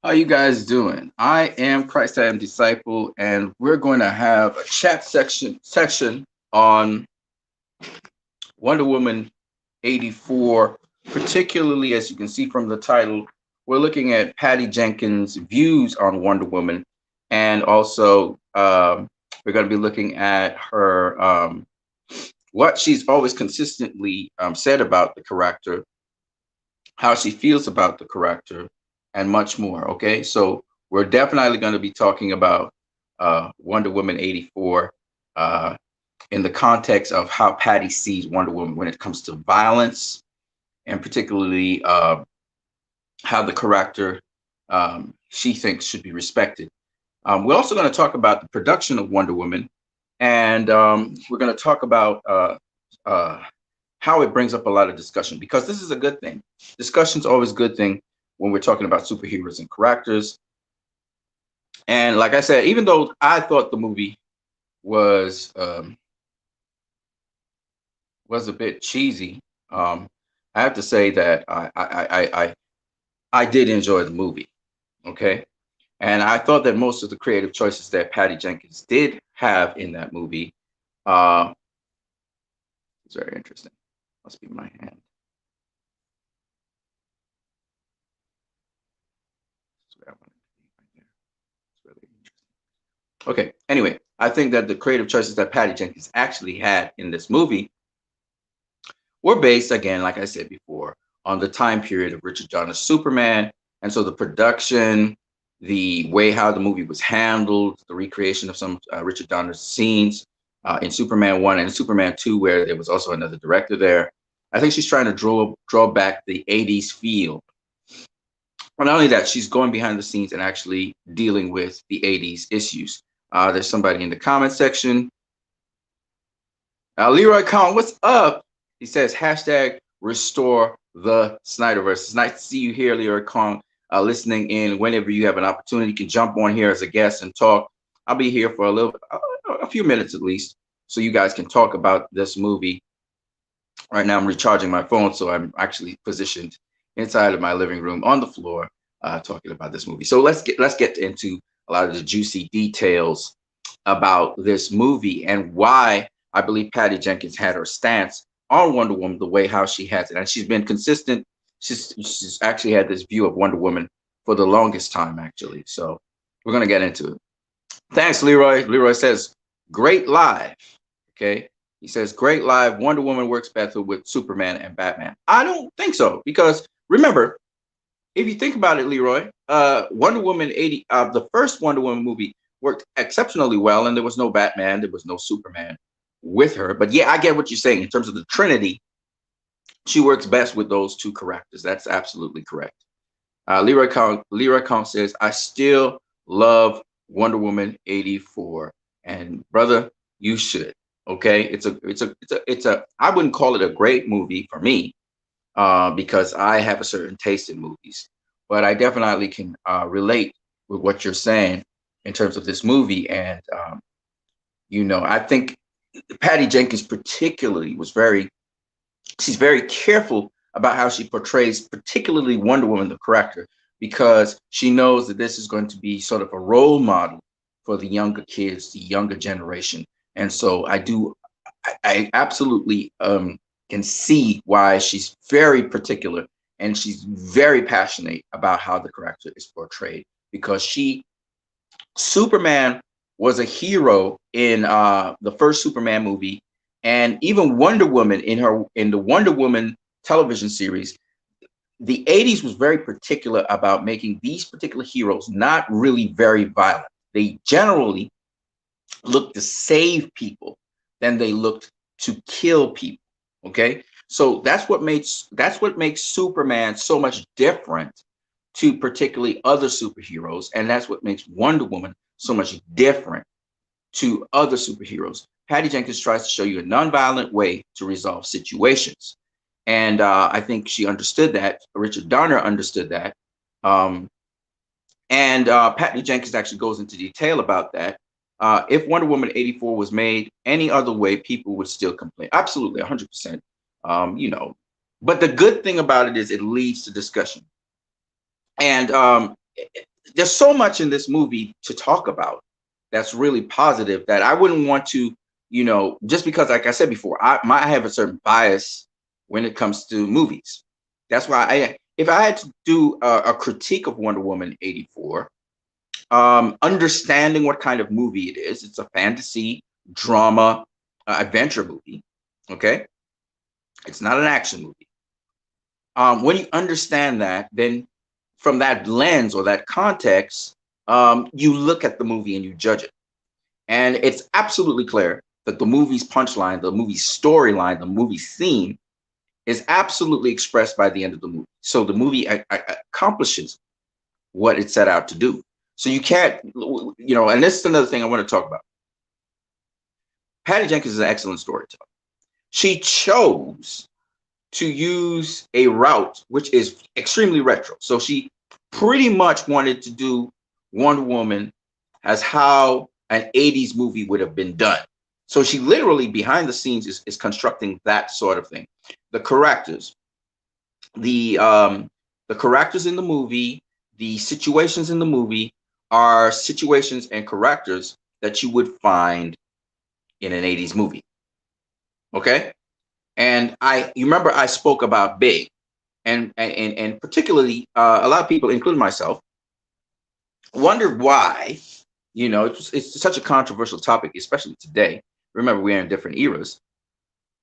How you guys doing? I am Christ I am disciple, and we're going to have a chat section on Wonder Woman 84, particularly as you can see from the title. We're looking at Patty Jenkins' views on Wonder Woman, and also we're going to be looking at her what she's always consistently said about the character, how she feels about the character, and much more. Okay, so we're definitely going to be talking about Wonder Woman 84 uh, in the context of how Patty sees Wonder Woman when it comes to violence, and particularly how the character she thinks should be respected. We're also going to talk about the production of Wonder Woman, and we're going to talk about uh, how it brings up a lot of discussion because this is a good thing. Discussion's always a good thing when we're talking about superheroes and characters. And like I said, even though I thought the movie was was a bit cheesy, I have to say that I did enjoy the movie. Okay, and I thought that most of the creative choices that Patty Jenkins did have in that movie uh, was very interesting. Must be my hand. That's where I wanted to be right there. It's really interesting. Okay. Anyway, I think that the creative choices that Patty Jenkins actually had in this movie were based, again, like I said before, on the time period of Richard Donner's Superman. And so the production, the way how the movie was handled, the recreation of some Richard Donner's scenes in Superman 1 and Superman 2, where there was also another director there. I think she's trying to draw back the 80s feel. Well, not only that, she's going behind the scenes and actually dealing with the 80s issues. There's somebody in the comment section. Leroy Khan, what's up? He says, hashtag restore the Snyderverse. It's nice to see you here, Leroy Khan, listening in. Whenever you have an opportunity, you can jump on here as a guest and talk. I'll be here for a few minutes at least, so you guys can talk about this movie. Right now, I'm recharging my phone, so I'm actually positioned inside of my living room on the floor, talking about this movie. So let's get into a lot of the juicy details about this movie and why I believe Patty Jenkins had her stance on Wonder Woman the way how she has it, and she's been consistent. She's actually had this view of Wonder Woman for the longest time, actually. So we're gonna get into it. Thanks, Leroy. Leroy says, "Great live." Okay, he says, "Great live. Wonder Woman works better with Superman and Batman." I don't think so because remember, if you think about it, Leroy, Wonder Woman 80, the first Wonder Woman movie worked exceptionally well, and there was no Batman, there was no Superman with her. But yeah, I get what you're saying in terms of the Trinity. She works best with those two characters. That's absolutely correct. Leroy Kong says, "I still love Wonder Woman 84, and brother, you should." Okay, it's a. I wouldn't call it a great movie for me, because I have a certain taste in movies. But I definitely can relate with what you're saying in terms of this movie. And, I think Patty Jenkins, particularly, she's very careful about how she portrays, particularly Wonder Woman, the character, because she knows that this is going to be sort of a role model for the younger kids, the younger generation. And so I absolutely can see why she's very particular and she's very passionate about how the character is portrayed because Superman was a hero in the first Superman movie, and even Wonder Woman in the Wonder Woman television series. The 80s was very particular about making these particular heroes not really very violent. They generally looked to save people than they looked to kill people. Okay, so that's what makes Superman so much different to particularly other superheroes, and that's what makes Wonder Woman so much different to other superheroes. Patty Jenkins tries to show you a nonviolent way to resolve situations, and I think she understood that. Richard Donner understood that, um, and Patty Jenkins actually goes into detail about that. If Wonder Woman 84 was made any other way, people would still complain. Absolutely, 100%. You know, but the good thing about it is it leads to discussion. And there's so much in this movie to talk about that's really positive that I wouldn't want to, just because, like I said before, I have a certain bias when it comes to movies. That's why if I had to do a critique of Wonder Woman 84, understanding what kind of movie it is, it's a fantasy, drama, adventure movie. Okay. It's not an action movie. When you understand that, then from that lens or that context, you look at the movie and you judge it. And it's absolutely clear that the movie's punchline, the movie's storyline, the movie's theme is absolutely expressed by the end of the movie. So the movie accomplishes what it set out to do. So you can't, and this is another thing I want to talk about. Patty Jenkins is an excellent storyteller. She chose to use a route which is extremely retro. So she pretty much wanted to do Wonder Woman as how an 80s movie would have been done. So she literally behind the scenes is constructing that sort of thing. The characters, the characters in the movie, the situations in the movie are situations and characters that you would find in an 80s movie. Okay? And you remember I spoke about Big, and particularly a lot of people, including myself, wondered why, it's such a controversial topic, especially today. Remember, we're in different eras.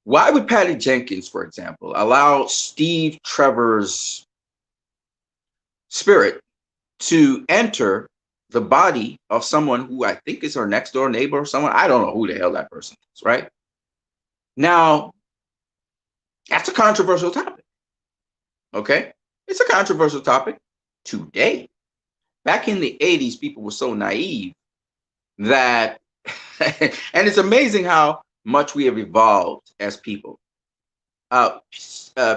Why would Patty Jenkins, for example, allow Steve Trevor's spirit to enter the body of someone who I think is her next door neighbor or someone? I don't know who the hell that person is, right? Now, that's a controversial topic. Okay? It's a controversial topic today. Back in the 80s, people were so naive that, and it's amazing how much we have evolved as people.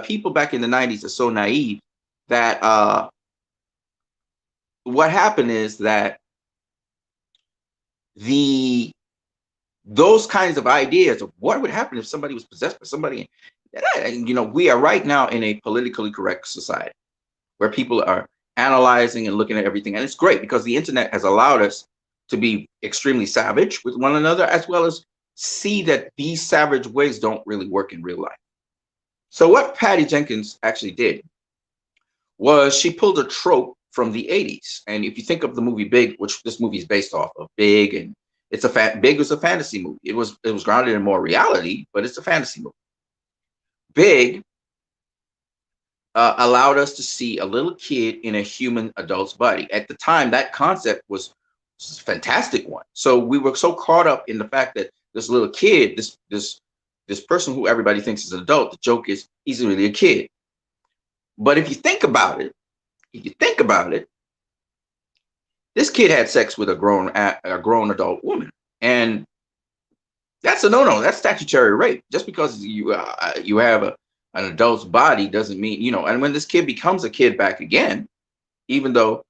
People back in the 90s are so naive that what happened is that those kinds of ideas of what would happen if somebody was possessed by somebody, we are right now in a politically correct society where people are analyzing and looking at everything. And it's great because the internet has allowed us to be extremely savage with one another, as well as see that these savage ways don't really work in real life. So what Patty Jenkins actually did was she pulled a trope from the 80s. And if you think of the movie Big, which this movie is based off of, Big, and Big was a fantasy movie. It was grounded in more reality, but it's a fantasy movie. Big allowed us to see a little kid in a human adult's body. At the time, that concept was a fantastic one. So we were so caught up in the fact that this little kid, this person who everybody thinks is an adult, the joke is he's really a kid. But if you think about it, this kid had sex with a grown adult woman, and that's a no-no. That's statutory rape. Just because you have an adult's body doesn't mean, and when this kid becomes a kid back again, even though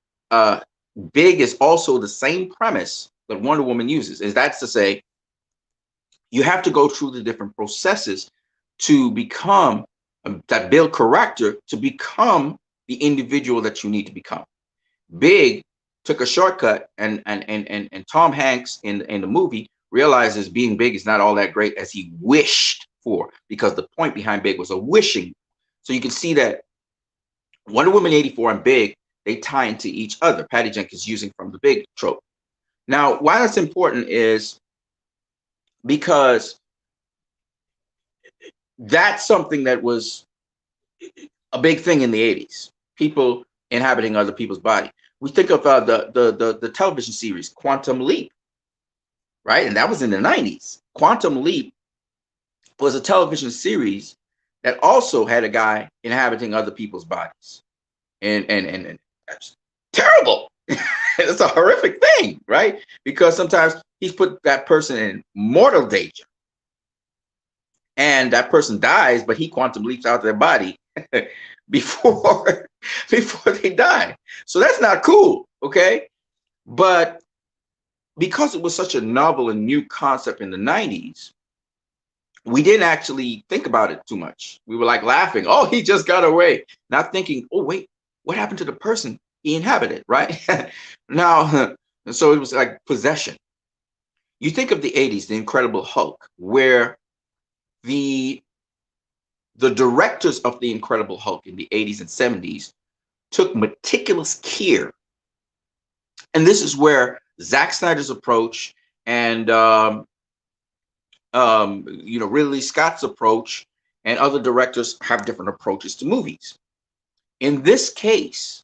Big is also the same premise that Wonder Woman uses, is that's to say you have to go through the different processes to become that build character to become the individual that you need to become. Big took a shortcut, and Tom Hanks in the movie realizes being big is not all that great as he wished for, because the point behind Big was a wishing. So you can see that Wonder Woman 84 and Big, they tie into each other. Patty Jenkins using from the Big trope. Now, why that's important is because that's something that was a big thing in the 80s. People inhabiting other people's body. We think of the television series Quantum Leap, right? And that was in the 90s. Quantum Leap was a television series that also had a guy inhabiting other people's bodies. And that's terrible. It's a horrific thing, right? Because sometimes he's put that person in mortal danger. And that person dies, but he quantum leaps out of their body before they die. So that's not cool, okay? But because it was such a novel and new concept in the 90s, we didn't actually think about it too much. We were like laughing, oh, he just got away. Not thinking, oh, wait, what happened to the person he inhabited, right? Now, so it was like possession. You think of the 80s, the Incredible Hulk, where the the directors of the Incredible Hulk in the 80s and 70s took meticulous care. And this is where Zack Snyder's approach and Ridley Scott's approach and other directors have different approaches to movies. In this case,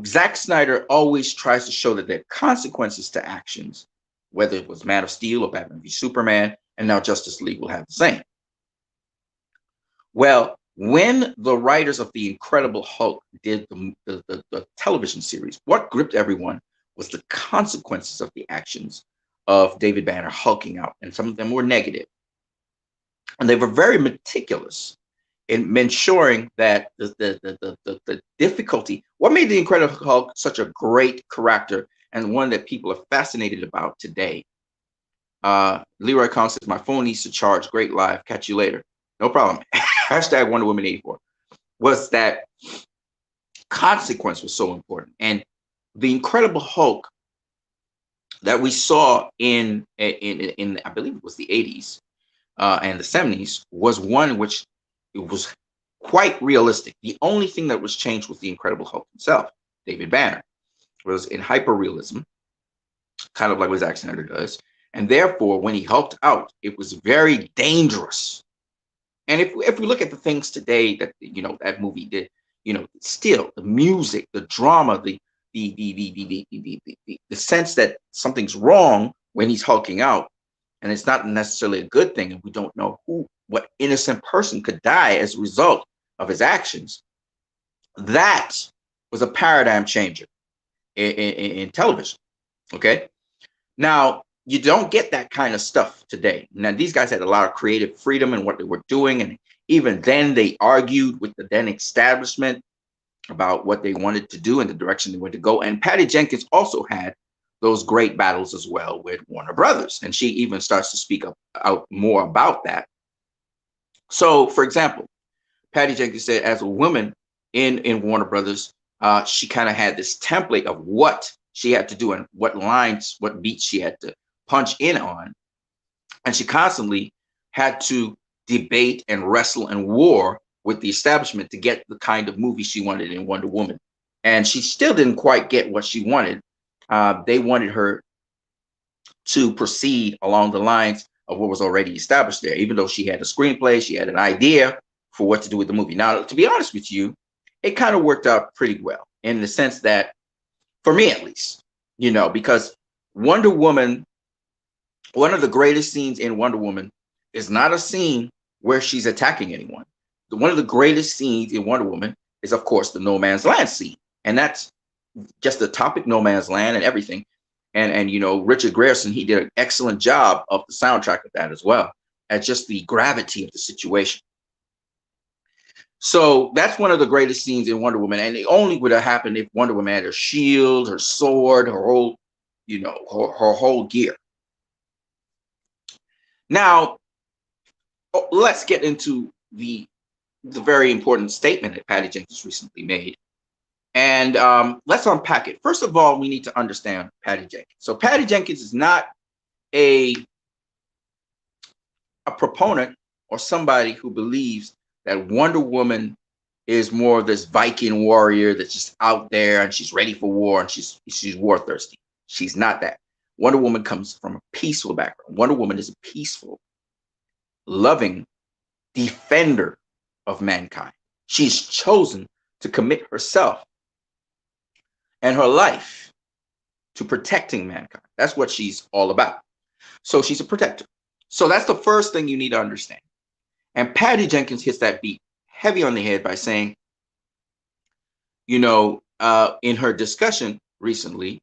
Zack Snyder always tries to show that there are consequences to actions, whether it was Man of Steel or Batman v Superman, and now Justice League will have the same. Well, when the writers of the Incredible Hulk did the television series, what gripped everyone was the consequences of the actions of David Banner hulking out, and some of them were negative. And they were very meticulous in ensuring that the difficulty, what made the Incredible Hulk such a great character and one that people are fascinated about today. Leroy Kong says, my phone needs to charge. Great live. Catch you later. No problem. Hashtag Wonder Woman 84. Was that consequence was so important. And the Incredible Hulk that we saw in I believe it was the 80s and the 70s was one which it was quite realistic. The only thing that was changed was the Incredible Hulk himself, David Banner, was in hyper-realism, kind of like what Zack Snyder does. And therefore, when he hulked out, it was very dangerous. And if we look at the things today that that movie did, still the music, the drama, the sense that something's wrong when he's hulking out, and it's not necessarily a good thing, and we don't know what innocent person could die as a result of his actions. That was a paradigm changer in television. Okay, now you don't get that kind of stuff today. Now these guys had a lot of creative freedom in what they were doing, and even then they argued with the then establishment about what they wanted to do and the direction they wanted to go. And Patty Jenkins also had those great battles as well with Warner Brothers, and she even starts to speak out more about that. So, for example, Patty Jenkins said, as a woman in Warner Brothers, she kind of had this template of what she had to do and what lines, what beats she had to punch in on. And she constantly had to debate and wrestle and war with the establishment to get the kind of movie she wanted in Wonder Woman. And she still didn't quite get what she wanted. They wanted her to proceed along the lines of what was already established there, even though she had a screenplay, she had an idea for what to do with the movie. Now, to be honest with you, it kind of worked out pretty well in the sense that, for me at least, because Wonder Woman, one of the greatest scenes in Wonder Woman is not a scene where she's attacking anyone. One of the greatest scenes in Wonder Woman is, of course, the No Man's Land scene. And that's just the topic, No Man's Land and everything. And Richard Grierson, he did an excellent job of the soundtrack of that as well, as just the gravity of the situation. So that's one of the greatest scenes in Wonder Woman. And it only would have happened if Wonder Woman had her shield, her sword, her whole, her whole gear. Now, let's get into the very important statement that Patty Jenkins recently made. And let's unpack it. First of all, we need to understand Patty Jenkins. So Patty Jenkins is not a proponent or somebody who believes that Wonder Woman is more of this Viking warrior that's just out there and she's ready for war and she's war thirsty. She's not that. Wonder Woman comes from a peaceful background. Wonder Woman is a peaceful, loving defender of mankind. She's chosen to commit herself and her life to protecting mankind. That's what she's all about. So she's a protector. So that's the first thing you need to understand. And Patty Jenkins hits that beat heavy on the head by saying, in her discussion recently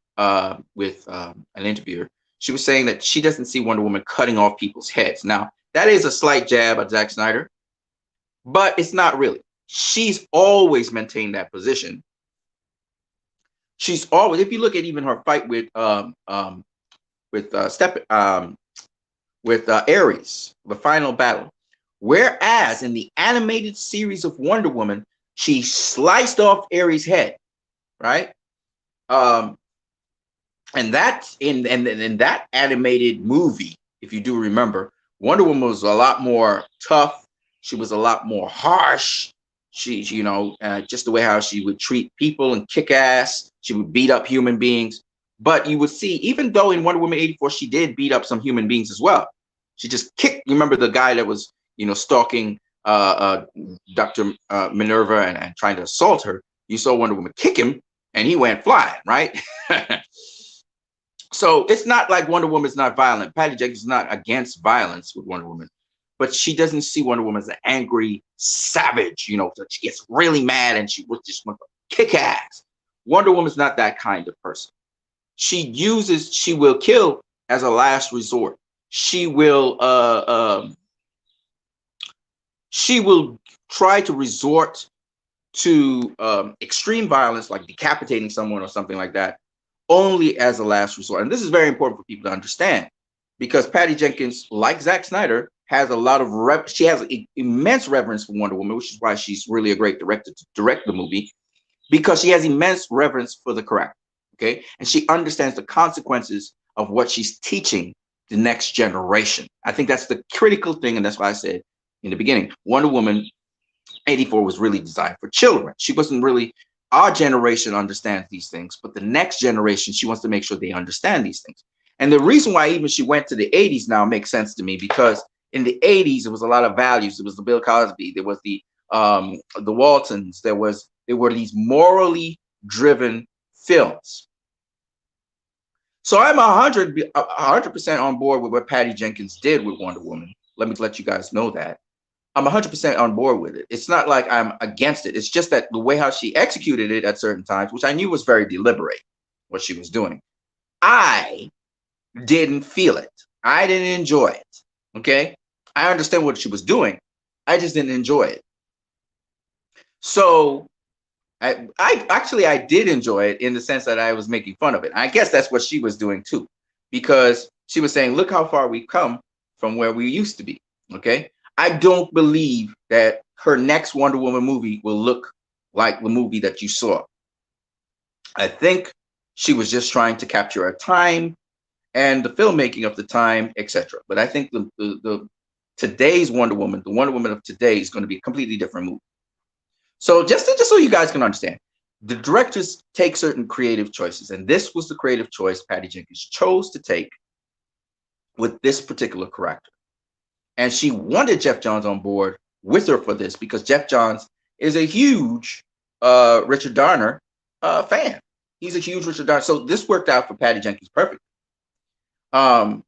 with an interviewer, she was saying that she doesn't see Wonder Woman cutting off people's heads. Now, that is a slight jab at Zack Snyder, but it's not really. She's always maintained that position. She's always, if you look at even her fight with Ares, the final battle, whereas in the animated series of Wonder Woman, she sliced off Ares' head. right? Um, and that's in that animated movie, if you do remember, Wonder Woman was a lot more tough. She was a lot more harsh. Just the way how she would treat people and kick ass. She would beat up human beings. But you would see, even though in Wonder Woman 84, she did beat up some human beings as well. She just kicked. You remember the guy that was, stalking Dr. Minerva and trying to assault her? You saw Wonder Woman kick him, and he went flying, right? So it's not like Wonder Woman is not violent. Patty Jenkins is not against violence with Wonder Woman, but she doesn't see Wonder Woman as an angry savage. That she gets really mad and she would just want to kick ass. Wonder Woman's not that kind of person. She will kill as a last resort. She will she will try to resort to extreme violence, like decapitating someone or something like that, only as a last resort. And this is very important for people to understand, because Patty Jenkins, like Zack Snyder, has a lot of she has immense reverence for Wonder Woman, which is why she's really a great director to direct the movie, because she has immense reverence for the character. Okay, and she understands the consequences of what she's teaching the next generation. I think that's the critical thing, and that's why I said in the beginning, Wonder Woman 84 was really designed for children. She wasn't really, our generation understands these things, but the next generation, she wants to make sure they understand these things. And the reason why even she went to the 80s now makes sense to me, because in the 80s, there was a lot of values. There was the Bill Cosby, there was the Waltons, there were these morally driven films. So I'm 100% on board with what Patty Jenkins did with Wonder Woman. Let me let you guys know that. I'm 100% on board with it. It's not like I'm against it. It's just that the way how she executed it at certain times, which I knew was very deliberate, what she was doing, I didn't feel it. I didn't enjoy it. Okay. I understand what she was doing. I just didn't enjoy it. So I did enjoy it in the sense that I was making fun of it. I guess that's what she was doing too, because she was saying, look how far we've come from where we used to be. Okay. I don't believe that her next Wonder Woman movie will look like the movie that you saw. I think she was just trying to capture a time and the filmmaking of the time, etc. But I think the today's Wonder Woman, the Wonder Woman of today, is going to be a completely different movie. So just so you guys can understand, the directors take certain creative choices, and this was the creative choice Patty Jenkins chose to take with this particular character. And she wanted Jeff Johns on board with her for this, because Jeff Johns is a huge Richard Donner fan. He's a huge Richard Donner. So this worked out for Patty Jenkins perfectly. Um,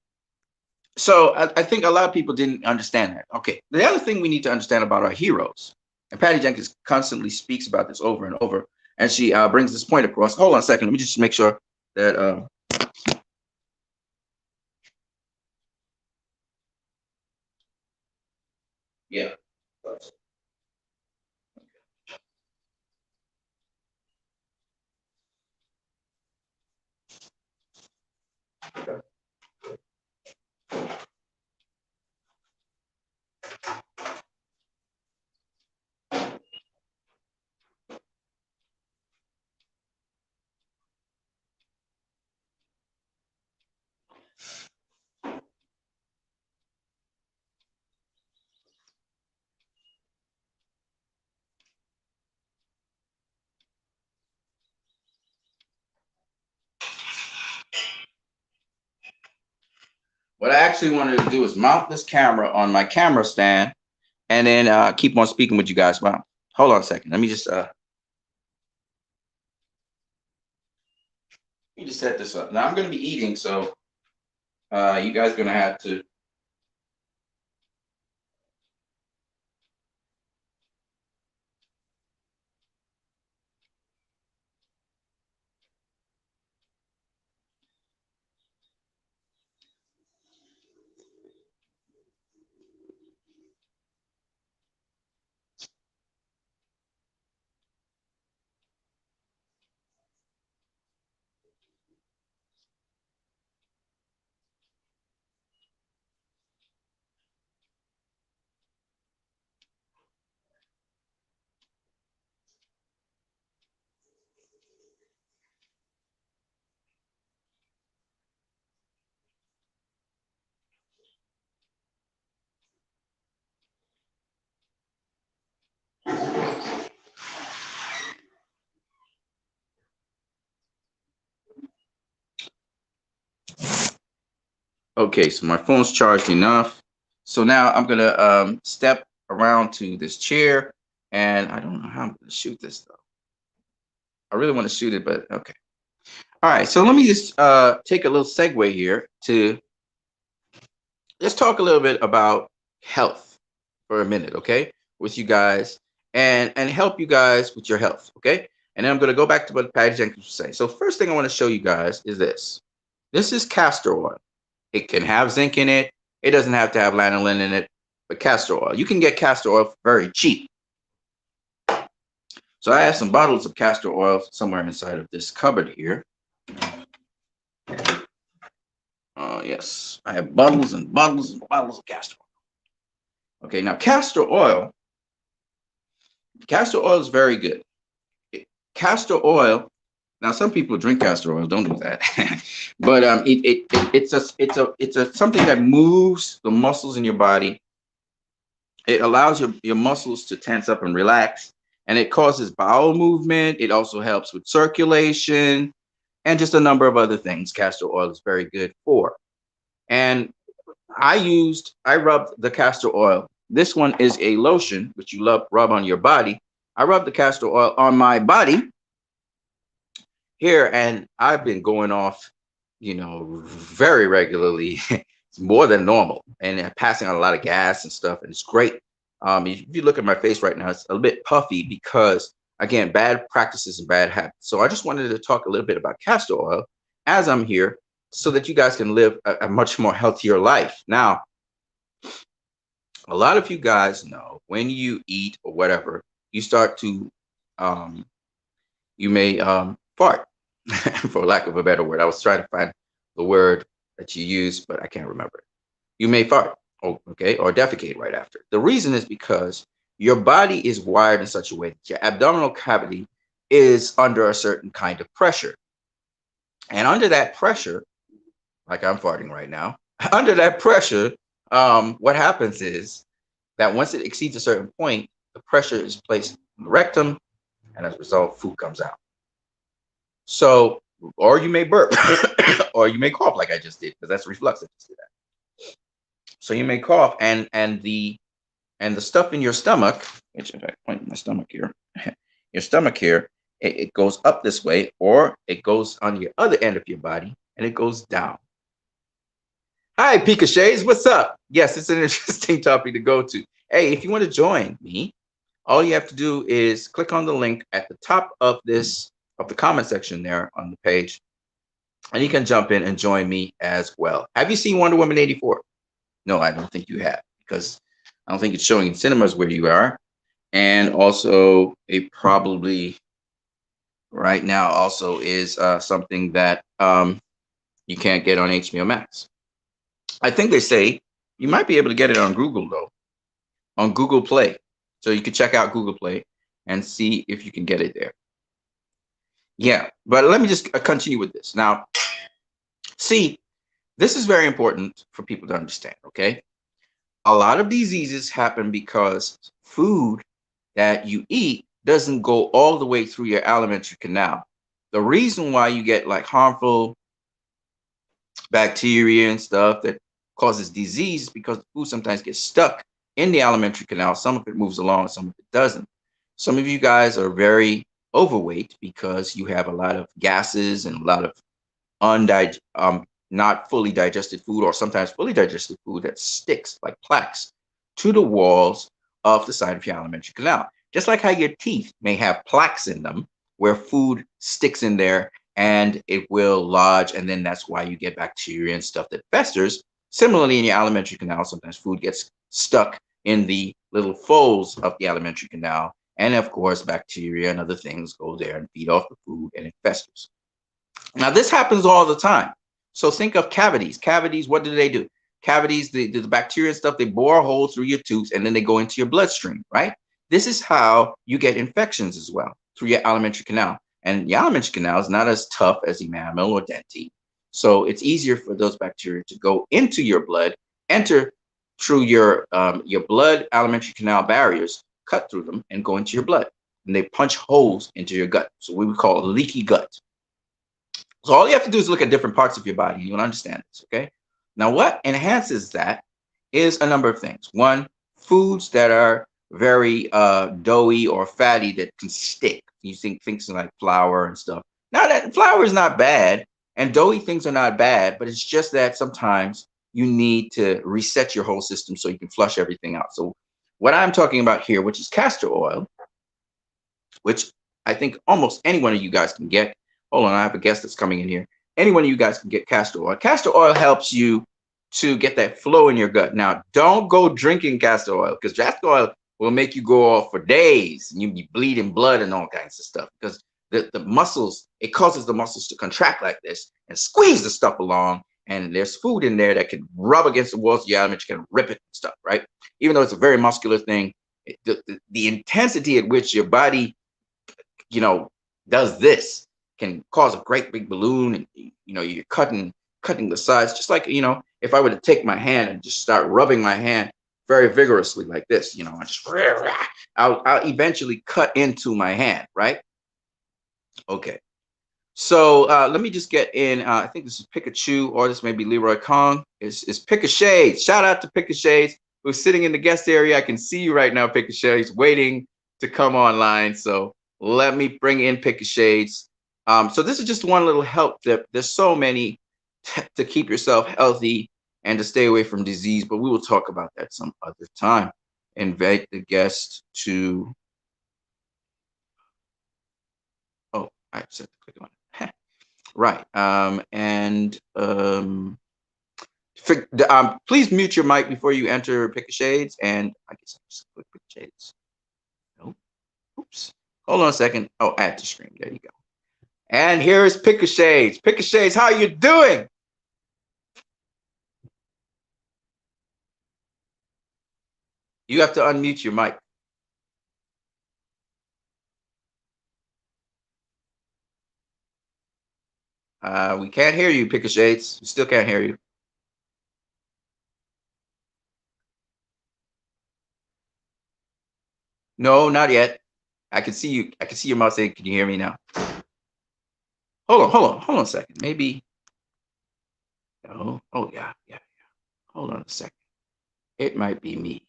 so I think a lot of people didn't understand that. Okay, the other thing we need to understand about our heroes, and Patty Jenkins constantly speaks about this over and over, and she brings this point across. Hold on a second. Let me just make sure that. Yeah. What I actually wanted to do is mount this camera on my camera stand, and then keep on speaking with you guys. Wow. Hold on a second. Let me just set this up. Now I'm going to be eating, so you guys are going to have to. Okay, so my phone's charged enough. So now I'm gonna step around to this chair, and I don't know how I'm gonna shoot this though. I really want to shoot it, but okay. All right, so let me just take a little segue here to let's talk a little bit about health for a minute, okay, with you guys, and help you guys with your health, okay. And then I'm gonna go back to what Patty Jenkins was saying. So first thing I want to show you guys is this. This is castor oil. It can have zinc in it. It doesn't have to have lanolin in it, but castor oil. You can get castor oil very cheap. So I have some bottles of castor oil somewhere inside of this cupboard here. Yes, I have bottles and bottles and bottles of castor oil. Okay, now castor oil is very good. Castor oil. Now, some people drink castor oil. Don't do that. But it's something that moves the muscles in your body. It allows your muscles to tense up and relax, and it causes bowel movement. It also helps with circulation and just a number of other things. Castor oil is very good for. And I rubbed the castor oil. This one is a lotion, which you rub on your body. I rubbed the castor oil on my body here, and I've been going off, very regularly. It's more than normal, and passing on a lot of gas and stuff, and it's great. If you look at my face right now, it's a little bit puffy because, again, bad practices and bad habits. So I just wanted to talk a little bit about castor oil as I'm here, so that you guys can live a much more healthier life. Now, a lot of you guys know when you eat or whatever, you start to, you may fart, for lack of a better word. I was trying to find the word that you use, but I can't remember it. You may fart, okay, or defecate right after. The reason is because your body is wired in such a way that your abdominal cavity is under a certain kind of pressure. And under that pressure, like I'm farting right now, under that pressure, what happens is that once it exceeds a certain point, the pressure is placed in the rectum, and as a result, food comes out. So, or you may burp, or you may cough like I just did, because that's reflux. I just did that. So you may cough, and the stuff in your stomach, which if I point my stomach here, your stomach here, it goes up this way, or it goes on your other end of your body, and it goes down. Hi, Pikachays, what's up? Yes, it's an interesting topic to go to. Hey, if you want to join me, all you have to do is click on the link at the top of the comment section there on the page, and you can jump in and join me as well. Have you seen Wonder Woman 84? No, I don't think you have, because I don't think it's showing in cinemas where you are. And also, it probably right now also is something that you can't get on HBO Max. I think they say you might be able to get it on Google, though, on Google Play. So you can check out Google Play and see if you can get it there. Yeah, but let me just continue with this. Now, see, this is very important for people to understand, okay? A lot of diseases happen because food that you eat doesn't go all the way through your alimentary canal. The reason why you get like harmful bacteria and stuff that causes disease is because the food sometimes gets stuck in the alimentary canal. Some of it moves along, some of it doesn't. Some of you guys are very overweight because you have a lot of gases and a lot of not fully digested food, or sometimes fully digested food that sticks like plaques to the walls of the side of your alimentary canal. Just like how your teeth may have plaques in them where food sticks in there and it will lodge, and then that's why you get bacteria and stuff that festers. Similarly, in your alimentary canal, sometimes food gets stuck in the little folds of the alimentary canal, and of course, bacteria and other things go there and feed off the food, and it festers. Now, this happens all the time. So think of cavities. Cavities, what do? Cavities, the bacteria and stuff, they bore a hole through your tubes, and then they go into your bloodstream, right? This is how you get infections as well, through your alimentary canal. And the alimentary canal is not as tough as enamel or dentine. So it's easier for those bacteria to go into your blood, enter through your blood alimentary canal barriers, cut through them, and go into your blood. And they punch holes into your gut. So we would call it leaky gut. So all you have to do is look at different parts of your body, and you'll understand this, okay? Now, what enhances that is a number of things. One, foods that are very doughy or fatty that can stick. You think things like flour and stuff. Now that flour is not bad, and doughy things are not bad, but it's just that sometimes you need to reset your whole system so you can flush everything out. So what I'm talking about here, which is castor oil, which I think almost any one of you guys can get. Hold on, I have a guest that's coming in here. Any one of you guys can get castor oil. Castor oil helps you to get that flow in your gut. Now, don't go drinking castor oil, because castor oil will make you go off for days and you'll be bleeding blood and all kinds of stuff, because the muscles, it causes the muscles to contract like this and squeeze the stuff along. And there's food in there that can rub against the walls of your abdomen, you can rip it and stuff, right? Even though it's a very muscular thing, the intensity at which your body, does this can cause a great big balloon, and you're cutting the sides, just like if I were to take my hand and just start rubbing my hand very vigorously like this, I'll eventually cut into my hand, right? Okay, so let me just get in. I think this is Pikachu, or this may be Leroy Kong. It's Picashades. Shout out to Picashades, who's sitting in the guest area. I can see you right now, Picashades, waiting to come online. So let me bring in Picashades. So this is just one little help tip. There's so many to keep yourself healthy and to stay away from disease, but we will talk about that some other time. Invite the guest to. Oh, I just have to click on it. Right. Please mute your mic before you enter Picashades. And I guess I just click Picashades. Nope. Oops. Hold on a second. Oh, add to stream. There you go. And here is Picashades. Picashades, how you doing? You have to unmute your mic. We can't hear you, Picashades. We still can't hear you. No, not yet. I can see you. I can see your mouth saying, "Can you hear me now?" Hold on a second. Maybe. No. Oh yeah. Hold on a second. It might be me.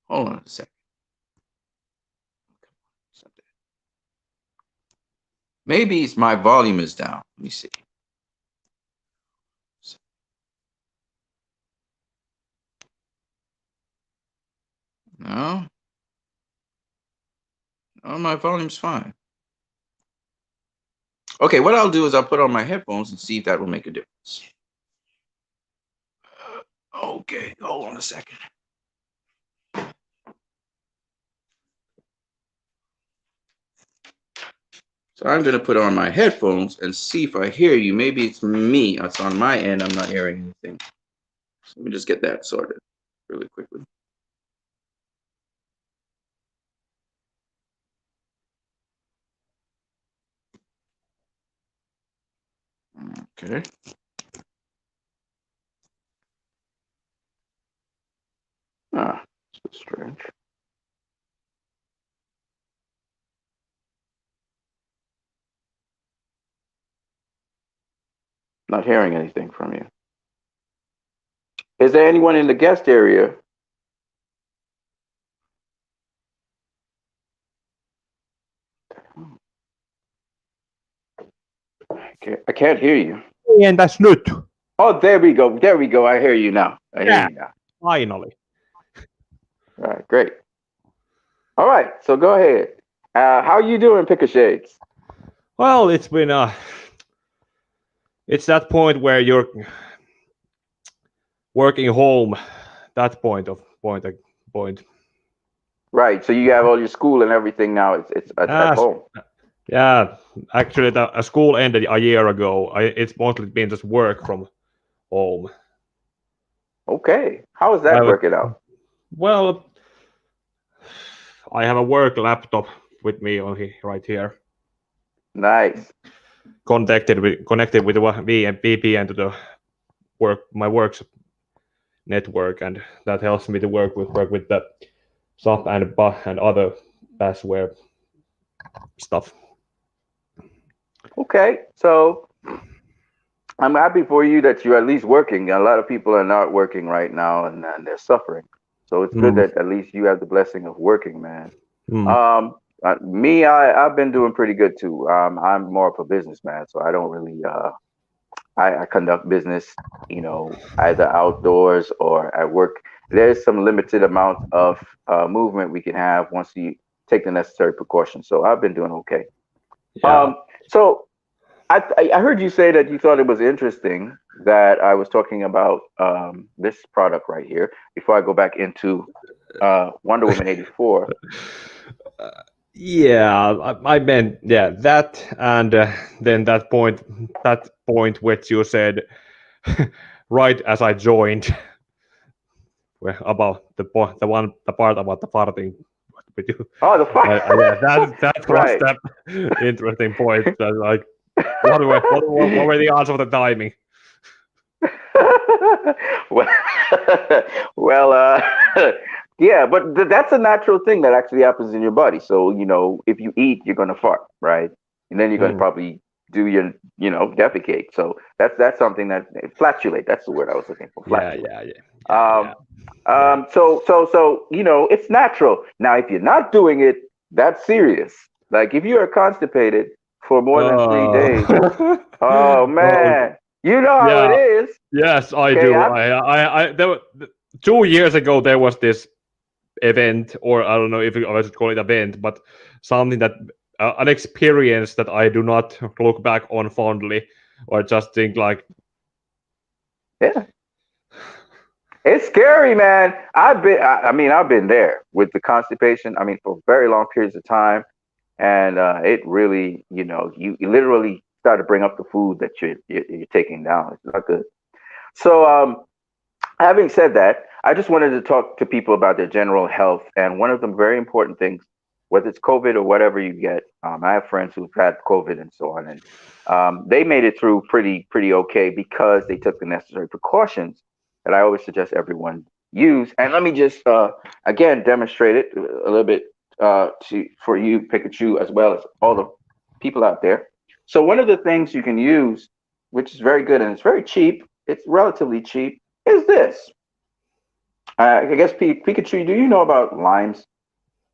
Hold on a second. Maybe it's my volume is down. Let me see. No. No, my volume's fine. Okay, what I'll do is I'll put on my headphones and see if that will make a difference. Okay, hold on a second. So I'm going to put on my headphones and see if I hear you. Maybe it's me. It's on my end. I'm not hearing anything. So let me just get that sorted really quickly. Okay. It's strange. Not hearing anything from you. Is there anyone in the guest area? I can't hear you. Entäs nyt? Oh, there we go. There we go. I hear you now. I hear you now. Finally. All right, great. All right, so go ahead. How are you doing, Picashades? Well, it's been it's that point where you're working home. That point. Right. So you have all your school and everything now. It's at home. Yeah, actually, the school ended a year ago. It's mostly been just work from home. Okay. How is that working out? Well, I have a work laptop with me right here. Nice. Connected with VPN to my work's network, and that helps me to work with the SAP and other passware stuff. Okay, so I'm happy for you that you're at least working. A lot of people are not working right now, and they're suffering. So it's good Mm, that at least you have the blessing of working, man. mm. Me, I've been doing pretty good too. I'm more of a businessman, so I don't really I conduct business, either outdoors or at work. There's some limited amount of movement we can have once you take the necessary precautions. So I've been doing okay. Yeah. So I heard you say that you thought it was interesting that I was talking about this product right here before I go back into Wonder Woman 84. Yeah, I meant yeah that, and then that point which you said right as I joined, about the part about the farting with you. Oh, the Yeah, that was right. the interesting point. That, like, what were the odds of the timing? well, well, yeah, but that's a natural thing that actually happens in your body. So, if you eat, you're gonna fart, right? And then you're gonna Mm, probably do your, defecate. So that's something that flatulate. That's the word I was looking for, yeah, flatulate. yeah, yeah, yeah, Um, yeah, yeah. so it's natural. Now, if you're not doing it, that's serious. Like if you are constipated for more than 3 days, oh Oh, man, you know how it yeah. is. Yes, I Okay, do. There 2 years ago there was this event, or I don't know if I should call it event, but something that an experience that I do not look back on fondly, or just think like, yeah, it's scary, man. I mean, I've been there with the constipation. I mean, for very long periods of time, and it really, you literally start to bring up the food that you're taking down. It's not good. So, having said that, I just wanted to talk to people about their general health. And one of the very important things, whether it's COVID or whatever you get, I have friends who've had COVID and so on, and they made it through pretty okay because they took the necessary precautions that I always suggest everyone use. And let me just again demonstrate it a little bit for you, Pikachu, as well as all the people out there. So one of the things you can use, which is very good and it's very cheap, it's relatively cheap, is this. I guess Pikachu, do you know about limes?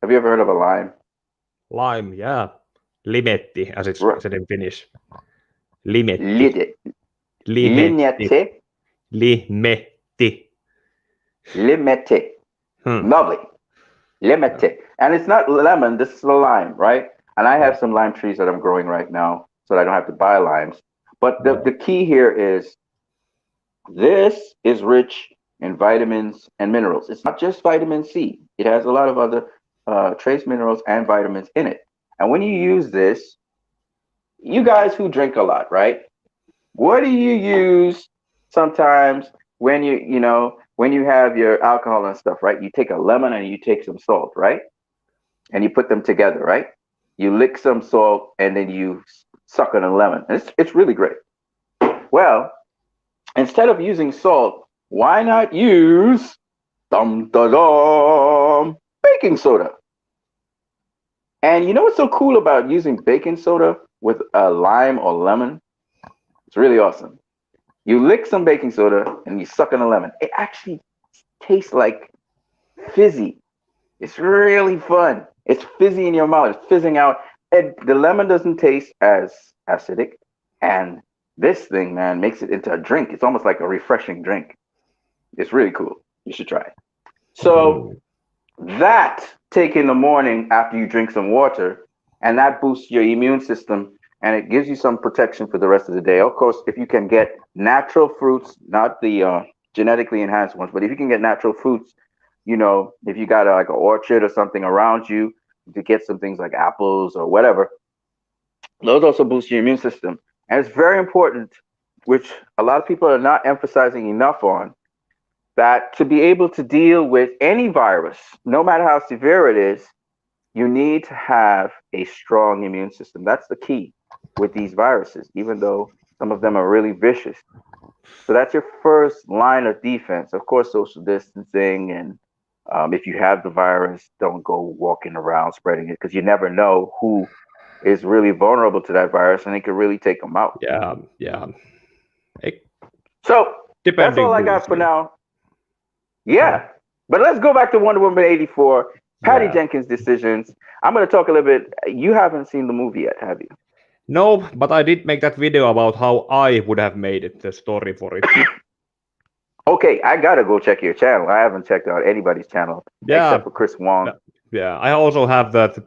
Have you ever heard of a lime? lime, yeah, limetti, as it's R- said in Finnish. Limetti, Lide, limetti, lignete, limetti. limete. Hmm. Lovely. Yeah. Limete. And it's not lemon, this is a lime, right? And I Yeah. have some lime trees that I'm growing right now so that I don't have to buy limes. But Yeah. the key here is this is rich in vitamins and minerals. It's not just vitamin C, it has a lot of other trace minerals and vitamins in it. And when you use this, you guys who drink a lot, right? What do you use sometimes when when you have your alcohol and stuff, right? You take a lemon and you take some salt, right? And you put them together, right? You lick some salt and then you suck on a lemon. It's really great. Well, instead of using salt, why not use dum da dum baking soda? And you know what's so cool about using baking soda with a lime or lemon? It's really awesome. You lick some baking soda and you suck on a lemon. It actually tastes like fizzy. It's really fun. It's fizzy in your mouth. It's fizzing out. And the lemon doesn't taste as acidic. And this thing, man, makes it into a drink. It's almost like a refreshing drink. It's really cool. You should try it. So Mm. that take in the morning after you drink some water, and that boosts your immune system and it gives you some protection for the rest of the day. Of course, if you can get natural fruits, not the genetically enhanced ones, but if you can get natural fruits, if you got like an orchard or something around you, to get some things like apples or whatever, those also boost your immune system. And it's very important, which a lot of people are not emphasizing enough on, that to be able to deal with any virus, no matter how severe it is, you need to have a strong immune system. That's the key with these viruses, even though some of them are really vicious. So that's your first line of defense. Of course, social distancing, and if you have the virus, don't go walking around spreading it because you never know who is really vulnerable to that virus and it could really take them out. Yeah, yeah. It, So that's all depending I who you got for see. now. Yeah, Yeah. But let's go back to Wonder Woman 84, Patty yeah. Jenkins' decisions. I'm going to talk a little bit. You haven't seen the movie yet, have you? No, but I did make that video about how I would have made it, the story for it. Okay, I got to go check your channel. I haven't checked out anybody's channel Yeah, except for Chris Wong. yeah. I also have that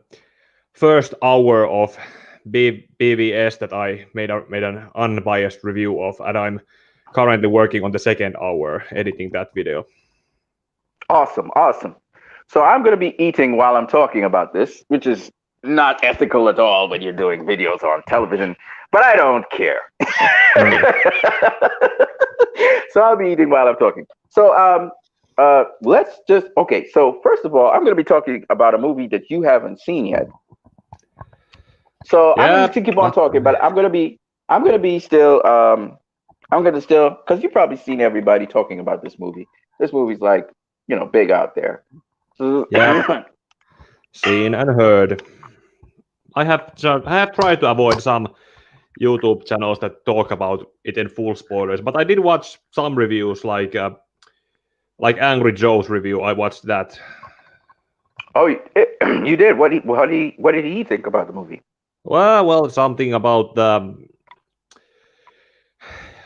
first hour of BVS that I made an unbiased review of, and I'm currently working on the second hour editing that video. Awesome, awesome. So I'm going to be eating while I'm talking about this, which is not ethical at all when you're doing videos on television, but I don't care. Mm. So I'll be eating while I'm talking. So let's just okay. So first of all, I'm going to be talking about a movie that you haven't seen yet. So I'm Yeah, going to keep on talking, but I'm going to be still I'm going to still because you've probably seen everybody talking about this movie. This movie's like big out there. So, yeah, seen and heard. I have tried to avoid some YouTube channels that talk about it in full spoilers, but I did watch some reviews, like Angry Joe's review. I watched that. oh, you did. What did he think about the movie? Well, something about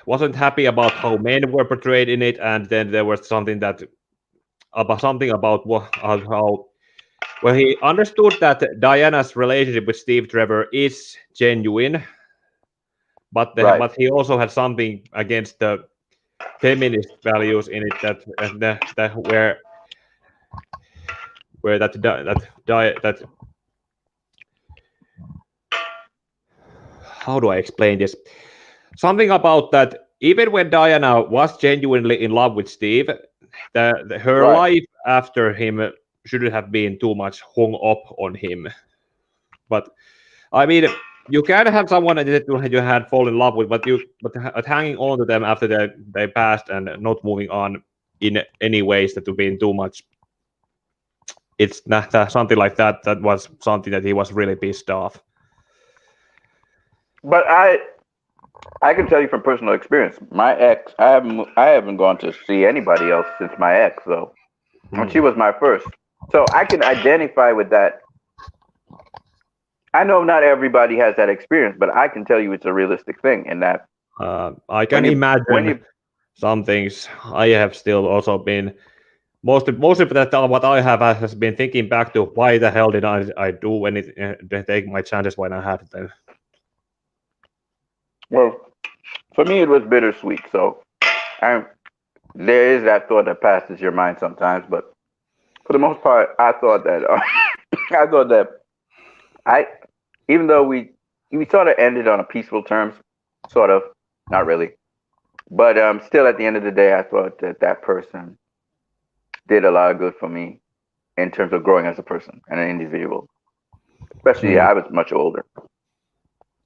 wasn't happy about how men were portrayed in it, and then there was something about how well he understood that Diana's relationship with Steve Trevor is genuine, Right. but he also had something against the feminist values in it that where that how do I explain this? Something about that even when Diana was genuinely in love with Steve, her Right. life after him shouldn't have been too much hung up on him. But I mean, you can have someone that you had fall in love with, but hanging on to them after they passed and not moving on in any ways that would be too much. It's not something like that. That was something that he was really pissed off. But I can tell you from personal experience. My ex, I haven't gone to see anybody else since my ex though, and she Hmm. was my first. So I can identify with that. I know not everybody has that experience, but I can tell you it's a realistic thing. And that I when can when imagine you some things. I have still also been most of that what I have has been thinking back to why the hell did I do take my chances when I had them. well, for me it was bittersweet. So I there is that thought that passes your mind sometimes, but for the most part, I thought that I thought that I even though we sort of ended on a peaceful terms, sort of, not really, but still at the end of the day, I thought that that person did a lot of good for me in terms of growing as a person and an individual. Especially, Hmm. I was much older.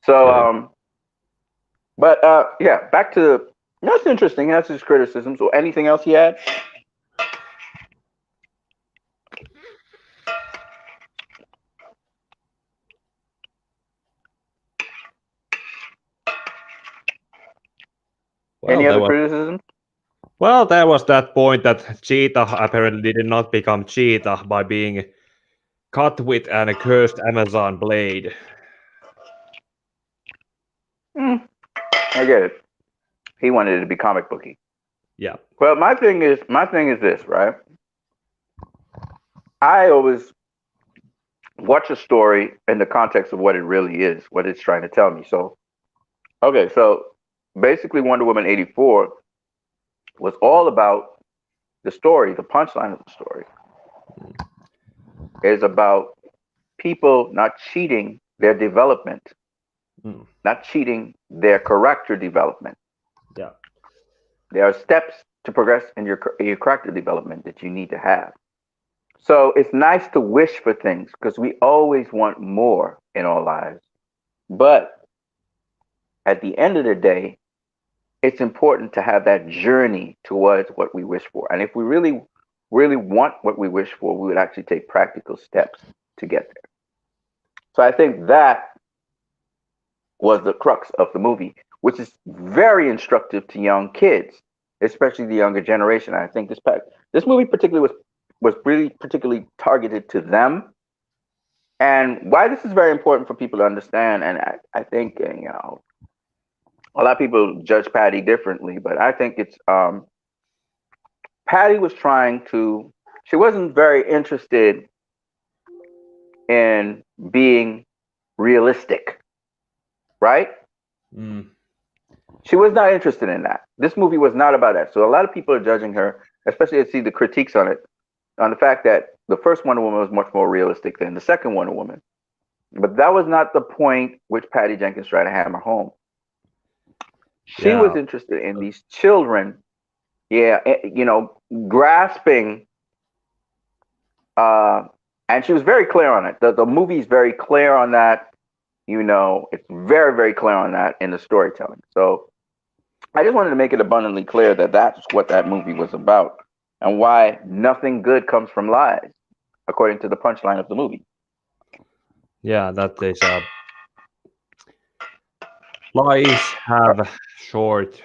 So, Yeah. but yeah, back to that's interesting. That's his criticisms. Or anything else he had? Well, Any there other was criticisms? there was that point that Cheetah apparently did not become Cheetah by being cut with an cursed Amazon blade. Mm, I get it. He wanted it to be comic booky. Yeah. Well, my thing is this, right? I always watch a story in the context of what it really is, what it's trying to tell me. So, okay, so basically, Wonder Woman 84 was all about the story. The punchline of the story is about people not cheating their development, Mm. not cheating their character development. Yeah. There are steps to progress in your character development that you need to have. So it's nice to wish for things because we always want more in our lives. But at the end of the day, it's important to have that journey towards what we wish for. And if we really, really want what we wish for, we would actually take practical steps to get there. So I think that was the crux of the movie. which is very instructive to young kids, especially the younger generation. I think this movie particularly was really particularly targeted to them. And why this is very important for people to understand, and I think a lot of people judge Patty differently, but I think it's Patty was trying to. She wasn't very interested in being realistic, right? Mm. She was not interested in that. This movie was not about that. So a lot of people are judging her, especially I see the critiques on it, on the fact that the first Wonder Woman was much more realistic than the second Wonder Woman. But that was not the point which Patty Jenkins tried to hammer home. She Yeah. was interested in these children, grasping, and she was very clear on it. The movie is very clear on that. It's very, very clear on that in the storytelling. So I just wanted to make it abundantly clear that that's what that movie was about and why nothing good comes from lies, according to the punchline of the movie. Yeah, that is lies have short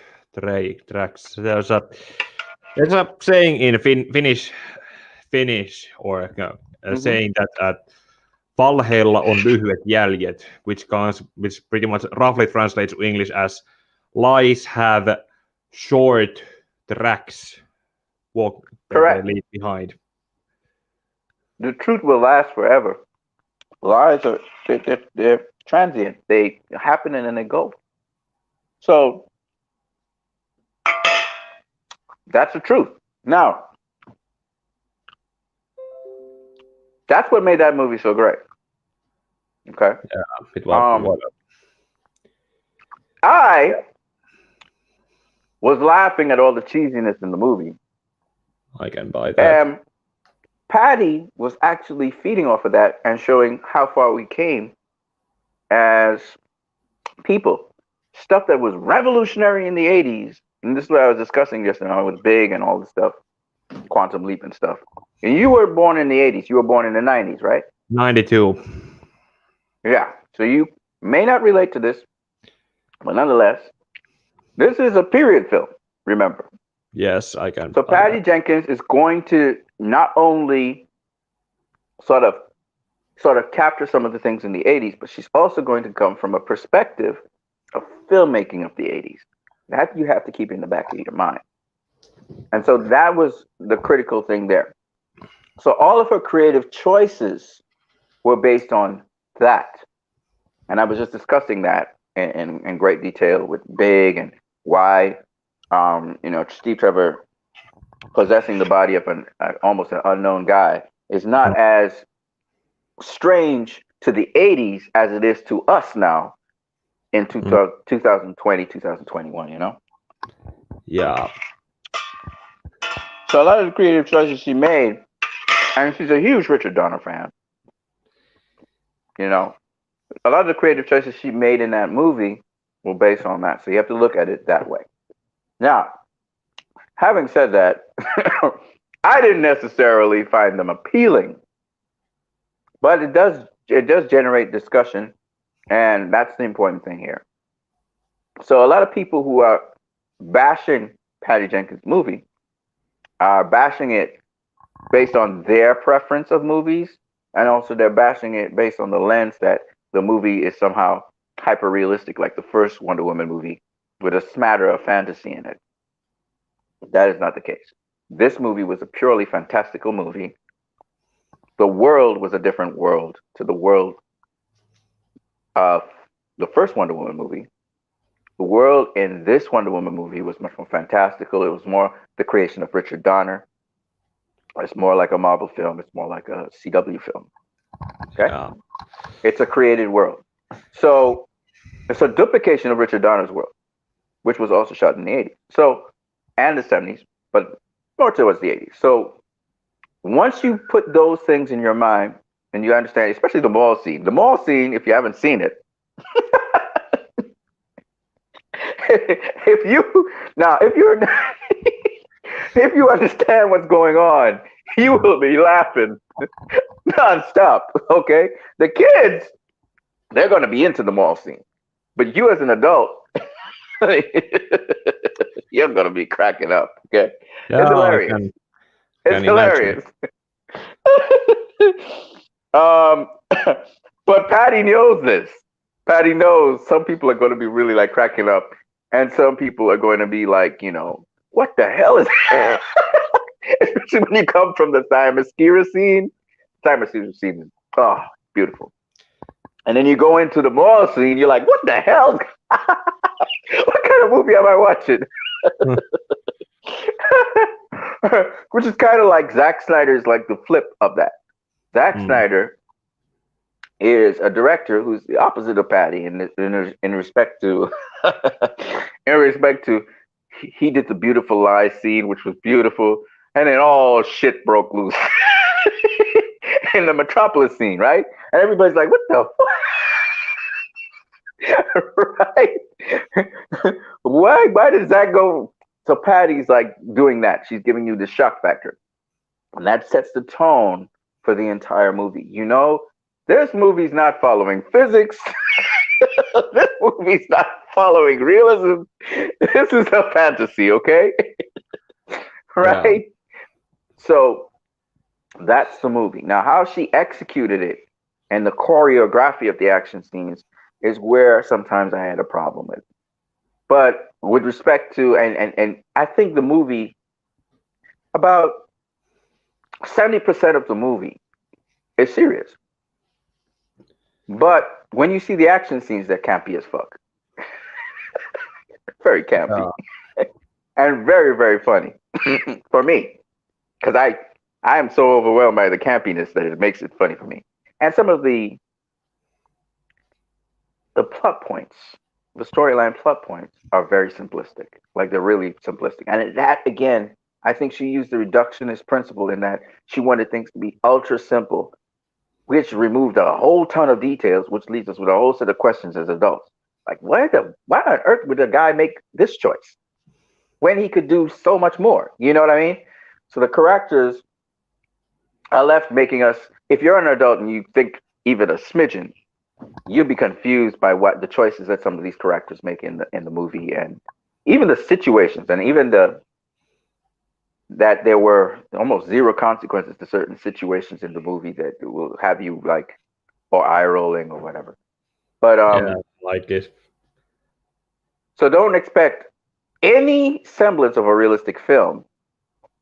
tracks. There's a saying in Finnish or saying that valheella on lyhyet jäljet, which pretty much roughly translates to English as lies have short tracks they Correct. leave behind. The truth will last forever. Lies are they're transient. They happen and then they go. So that's the truth. Now, that's what made that movie so great. Okay. I was laughing at all the cheesiness in the movie. I can buy that. Patty was actually feeding off of that and showing how far we came as people. Stuff that was revolutionary in the 80s. And this is what I was discussing just now with Big and all this stuff, Quantum Leap and stuff. And you were born in the 80s. You were born in the 90s, right? 92. Yeah. So you may not relate to this, but nonetheless, this is a period film, remember. Yes, I can. So Patty Jenkins is going to not only sort of capture some of the things in the 80s, but she's also going to come from a perspective of filmmaking of the 80s. That you have to keep in the back of your mind. And so that was the critical thing there. So all of her creative choices were based on that. And I was just discussing that in great detail with Big and why, Steve Trevor possessing the body of almost an unknown guy is not as strange to the 80s as it is to us now in 2020, 2021, Yeah. So a lot of the creative choices she made, and she's a huge Richard Donner fan, a lot of the creative choices she made in that movie were based on that. So you have to look at it that way. Now, having said that, I didn't necessarily find them appealing, but it does generate discussion, and that's the important thing here. So a lot of people who are bashing Patty Jenkins' movie are bashing it based on their preference of movies, and also they're bashing it based on the lens that the movie is somehow hyper realistic, like the first Wonder Woman movie, with a smatter of fantasy in it. That is not the case. This movie was a purely fantastical movie. The world was a different world to the world of the first Wonder Woman movie. The world in this Wonder Woman movie was much more fantastical. It was more the creation of Richard Donner. It's more like a Marvel film. It's more like a CW film. Okay? Yeah. It's a created world. So it's a duplication of Richard Donner's world, which was also shot in the 80s. So, and the 70s, but more towards the 80s. So once you put those things in your mind and you understand, especially the mall scene, if you haven't seen it, if you understand what's going on, you will be laughing nonstop. Okay, the kids, they're going to be into the mall scene, but you as an adult, You're gonna be cracking up. Okay, it's Yeah, I hilarious. It's can imagine. hilarious. um, but Patty knows this. Patty knows some people are going to be really like cracking up, and some people are going to be like, what the hell is that? Especially when you come from the Thymosphera scene. Thymosphera scene is beautiful. And then you go into the mall scene, you're like, what the hell? What kind of movie am I watching? Which is kind of like Zack Snyder's like the flip of that. Zack Snyder is a director who's the opposite of Patty in respect to he did the Beautiful Lies scene, which was beautiful, and then all shit broke loose in the Metropolis scene, right? And everybody's like, what the fuck? Right? Why does that go? So Patty's like doing that. She's giving you the shock factor. And that sets the tone for the entire movie. This movie's not following physics. This movie's not following realism. This is a fantasy, okay? Right? Yeah. So that's the movie. Now, how she executed it and the choreography of the action scenes is where sometimes I had a problem with. But with respect to, and I think the movie, about 70% of the movie is serious. But when you see the action scenes, they're campy as fuck. Very campy. And very, very funny for me. Because I am so overwhelmed by the campiness that it makes it funny for me. And some of the plot points, the storyline plot points are very simplistic. Like they're really simplistic. And that, again, I think she used the reductionist principle in that she wanted things to be ultra simple, which removed a whole ton of details, which leaves us with a whole set of questions as adults. Like, why on earth would a guy make this choice when he could do so much more? You know what I mean? So the characters are left making us, if you're an adult and you think even a smidgen, you'll be confused by what the choices that some of these characters make in the movie, and even the situations, and even that there were almost zero consequences to certain situations in the movie that will have you like, or eye rolling or whatever. But yeah, like it. So don't expect any semblance of a realistic film.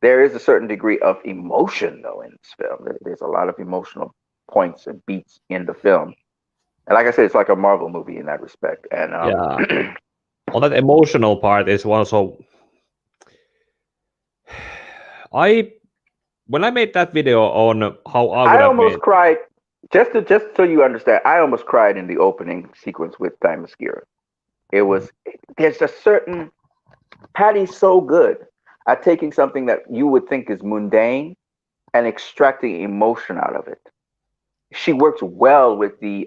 There is a certain degree of emotion though in this film. There's a lot of emotional points and beats in the film. And like I said, it's like a Marvel movie in that respect. And yeah, on that emotional part is also, when I made that video on how I would I have almost made, cried. Just so you understand, I almost cried in the opening sequence with Thymosphera. It was, there's a certain, Patty's so good at taking something that you would think is mundane and extracting emotion out of it. She works well with the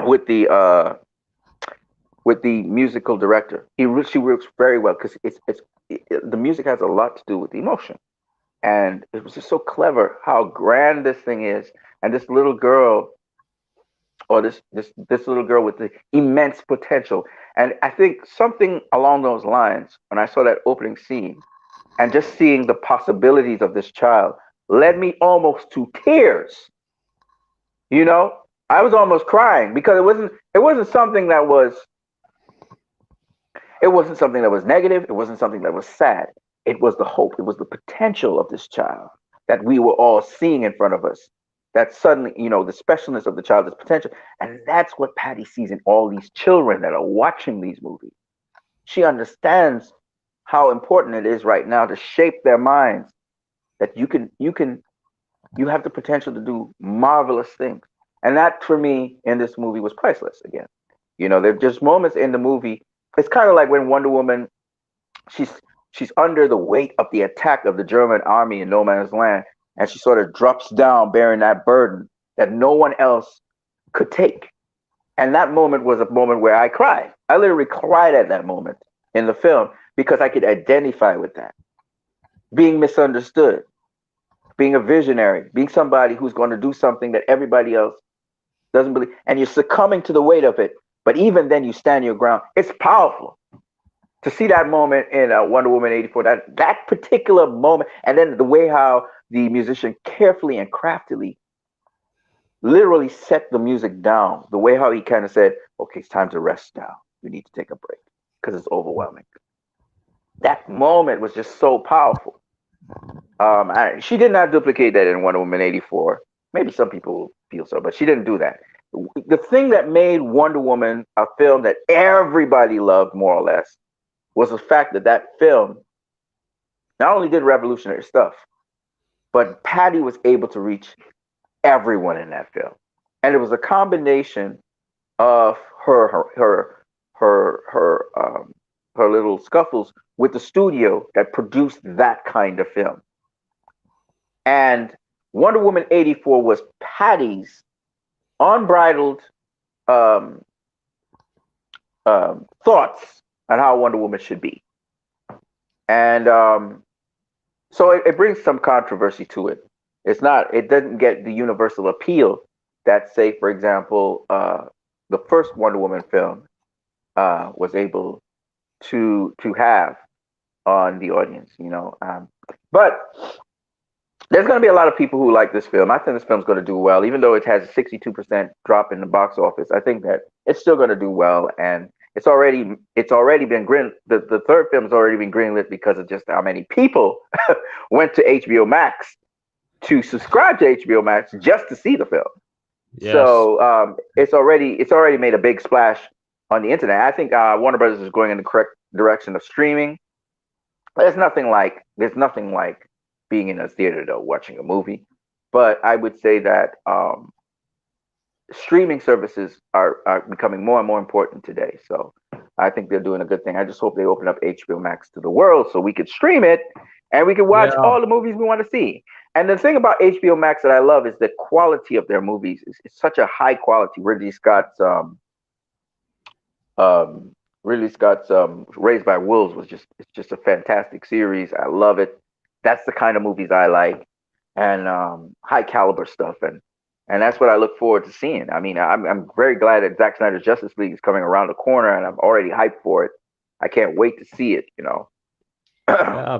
with the musical director. She works very well because the music has a lot to do with the emotion, and it was just so clever how grand this thing is, and this little girl, or this little girl with the immense potential. And I think something along those lines, when I saw that opening scene, and just seeing the possibilities of this child, led me almost to tears. I was almost crying because it wasn't something that was negative. It wasn't something that was sad. It was the hope. It was the potential of this child that we were all seeing in front of us. That suddenly, the specialness of the child's potential. And that's what Patty sees in all these children that are watching these movies. She understands how important it is right now to shape their minds, that you have the potential to do marvelous things. And that, for me, in this movie was priceless again. There's just moments in the movie. It's kind of like when Wonder Woman, she's under the weight of the attack of the German army in no man's land, and she sort of drops down bearing that burden that no one else could take. And that moment was a moment where I cried. I literally cried at that moment in the film because I could identify with that. Being misunderstood, being a visionary, being somebody who's going to do something that everybody else doesn't believe, and you're succumbing to the weight of it But even then, you stand your ground. It's powerful to see that moment in Wonder Woman 84. That particular moment, and then the way how the musician carefully and craftily literally set the music down. The way how he kind of said, "Okay, it's time to rest now. You need to take a break because it's overwhelming." That moment was just so powerful. She did not duplicate that in Wonder Woman 84. Maybe some people feel so, but she didn't do that. The thing that made Wonder Woman a film that everybody loved, more or less, was the fact that that film not only did revolutionary stuff, but Patty was able to reach everyone in that film, and it was a combination of her little scuffles with the studio that produced that kind of film. And Wonder Woman 84 was Patty's unbridled um, thoughts on how Wonder Woman should be. And so it brings some controversy to it. It doesn't get the universal appeal that, say, for example, the first Wonder Woman film was able to have on the audience, but there's going to be a lot of people who like this film. I think this film's going to do well, even though it has a 62% drop in the box office. I think that it's still going to do well, and it's already been green. The third film has already been greenlit because of just how many people went to HBO Max to subscribe to HBO Max just to see the film. Yes. So it's already made a big splash on the internet. I think Warner Brothers is going in the correct direction of streaming. There's nothing like being in a theater though, watching a movie. But I would say that streaming services are becoming more and more important today. So I think they're doing a good thing. I just hope they open up HBO Max to the world so we could stream it and we can watch all the movies we want to see. And the thing about HBO Max that I love is the quality of their movies. It's such a high quality. Ridley Scott's Raised by Wolves it's just a fantastic series. I love it. That's the kind of movies I like, and high caliber stuff, and that's what I look forward to seeing. I mean, I'm very glad that Zack Snyder's Justice League is coming around the corner, and I'm already hyped for it. I can't wait to see it. Yeah.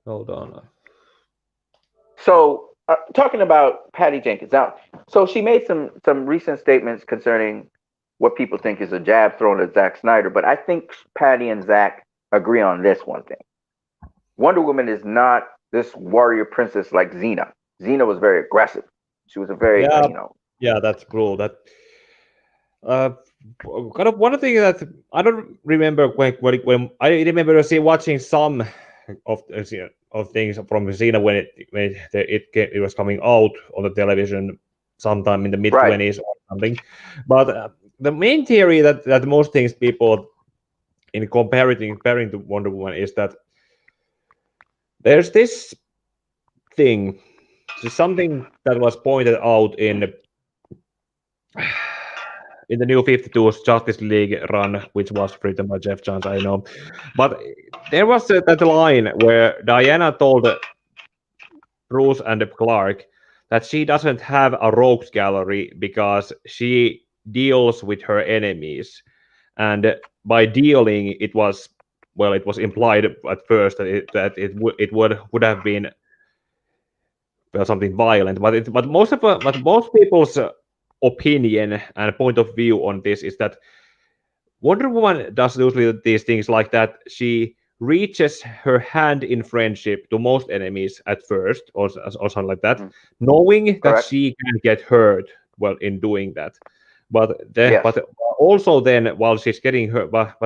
Hold on. So, talking about Patty Jenkins, now, so she made some recent statements concerning what people think is a jab thrown at Zack Snyder, but I think Patty and Zack agree on this one thing. Wonder Woman is not this warrior princess like Xena. Xena was very aggressive. She was a very, Yeah, that's cool. That kind of one thing that I don't remember when I remember watching some of things from Xena when it was coming out on the television sometime in the mid 20s or something. But the main theory that most things people in comparing to Wonder Woman is that there's this thing, something that was pointed out in the New 52's Justice League run, which was written by Jeff Johns, I know. But there was that line where Diana told Bruce and Clark that she doesn't have a rogues gallery because she deals with her enemies. And by dealing, it was implied at first that it would have been something violent, but most people's opinion and point of view on this is that Wonder Woman does usually these things like that. She reaches her hand in friendship to most enemies at first, or something like that, knowing that she can get hurt in doing that. But also then while she's getting hurt, but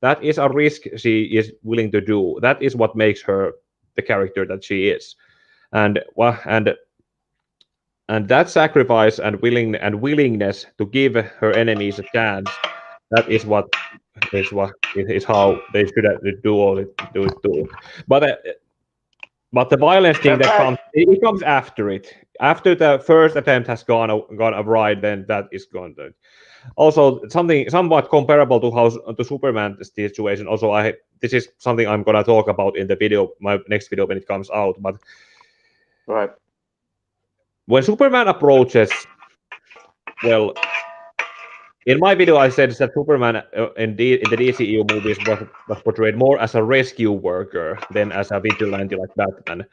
that is a risk she is willing to do. That is what makes her the character that she is. And that sacrifice and willingness to give her enemies a chance, that is how they should do it. But the violence thing that comes after it. After the first attempt has gone awry, then that is gone. Also, something somewhat comparable to the Superman situation. Also, this is something I'm gonna talk about in my next video when it comes out. But when Superman approaches, in my video, I said that Superman in the DCEU movies was portrayed more as a rescue worker than as a vigilante like Batman.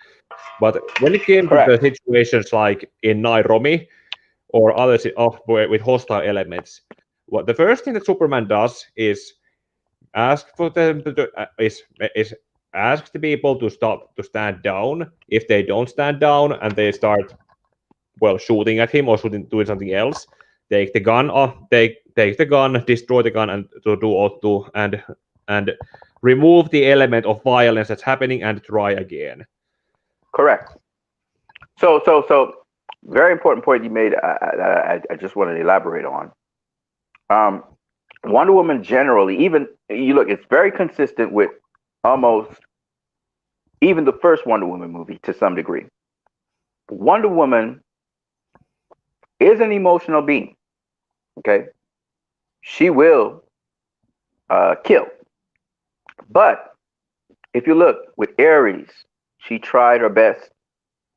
But when it came to the Correct. situations like in Nairobi or others with hostile elements, what the first thing that Superman does is ask for them is ask the people to stand down. If they don't stand down and they start shooting at him or doing something else, take the gun off, take the gun, destroy the gun, and and remove the element of violence that's happening and try again. Correct. So, very important point you made. I just want to elaborate on. Um, Wonder Woman generally, even you look, it's very consistent with almost even the first Wonder Woman movie to some degree. Wonder Woman is an emotional being. Okay, she will kill, but if you look with Ares, she tried her best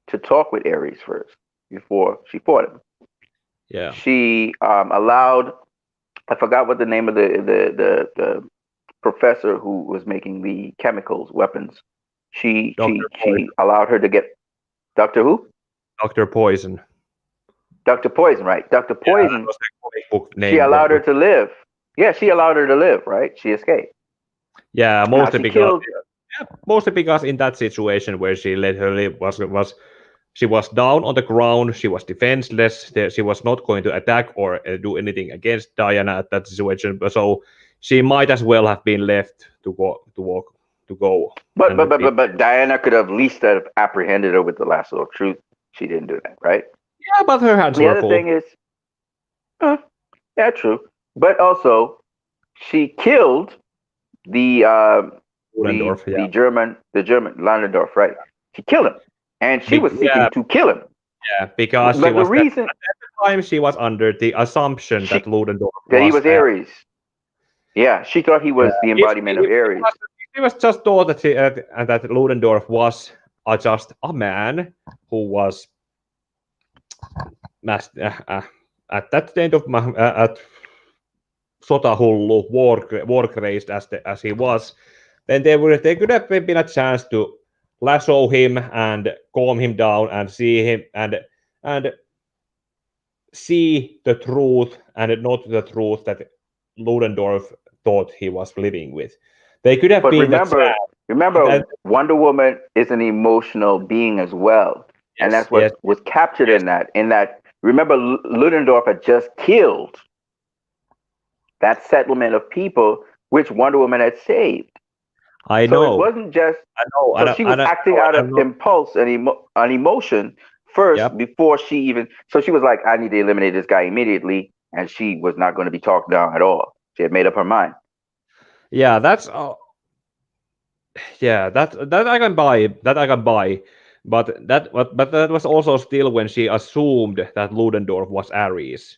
to talk with Ares first before she fought him. Yeah. She allowed, I forgot what the name of the professor who was making the chemicals weapons. She allowed her to get Doctor who? Dr. Poison. Dr. Poison, right? Dr. Yeah, that Poison. was the comic book name. She allowed her to live. Yeah, she allowed her to live, right? She escaped. Yeah, Now she killed. mostly because in that situation where she let her live was she was down on the ground, she was defenseless, she was not going to attack or do anything against Diana at that situation, so she might as well have been left to go. But Diana could have at least have apprehended her with the lasso of truth. She didn't do that, right? Yeah, but her hands The were other full. thing is, yeah, true. But also, she killed the Ludendorff, the German Landendorf, right? She killed him, and she was seeking yeah, to kill him. yeah, because But the reason at the time she was under the assumption that Ludendorff that he was was Ares. Yeah, she thought he was the embodiment of Ares. He was just thought that that Ludendorff was just a man who was at that state of at sotahullu, war crazed as he was, then there could have been a chance to lasso him and calm him down and see him and see the truth and not the truth that Ludendorff thought he was living with. They could have But been that sad. remember, Wonder Woman is an emotional being as well, and that's what was captured in that. Remember, Ludendorff had just killed that settlement of people which Wonder Woman had saved. I know. So it wasn't just. I know. So she was acting out of impulse and emotion first before she even. So she was like, "I need to eliminate this guy immediately," and she was not going to be talked down at all. She had made up her mind. Yeah, that's. Yeah, that I can buy. That I can buy. But that was also still when she assumed that Ludendorff was Ares.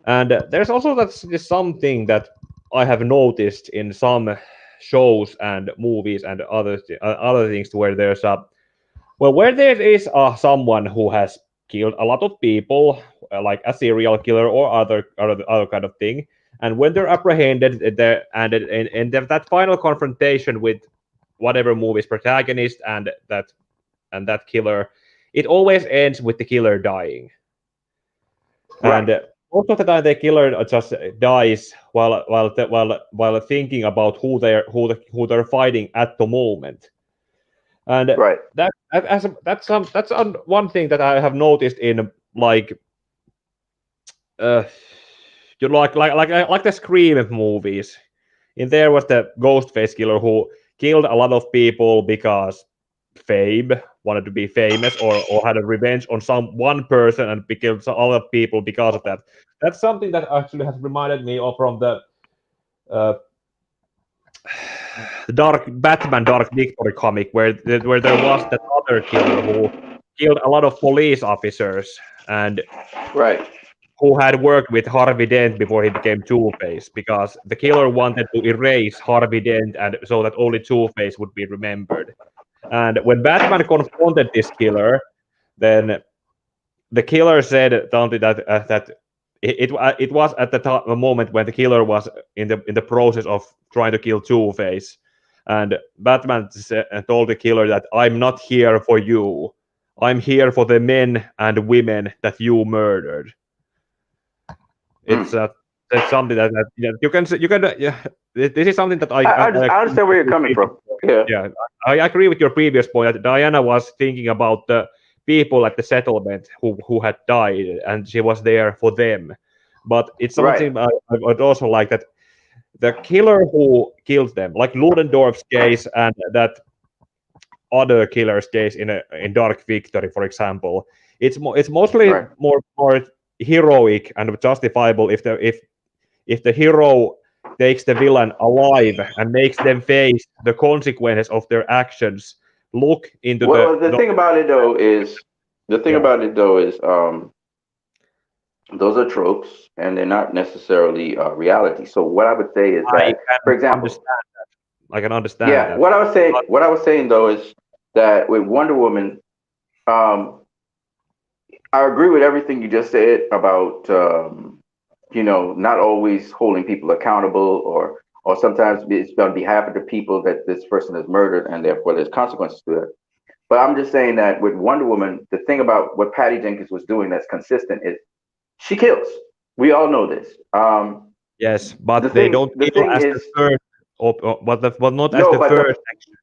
And there's also this something that I have noticed in some shows and movies and other things where there's where there is someone who has killed a lot of people, like a serial killer or other kind of thing, and when they're apprehended, and that final confrontation with whatever movie's protagonist and that killer, it always ends with the killer dying. Right. And most of the time, the killer just dies while thinking about who they're fighting at the moment. And right. that's one thing that I have noticed in like you like the Scream movies. In there was the Ghostface killer who killed a lot of people because fame, wanted to be famous, or had a revenge on one person and killed some other people because of that. That's something that actually has reminded me of from the Batman Dark Victory comic, where there was that other killer who killed a lot of police officers and right. who had worked with Harvey Dent before he became Two-Face, because the killer wanted to erase Harvey Dent and so that only Two-Face would be remembered. And when Batman confronted this killer, then the killer said something that it was at the a moment when the killer was in the process of trying to kill Two-Face, and Batman told the killer that I'm not here for you. I'm here for the men and women that you murdered. It's that's something that you can yeah. This is something that I understand where you're coming from. Yeah. yeah, I agree with your previous point that Diana was thinking about the people at the settlement who had died, and she was there for them. But it's Right. something I would also like that the killer who killed them, like Ludendorff's case and that other killer's case in Dark Victory, for example, it's mostly Right. more heroic and justifiable if the hero takes the villain alive and makes them face the consequences of their actions. Look into Well, the thing about it though is yeah. those are tropes and they're not necessarily reality. So what I would say is I that, for can example, understand I can understand yeah, that. what I was saying though is that with Wonder Woman, um, I agree with everything you just said about not always holding people accountable, or sometimes it's on behalf of the people that this person is murdered, and therefore there's consequences to it. But I'm just saying that with Wonder Woman, the thing about what Patty Jenkins was doing that's consistent is she kills. We all know this. Yes, but they don't The kill thing as the is, first, but not as no, the but first action.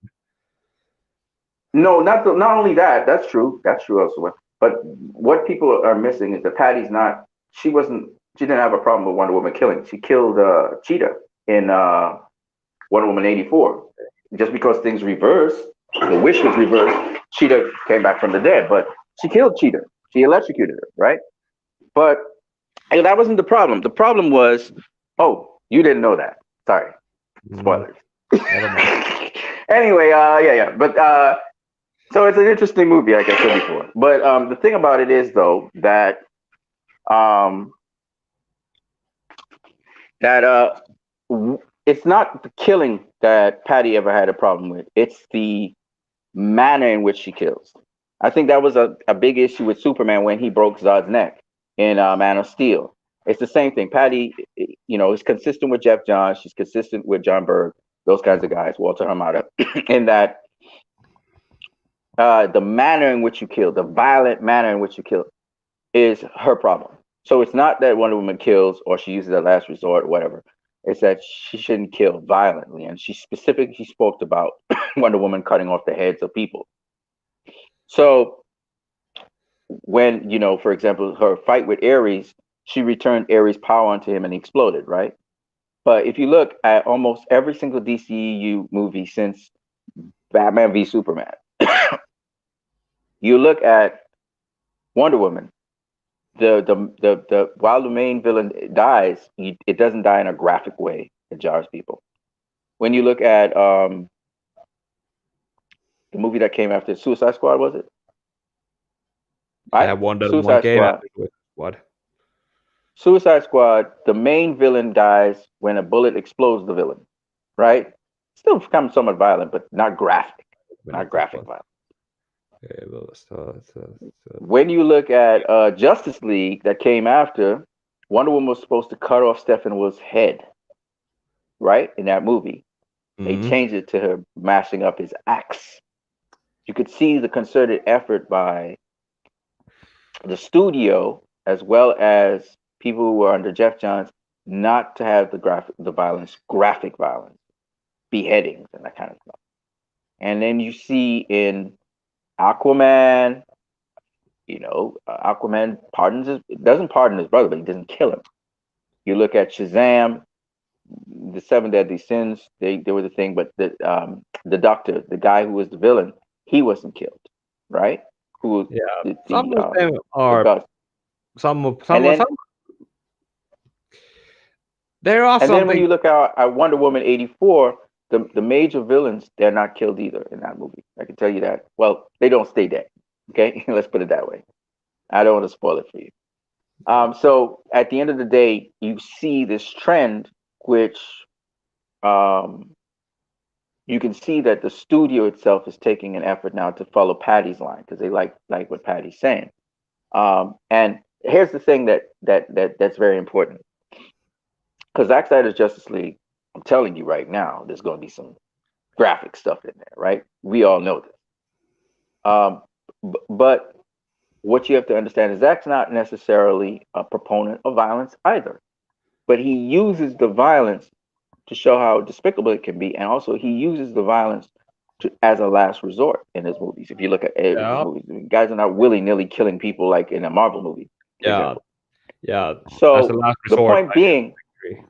no, not only that. That's true. That's true also. But what people are missing is that Patty's not. She wasn't. She didn't have a problem with Wonder Woman killing. She killed Cheetah in Wonder Woman 84. Just because things reversed, the wish was reversed. Cheetah came back from the dead, but she killed Cheetah. She electrocuted her, right? But that wasn't the problem. The problem was, oh, you didn't know that. Sorry, Mm, spoilers. never mind. Anyway, yeah. But so it's an interesting movie, like I said before. But the thing about it is, though, that um, it's not the killing that Patty ever had a problem with. It's the manner in which she kills. I think that was a big issue with Superman when he broke Zod's neck in Man of Steel. It's the same thing. Patty, is consistent with Jeff Johns. She's consistent with John Berg, those kinds of guys, Walter Hamada, in that the manner in which you kill, the violent manner in which you kill, is her problem. So it's not that Wonder Woman kills or she uses a last resort or whatever. It's that she shouldn't kill violently. And she specifically spoke about Wonder Woman cutting off the heads of people. So when, for example, her fight with Ares, she returned Ares' power onto him and he exploded, right? But if you look at almost every single DCEU movie since Batman v Superman, you look at Wonder Woman, the while the main villain dies, it doesn't die in a graphic way. It jars people. When you look at the movie that came after Suicide Squad, was it? Right? Wonder Woman Suicide came Squad. after what? Suicide Squad, the main villain dies when a bullet explodes the villain, right? Still becomes somewhat violent, but not graphic. Not graphic violence. Okay, well, When you look at Justice League that came after, Wonder Woman was supposed to cut off Steppenwolf's head, right? In that movie. They changed it to her mashing up his axe. You could see the concerted effort by the studio as well as people who were under Jeff Johns not to have graphic violence, beheadings and that kind of stuff. And then you see in Aquaman, Aquaman doesn't pardon his brother, but he doesn't kill him. You look at Shazam, the Seven Deadly Sins, they were the thing, but the doctor, the guy who was the villain, he wasn't killed, right? Some of them are some there are and then when something. you look at Wonder Woman 84, the major villains, they're not killed either in that movie. I can tell you that. Well, they don't stay dead. Okay, let's put it that way. I don't want to spoil it for you. So at the end of the day, you see this trend, which you can see that the studio itself is taking an effort now to follow Patty's line because they like what Patty's saying. And here's the thing that's very important, because Zack Snyder's Justice League, I'm telling you right now, there's going to be some graphic stuff in there, right? We all know this. Um, but what you have to understand is Zack's not necessarily a proponent of violence either, but he uses the violence to show how despicable it can be, and also he uses the violence as a last resort in his movies. If you look at his Yeah, movies, guys are not willy nilly killing people like in a Marvel movie, for yeah, example. yeah. As a So last the resort, point I being, agree.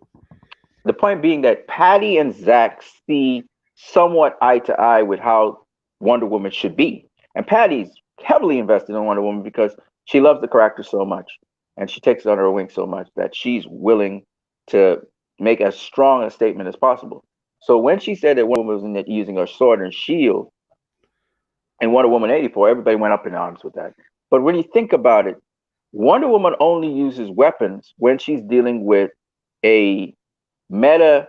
the point being that Patty and Zack see somewhat eye to eye with how Wonder Woman should be, and Patty's heavily invested in Wonder Woman because she loves the character so much, and she takes it under her wing so much that she's willing to make as strong a statement as possible. So when she said that Wonder Woman was using her sword and shield in Wonder Woman 84, everybody went up in arms with that. But when you think about it, Wonder Woman only uses weapons when she's dealing with a meta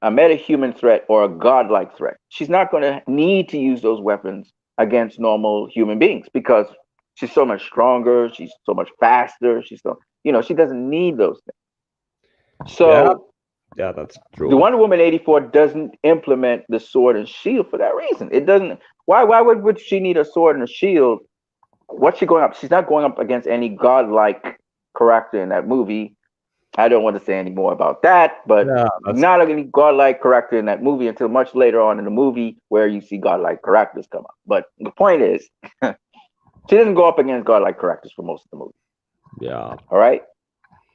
a meta-human threat or a godlike threat. She's not going to need to use those weapons against normal human beings because she's so much stronger, she's so much faster, she's so, she doesn't need those things. Yeah, So yeah, that's the true. Wonder Woman 84 doesn't implement the sword and shield for that reason. It doesn't. Why would she need a sword and a shield? What's she going up? She's not going up against any godlike character in that movie. I don't want to say any more about that, but Yeah, that's not any godlike character in that movie until much later on in the movie where you see godlike characters come up. But the point is, she doesn't go up against godlike characters for most of the movie. yeah, All right.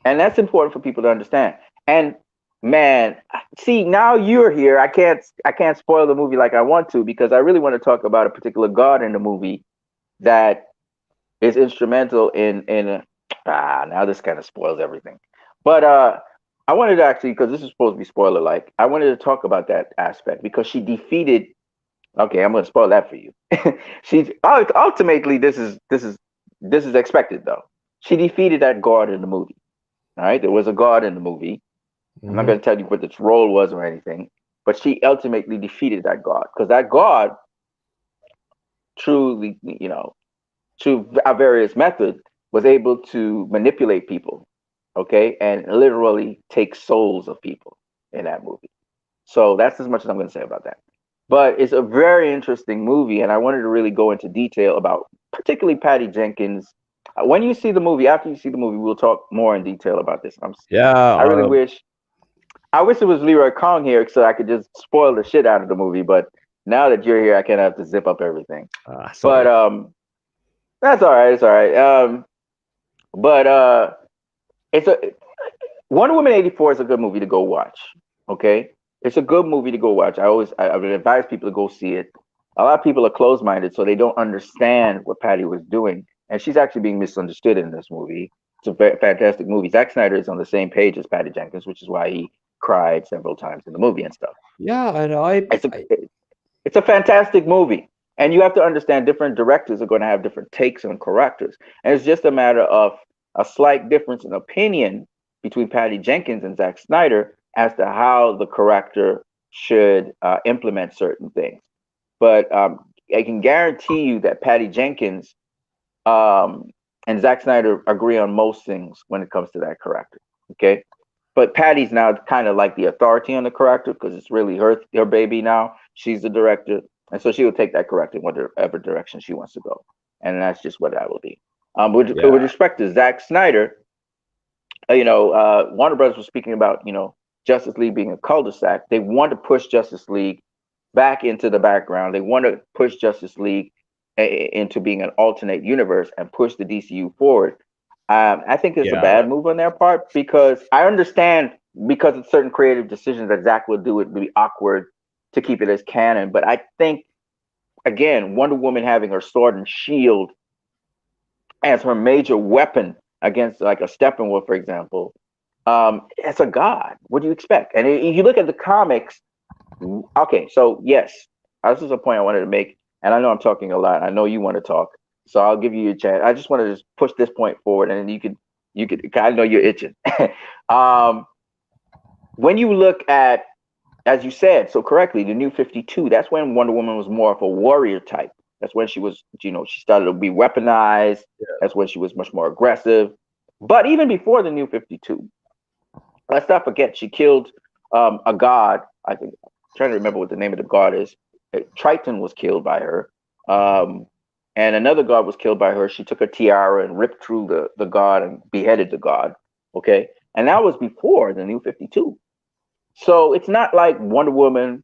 And that's important for people to understand. And man, see, now you're here. I can't spoil the movie like I want to because I really want to talk about a particular god in the movie that is instrumental in now this kind of spoils everything. But I wanted to actually, because this is supposed to be spoiler like, I wanted to talk about that aspect because she defeated, okay, I'm going to spoil that for you. She's ultimately, this is expected though. She defeated that god in the movie. All right, there was a god in the movie. I'm not hmm going to tell you what its role was or anything, but she ultimately defeated that god because that god, truly, through various methods, was able to manipulate people, okay, and literally take souls of people in that movie. So that's as much as I'm going to say about that. But it's a very interesting movie, and I wanted to really go into detail about particularly Patty Jenkins. When you see the movie, after you see the movie, we'll talk more in detail about this. yeah. I really wish it was Leroy Kong here so I could just spoil the shit out of the movie. But now that you're here, I kind of have to zip up everything. But Sorry. that's all right. It's all right. But it's a Wonder Woman 84 is a good movie to go watch. Okay, it's a good movie to go watch. I would advise people to go see it. A lot of people are closed minded, so they don't understand what Patty was doing, and she's actually being misunderstood in this movie. It's a fantastic movie. Zack Snyder is on the same page as Patty Jenkins, which is why he cried several times in the movie and stuff. Yeah, and I, It's a I it's a fantastic movie. And you have to understand different directors are going to have different takes on characters. And it's just a matter of a slight difference in opinion between Patty Jenkins and Zack Snyder as to how the character should implement certain things. But I can guarantee you that Patty Jenkins um, and Zack Snyder agree on most things when it comes to that character. Okay. But Patty's now kind of like the authority on the character because it's really her baby now. She's the director, and so she will take that character in whatever direction she wants to go, and that's just what that will be. With yeah, respect to Zack Snyder, Warner Brothers was speaking about Justice League being a cul-de-sac. They want to push Justice League back into the background. They want to push Justice League into being an alternate universe and push the DCU forward. I think it's a yeah, bad move on their part because I understand because of certain creative decisions that Zach will do, it would be awkward to keep it as canon. But I think again, Wonder Woman having her sword and shield as her major weapon against like a Steppenwolf, for example, it's a god. What do you expect? And if you look at the comics, okay, so yes, this is a point I wanted to make, and I know I'm talking a lot. I know you want to talk, so I'll give you a chance. I just want to just push this point forward, and then you could. I know you're itching. um, when you look at, as you said so correctly, the New 52, that's when Wonder Woman was more of a warrior type. That's when she was, she started to be weaponized. That's when she was much more aggressive. But even before the New 52, let's not forget she killed a god. I think I'm trying to remember what the name of the god is. Triton was killed by her. And another god was killed by her. She took a tiara and ripped through the god and beheaded the god. Okay. And that was before the New 52. So it's not like Wonder Woman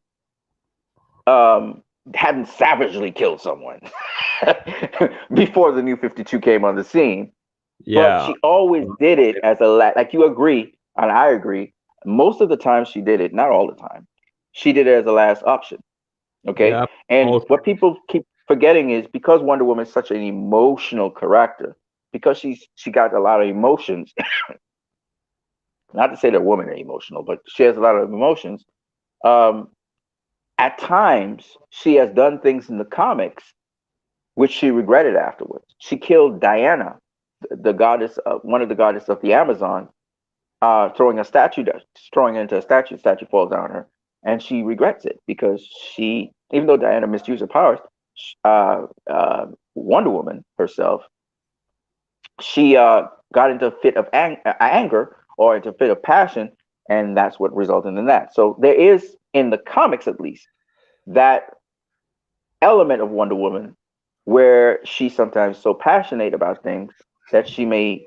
hadn't savagely killed someone before the New 52 came on the scene. But she always did it as like you agree, and I agree. Most of the time she did it, not all the time. She did it as a last option. Okay. Yeah, And what people keep forgetting is because Wonder Woman is such an emotional character, because she got a lot of emotions. Not to say that women are emotional, but she has a lot of emotions. At times, she has done things in the comics which she regretted afterwards. She killed Diana, the goddess, one of the goddesses of the Amazon, throwing it into a statue. The statue falls down on her, and she regrets it because even though Diana misused her powers, Wonder Woman herself, she got into a fit of anger or into a fit of passion, and that's what resulted in that. So there is, in the comics at least, that element of Wonder Woman where she's sometimes so passionate about things that she may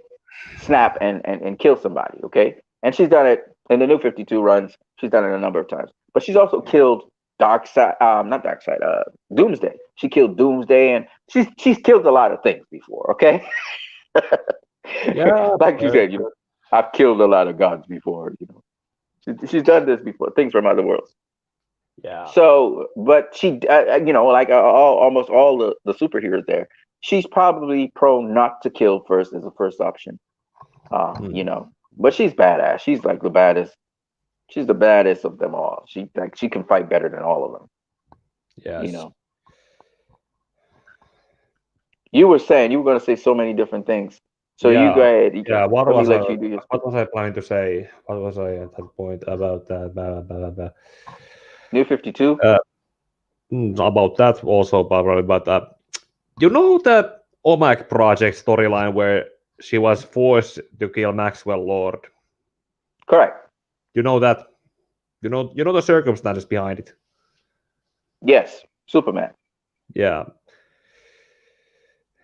snap and kill somebody. Okay. And she's done it in the New 52 runs. She's done it a number of times, but she's also killed not Darkseid, Doomsday. She killed Doomsday, and she's killed a lot of things before. Okay. Yeah, Like you said, I've killed a lot of gods before. She's done this before, things from other worlds. yeah. So, but she, like almost all the superheroes there, she's probably prone not to kill first as a first option. But she's badass. She's like the baddest. She's the baddest of them all. She can fight better than all of them. Yes. You were saying you were going to say so many different things. So you go ahead. What Let me was I? let you do your What was I planning to say? What was I at that point about that? Blah, blah, blah, blah. New 52. About that also, probably. But you know the OMAC project storyline where she was forced to kill Maxwell Lord. Correct. You know that. You know the circumstances behind it. Yes, Superman. Yeah.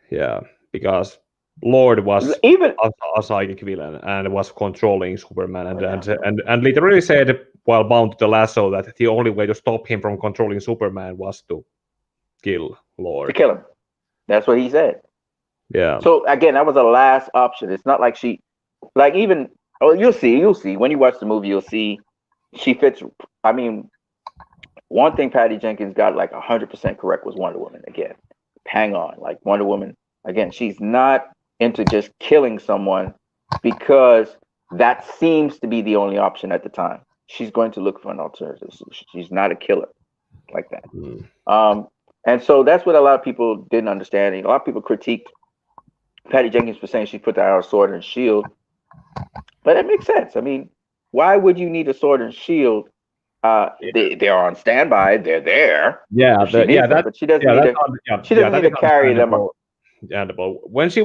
Yeah, because Lord was Even a psychic villain and was controlling Superman, and literally said while bound to the lasso that the only way to stop him from controlling Superman was to kill Lord. To kill him. That's what he said. Yeah. So again, that was a last option. It's not like she, like even. Oh, you'll see when you watch the movie. You'll see she fits. I mean, one thing Patty Jenkins got like 100% correct was Wonder Woman. Again, hang on, like Wonder Woman. Again, she's not into just killing someone because that seems to be the only option at the time. She's going to look for an alternative solution. She's not a killer like that. And so that's what a lot of people didn't understand. And a lot of people critiqued Patty Jenkins for saying she put out a sword and shield. But it makes sense. I mean, why would you need a sword and shield? They're on standby. They're there. Yeah, but she doesn't need to. She doesn't need to carry them. Understandable. When she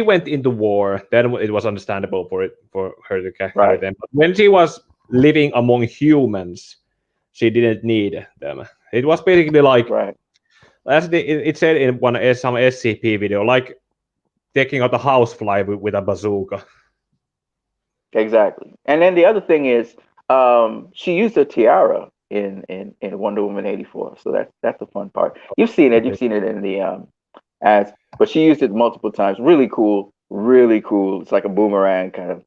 went into war, then it was understandable for her to carry them. But when she was living among humans, she didn't need them. It was basically like, as it said in some SCP video, like taking out a housefly with a bazooka. Exactly. And then the other thing is, she used a tiara in Wonder Woman 84. So that's the fun part. You've seen it. You've seen it in the ads, but she used it multiple times. Really cool. Really cool. It's like a boomerang kind of.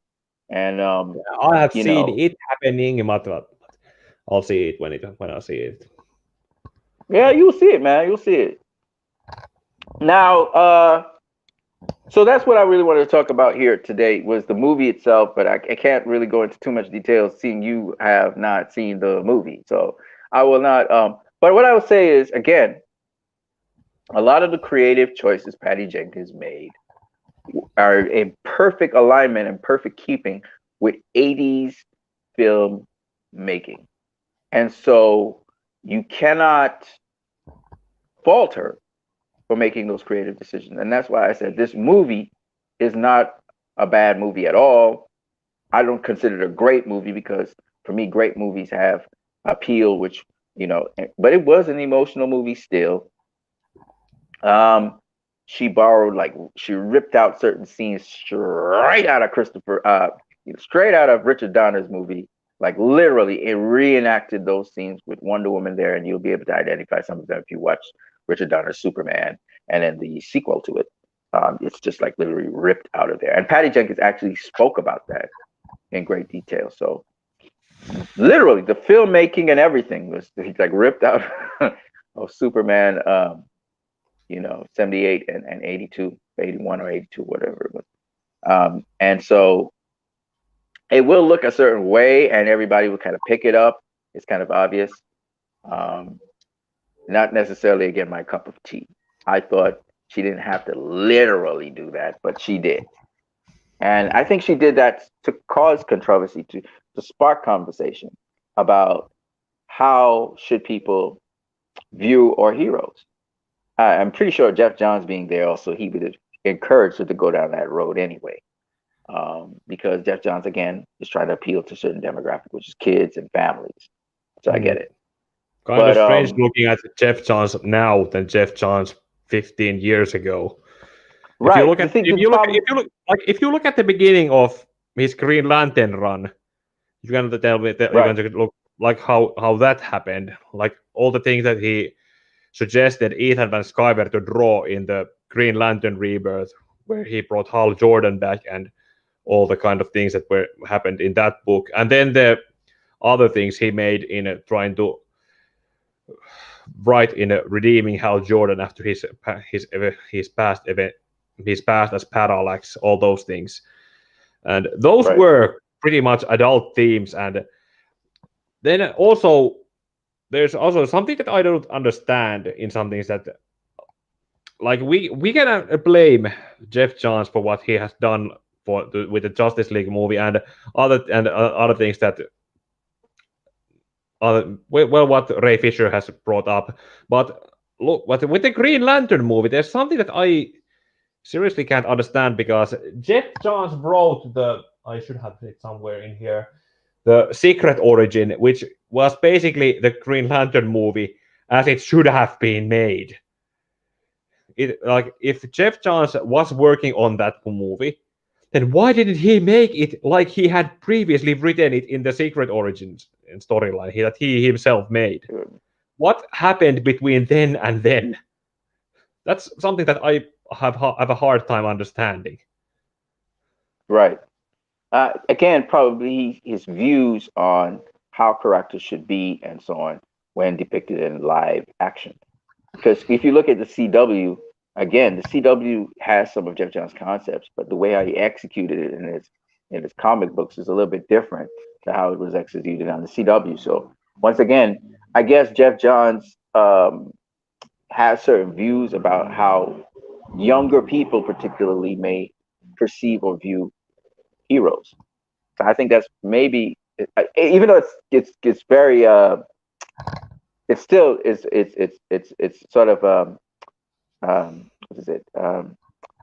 And I have seen it happening, but I'll see it when I see it. Yeah, you'll see it, man. You'll see it. Now, so that's what I really wanted to talk about here today was the movie itself, but I can't really go into too much detail seeing you have not seen the movie. So I will not, but what I would say is, again, a lot of the creative choices Patty Jenkins made are in perfect alignment and perfect keeping with 80s film making. And so you cannot fault her for making those creative decisions. And that's why I said this movie is not a bad movie at all. I don't consider it a great movie because for me, great movies have appeal, which, but it was an emotional movie still. Um, she borrowed, like, she ripped out certain scenes straight out of straight out of Richard Donner's movie. Like, literally, it reenacted those scenes with Wonder Woman there, and you'll be able to identify some of them if you watch Richard Donner's Superman and then the sequel to it. It's just like literally ripped out of there. And Patty Jenkins actually spoke about that in great detail. So literally, the filmmaking and everything was like ripped out of Superman. 78 and 82, 81 or 82, whatever it was. And so it will look a certain way and everybody will kind of pick it up. It's kind of obvious. Not necessarily, again, my cup of tea. I thought she didn't have to literally do that, but she did. And I think she did that to cause controversy, to spark conversation about how should people view our heroes. I'm pretty sure Jeff Johns being there also, he would have encouraged her to go down that road anyway. Because Jeff Johns, again, is trying to appeal to a certain demographic, which is kids and families. So I get it. Kind of strange looking at Jeff Johns now than Jeff Johns 15 years ago. Right. If you look at the beginning of his Green Lantern run, you can tell me that you can look like how that happened, like all the things that he suggested Ethan Van Sciver to draw in the Green Lantern Rebirth, where he brought Hal Jordan back and all the kind of things that happened in that book, and then the other things he made in trying to write in redeeming Hal Jordan after his past event, his past as Parallax, all those things, and those were pretty much adult themes. And then also there's also something that I don't understand in some things, that like we can blame Jeff Johns for what he has done with the Justice League movie and other things that what Ray Fisher has brought up. But look, with the Green Lantern movie, there's something that I seriously can't understand, because Jeff Johns wrote I should have it somewhere in here, the Secret Origin, which was basically the Green Lantern movie as it should have been made. If Jeff Johns was working on that movie, then why didn't he make it like he had previously written it in the Secret Origins storyline that he himself made? What happened between then and then? That's something that I have a hard time understanding. Right. Again, probably his views on how characters should be and so on when depicted in live action. Because if you look at the CW, again, the CW has some of Jeff Johns' concepts, but the way how he executed it in his comic books is a little bit different to how it was executed on the CW. So once again, I guess Jeff Johns has certain views about how younger people particularly may perceive or view heroes. So I think that's maybe, even though it's very it's still it's sort of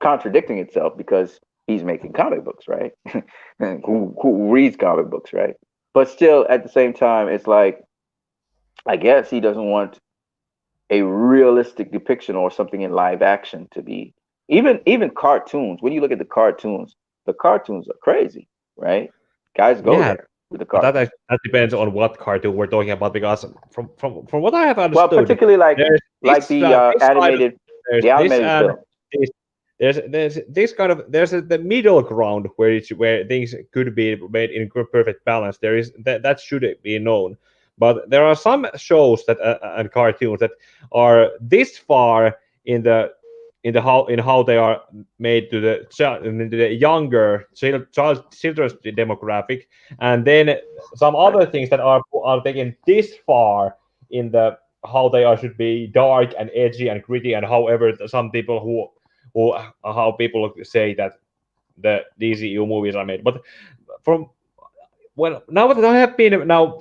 contradicting itself, because he's making comic books, right? who reads comic books, right? But still, at the same time, it's like, I guess he doesn't want a realistic depiction or something in live action to be, even cartoons. When you look at the cartoons are crazy, right? Guys go there with the cartoons. That depends on what cartoon we're talking about, because from what I have understood, well, particularly the animated film. There's this kind of, there's the middle ground where things could be made in perfect balance. There is that should be known, but there are some shows that and cartoons that are this far in how they are made to the younger children's demographic, and then some other things that are taken this far in the how they should be dark and edgy and gritty, and however some people how people say that the DCU movies are made. But now that I have been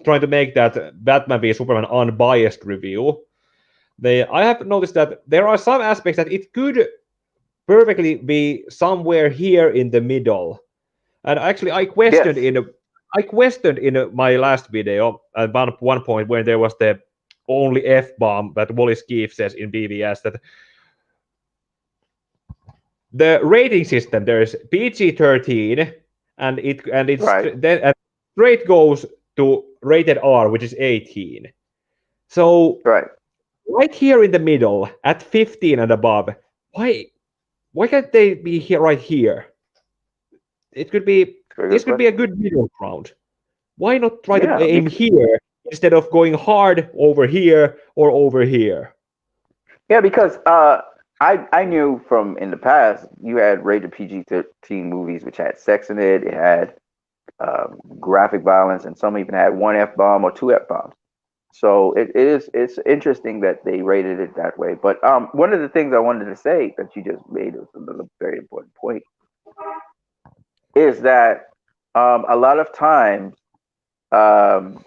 trying to make that Batman v Superman unbiased review, I have noticed that there are some aspects that it could perfectly be somewhere here in the middle. And actually, Yes. I questioned in my last video at one point when there was the only F bomb that Wally Skeef says in BBS that the rating system there is PG-13 and it's Right. then straight goes to rated R, which is 18. So Right. right here in the middle at 15 and above, why can't they be here right here? It could be Very this good could be a question. good middle ground. Why not try to Yeah. aim here instead of going hard over here or over here? Yeah, because I knew from in the past you had rated PG-13 movies which had sex in it. It had graphic violence, and some even had one F bomb or two F bombs. So it's interesting that they rated it that way. But one of the things I wanted to say that you just made was a very important point is that a lot of times um,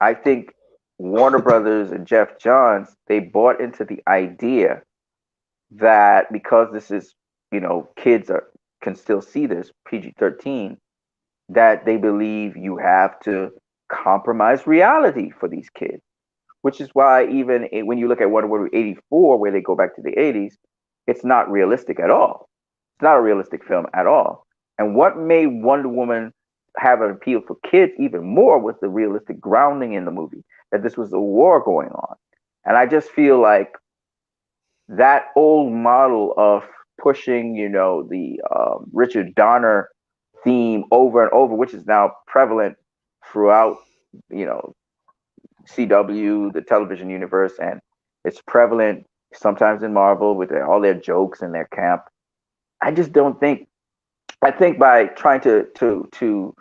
I think Warner Brothers and Jeff Johns they bought into the idea that because this is kids can still see this PG-13 that they believe you have to compromise reality for these kids, which is why even when you look at Wonder Woman 84 where they go back to the 80s, it's not realistic at all. It's not a realistic film at all. And what made Wonder Woman have an appeal for kids even more was the realistic grounding in the movie, that this was a war going on. And I just feel like that old model of pushing, the Richard Donner theme over and over, which is now prevalent throughout, you know, CW, the television universe, and it's prevalent sometimes in Marvel with all their jokes and their camp. I just don't think. I think by trying to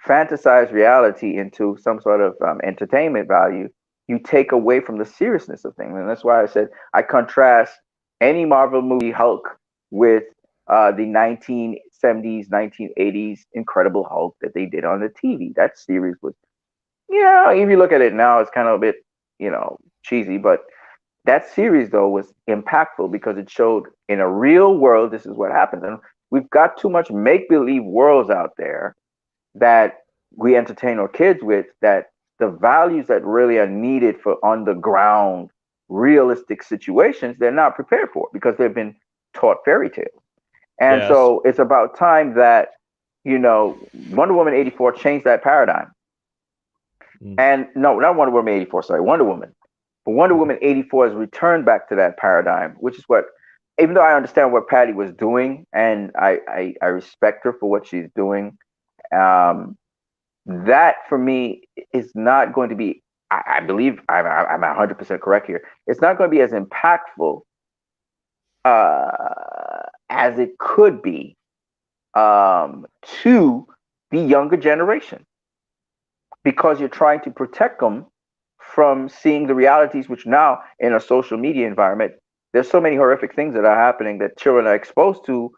fantasize reality into some sort of entertainment value, you take away from the seriousness of things, and that's why I said I contrast any Marvel movie Hulk with the 1970s, 1980s Incredible Hulk that they did on the TV. That series was, if you look at it now, it's kind of a bit, cheesy, but that series though was impactful because it showed in a real world this is what happens. And we've got too much make believe worlds out there that we entertain our kids with, that the values that really are needed for on the ground realistic situations they're not prepared for because they've been taught fairy tales. And Yes. so it's about time that Wonder Woman 84 changed that paradigm. Mm. And no, not Wonder Woman 84, sorry, Wonder Woman. But Wonder Woman 84 has returned back to that paradigm, which is what, even though I understand what Patty was doing and I respect her for what she's doing, that for me is not going to be, I believe I'm 100% correct here. It's not going to be as impactful as it could be to the younger generation because you're trying to protect them from seeing the realities, which now in a social media environment, there's so many horrific things that are happening that children are exposed to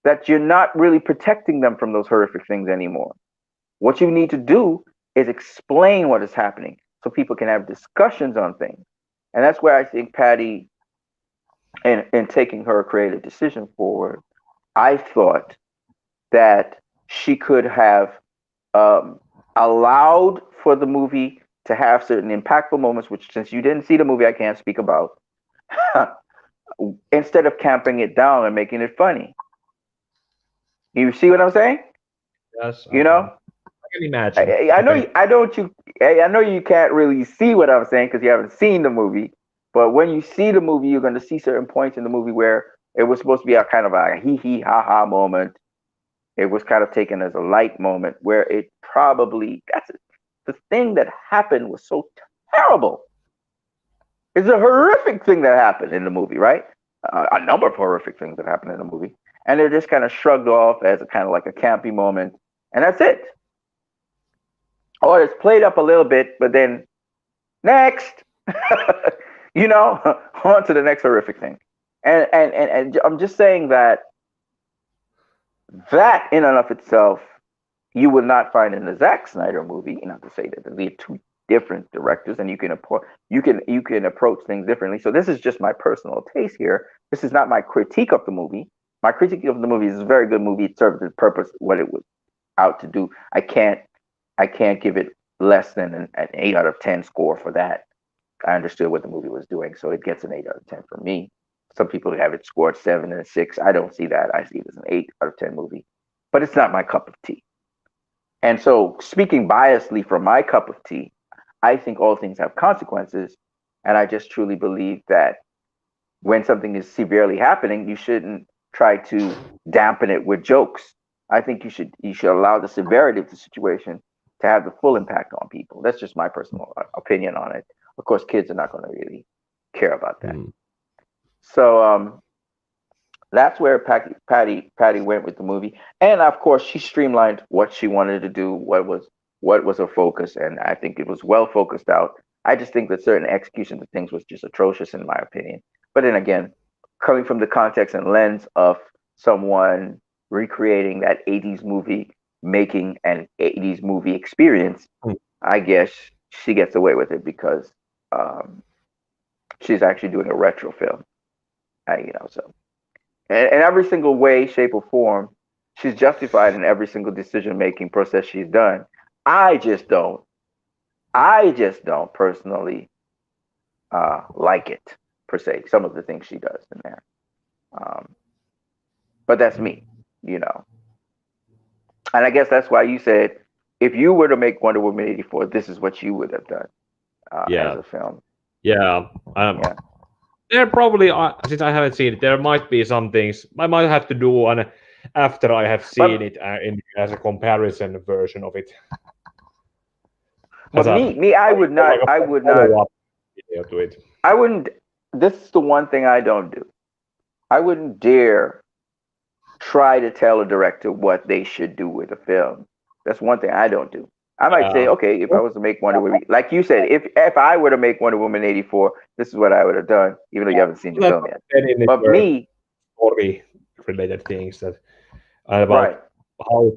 that you're not really protecting them from those horrific things anymore. What you need to do is explain what is happening so people can have discussions on things. And that's where I think Patty, in taking her creative decision forward, I thought that she could have allowed for the movie to have certain impactful moments, which since you didn't see the movie, I can't speak about, instead of camping it down and making it funny. You see what I'm saying? Yes, You know, I can imagine. I know I know you can't really see what I'm saying because you haven't seen the movie. But when you see the movie, you're going to see certain points in the movie where it was supposed to be a kind of a hee hee ha ha moment. It was kind of taken as a light moment where it probably the thing that happened was so terrible. It's a horrific thing that happened in the movie, right? A number of horrific things that happened in the movie, and they're just kind of shrugged off as a kind of like a campy moment, and that's it. Or it's played up a little bit, but then next, on to the next horrific thing. And I'm just saying that in and of itself, you would not find in the Zack Snyder movie. Not to say that they're two different directors, and you can approach things differently. So this is just my personal taste here. This is not my critique of the movie. My critique of the movie is a very good movie. It served its purpose, what it was out to do. I can't give it less than an 8 out of 10 score for that. I understood what the movie was doing, so it gets an 8 out of 10 for me. Some people have it scored 7 and 6. I don't see that. I see it as an 8 out of 10 movie, but it's not my cup of tea. And so, speaking biasly from my cup of tea, I think all things have consequences, and I just truly believe that when something is severely happening, you shouldn't try to dampen it with jokes. I think you should allow the severity of the situation to have the full impact on people. That's just my personal opinion on it. Of course, kids are not going to really care about that. So that's where Patty went with the movie, and of course, she streamlined what she wanted to do, what was her focus, and I think it was well focused out. I just think that certain executions of things was just atrocious in my opinion. But then again, coming from the context and lens of someone recreating that 80s movie, making an 80s movie experience, I guess she gets away with it because she's actually doing a retro film. So in every single way, shape, or form, she's justified in every single decision-making process she's done. I just don't personally like it per se. Some of the things she does in there, but that's me. And I guess that's why you said if you were to make Wonder Woman 84, this is what you would have done as a film. Yeah. There probably are, since I haven't seen it, there might be some things I might have to do one after I have seen it as a comparison version of it. But I would not. To it. I wouldn't. This is the one thing I don't do. I wouldn't dare try to tell a director what they should do with a film. That's one thing I don't do. I might say, okay, if I was to make Wonder Woman, like you said, if I were to make Wonder Woman 84, this is what I would have done, even though you haven't seen the film yet. But me, story-related things that about how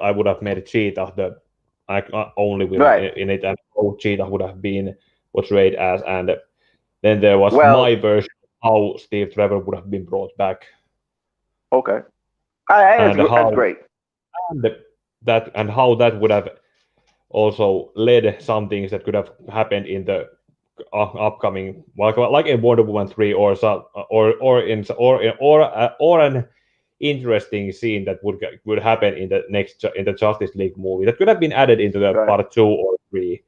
I would have made Cheetah the only woman in it, and how Cheetah would have been portrayed as, and then there was my version of how Steve Trevor would have been brought back. Okay, that's great. And how that would have also led some things that could have happened in the upcoming, like in Wonder Woman 3, or an interesting scene that would happen in the Justice League movie that could have been added into the part 2 or 3,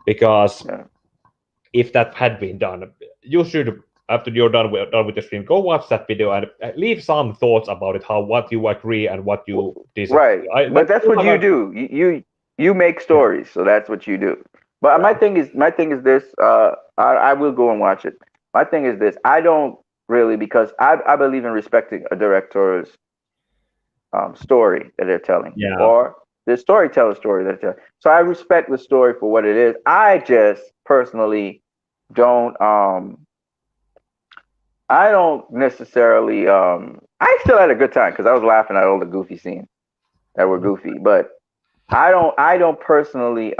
because if that had been done, you should, after you're done with the stream, go watch that video and leave some thoughts about it, what you agree and what you disagree. Right, but that's what you do. You make stories, so that's what you do. But my thing is this. I will go and watch it. My thing is this. I don't really, because I believe in respecting a director's story that they're telling, or the storyteller's story that they're telling. So I respect the story for what it is. I just personally don't. I don't necessarily. I still had a good time because I was laughing at all the goofy scenes that were goofy, but I don't personally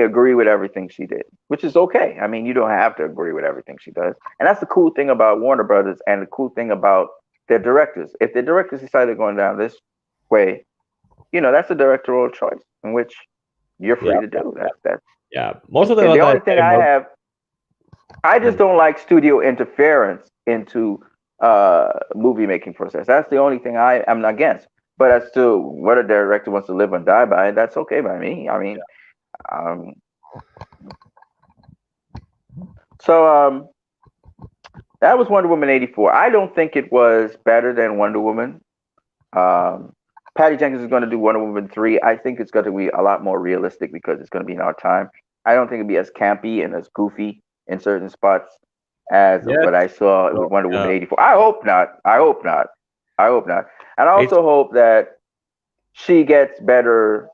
agree with everything she did, which is okay. I mean, you don't have to agree with everything she does. And that's the cool thing about Warner Brothers, and the cool thing about their directors. If the directors decide they're going down this way, that's a directorial choice in which you're free to do. That's most of the only thing I have, I just don't like studio interference into movie making process. That's the only thing I am against. But as to what a director wants to live and die by, that's okay by me. I mean, so that was Wonder Woman 84. I don't think it was better than Wonder Woman. Patty Jenkins is going to do Wonder Woman 3. I think it's going to be a lot more realistic because it's going to be in our time. I don't think it'll be as campy and as goofy in certain spots as what I saw with Wonder Woman 84. I hope not. And I also hope that she gets better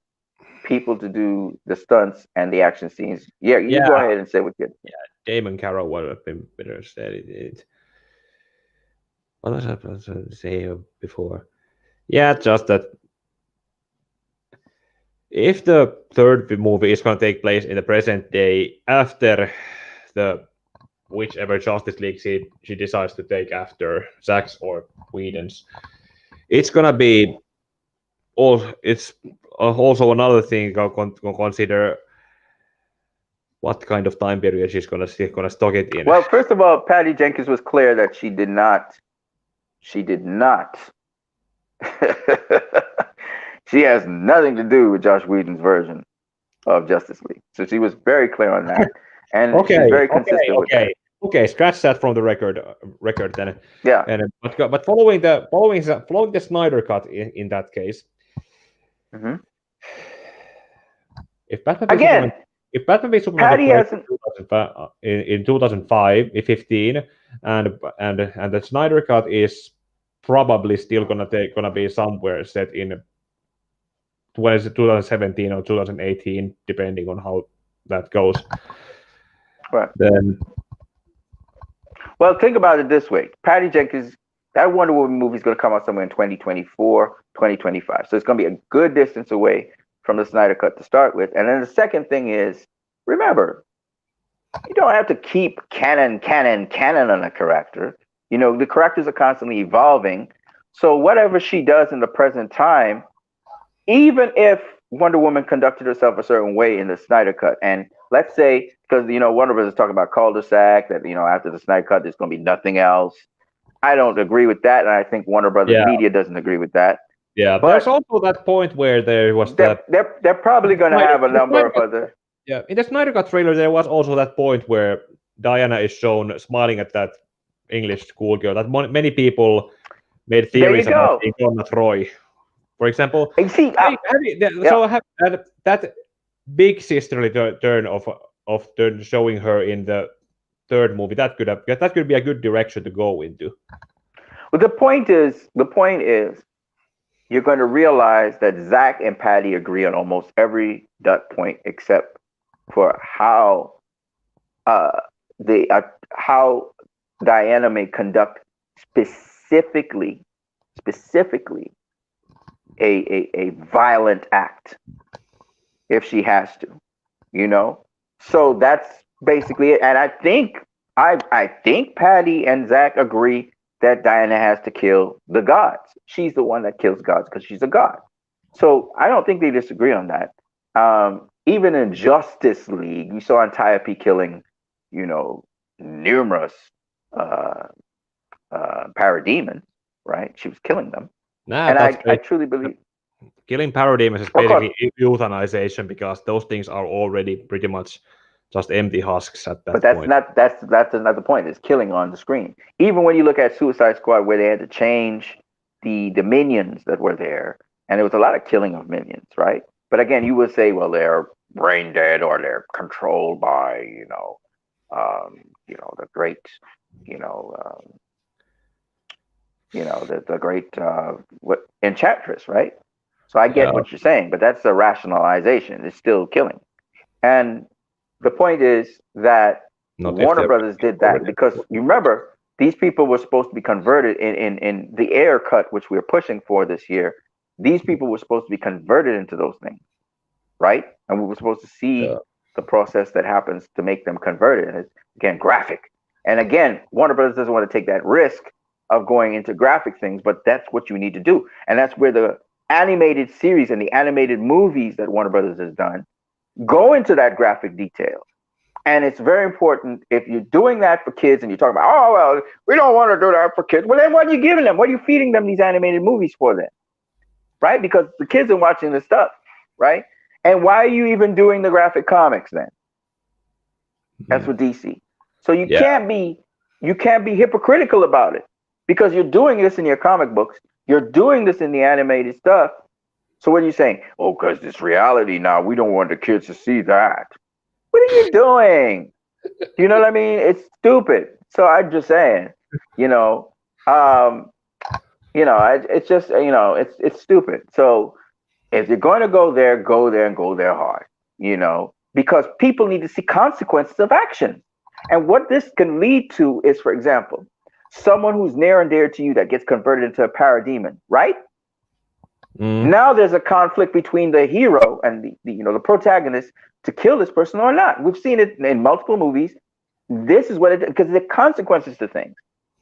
people to do the stunts and the action scenes. Yeah, you go ahead and say what you. Yeah, Damon Carroll would have been better said it. What was I supposed to say before? Yeah, just that if the third movie is going to take place in the present day after the whichever Justice League she decides to take after Zack's or Whedon's, it's going to be it's also another thing to consider what kind of time period she's going to stock it in. Well, first of all, Patty Jenkins was clear that she did not. She has nothing to do with Josh Whedon's version of Justice League. So she was very clear on that, and she's very consistent with that. Okay, scratch that from the record then. Yeah. But following the Snyder cut in that case, if Batman v Superman in 2015 and the Snyder cut is probably still gonna be somewhere set in 2017 or 2018, depending on how that goes. Right. Then, well, think about it this way: Patty Jenkins, that Wonder Woman movie is going to come out somewhere in 2024, 2025. So it's going to be a good distance away from the Snyder cut to start with. And then the second thing is, remember, you don't have to keep canon on a character. You know, the characters are constantly evolving. So whatever she does in the present time, even if Wonder Woman conducted herself a certain way in the Snyder cut, and let's say, because, you know, Warner Bros. Is talking about cul-de-sac, that, you know, after the Snyder cut, there's going to be nothing else. I don't agree with that, and I think Warner Brothers Media doesn't agree with that. Yeah, but there's also that point where there was they're probably going to have a number of other. Yeah, in the Snyder Cut trailer, there was also that point where Diana is shown smiling at that English schoolgirl. That many people made theories about being Donna Troy, for example. And see, that big sisterly turn of showing her in the third movie, that could be a good direction to go into. Well, the point is, you're going to realize that Zack and Patty agree on almost every dot point except for how Diana may conduct specifically a violent act if she has to, you know. So that's basically it. And I think Patty and Zack agree that Diana has to kill the gods. She's the one that kills gods because she's a god. So I don't think they disagree on that. Even in Justice League, you saw Antiope killing, you know, numerous parademons, right? She was killing them. And I truly believe killing parademons is basically euthanization, because those things are already pretty much just empty husks at that point. But that's another point. It's killing on the screen. Even when you look at Suicide Squad, where they had to change the minions that were there, and there was a lot of killing of minions, right? But again, you would say, well, they're brain dead, or they're controlled by, the great, the great Enchantress, right? So I get what you're saying, but that's a rationalization. It's still killing. And the point is that Warner Brothers did that because, you remember, these people were supposed to be converted in the air cut, which we're pushing for this year. These people were supposed to be converted into those things, right? And we were supposed to see the process that happens to make them converted. And it's, again, graphic. And again, Warner Brothers doesn't want to take that risk of going into graphic things, but that's what you need to do. And that's where the animated series and the animated movies that Warner Brothers has done go into that graphic detail. And it's very important. If you're doing that for kids and you're talking about, oh, well, we don't want to do that for kids. Well, then what are you giving them? What are you feeding them these animated movies for then? Right? Because the kids are watching this stuff, right? And why are you even doing the graphic comics then? That's for DC. So you can't be hypocritical about it, because you're doing this in your comic books. You're doing this in the animated stuff. So what are you saying? Oh, because it's reality now. We don't want the kids to see that. What are you doing? You know what I mean? It's stupid. So I'm just saying, it's just, it's stupid. So if you're going to go there and go there hard, because people need to see consequences of action. And what this can lead to is, for example, someone who's near and dear to you that gets converted into a parademon, right? Now there's a conflict between the hero and the protagonist to kill this person or not. We've seen it in multiple movies. This is what it, because the consequences to things,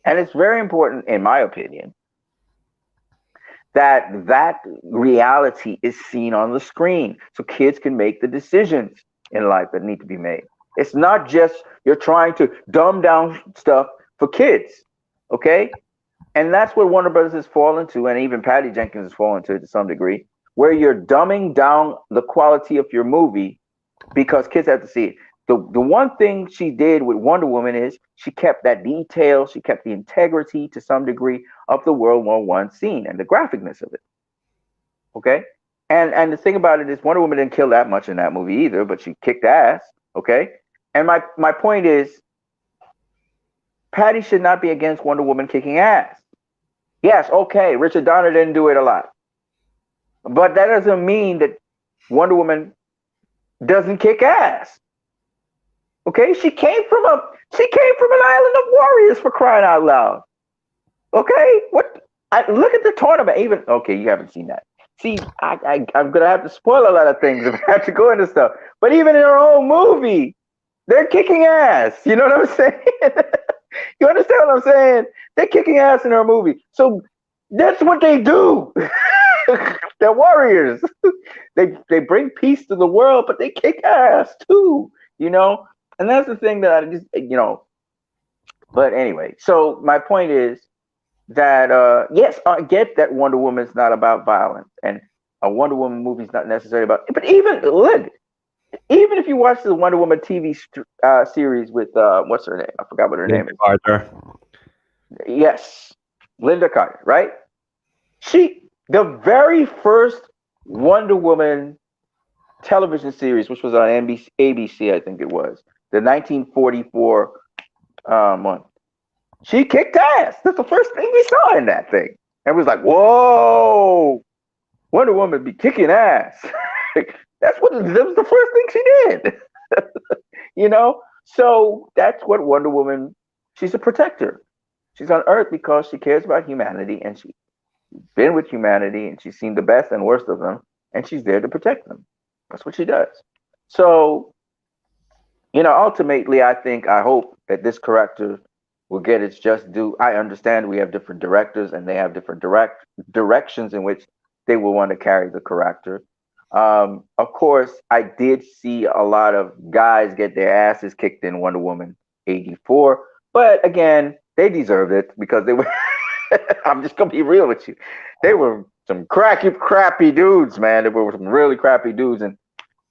and it's very important, in my opinion, that reality is seen on the screen so kids can make the decisions in life that need to be made. It's not just you're trying to dumb down stuff for kids, okay? And that's what Warner Brothers has fallen to, and even Patty Jenkins has fallen to some degree, where you're dumbing down the quality of your movie because kids have to see it. The one thing she did with Wonder Woman is she kept that detail, she kept the integrity to some degree of the World War I scene and the graphicness of it. Okay? And the thing about it is Wonder Woman didn't kill that much in that movie either, but she kicked ass. Okay? And my point is Patty should not be against Wonder Woman kicking ass. Yes, okay, Richard Donner didn't do it a lot. But that doesn't mean that Wonder Woman doesn't kick ass. Okay, she came from an island of warriors, for crying out loud. Okay, look at the tournament. Even okay, you haven't seen that. See, I'm gonna have to spoil a lot of things if I have to go into stuff. But even in her own movie, they're kicking ass. You know what I'm saying? You understand what I'm saying? They're kicking ass in her movie. So that's what they do. They're warriors. They bring peace to the world, but they kick ass too. And that's the thing that I just, but anyway, so my point is that, yes, I get that Wonder Woman is not about violence, and a Wonder Woman movie is not necessarily about, but even if you watch the Wonder Woman TV series with, what's her name? I forgot what her name is. Carter. Yes, Linda Carter, right? The very first Wonder Woman television series, which was on ABC, I think it was, the 1944 one. She kicked ass. That's the first thing we saw in that thing. And it was like, whoa, Wonder Woman be kicking ass. That was the first thing she did. So that's what Wonder Woman, she's a protector. She's on Earth because she cares about humanity, and she's been with humanity, and she's seen the best and worst of them, and she's there to protect them. That's what she does. So, ultimately, I hope that this character will get its just due. I understand we have different directors, and they have different directions in which they will want to carry the character. Of course, I did see a lot of guys get their asses kicked in Wonder Woman 84, but again, they deserved it because they were. I'm just gonna be real with you. They were some crappy dudes, man. They were some really crappy dudes, and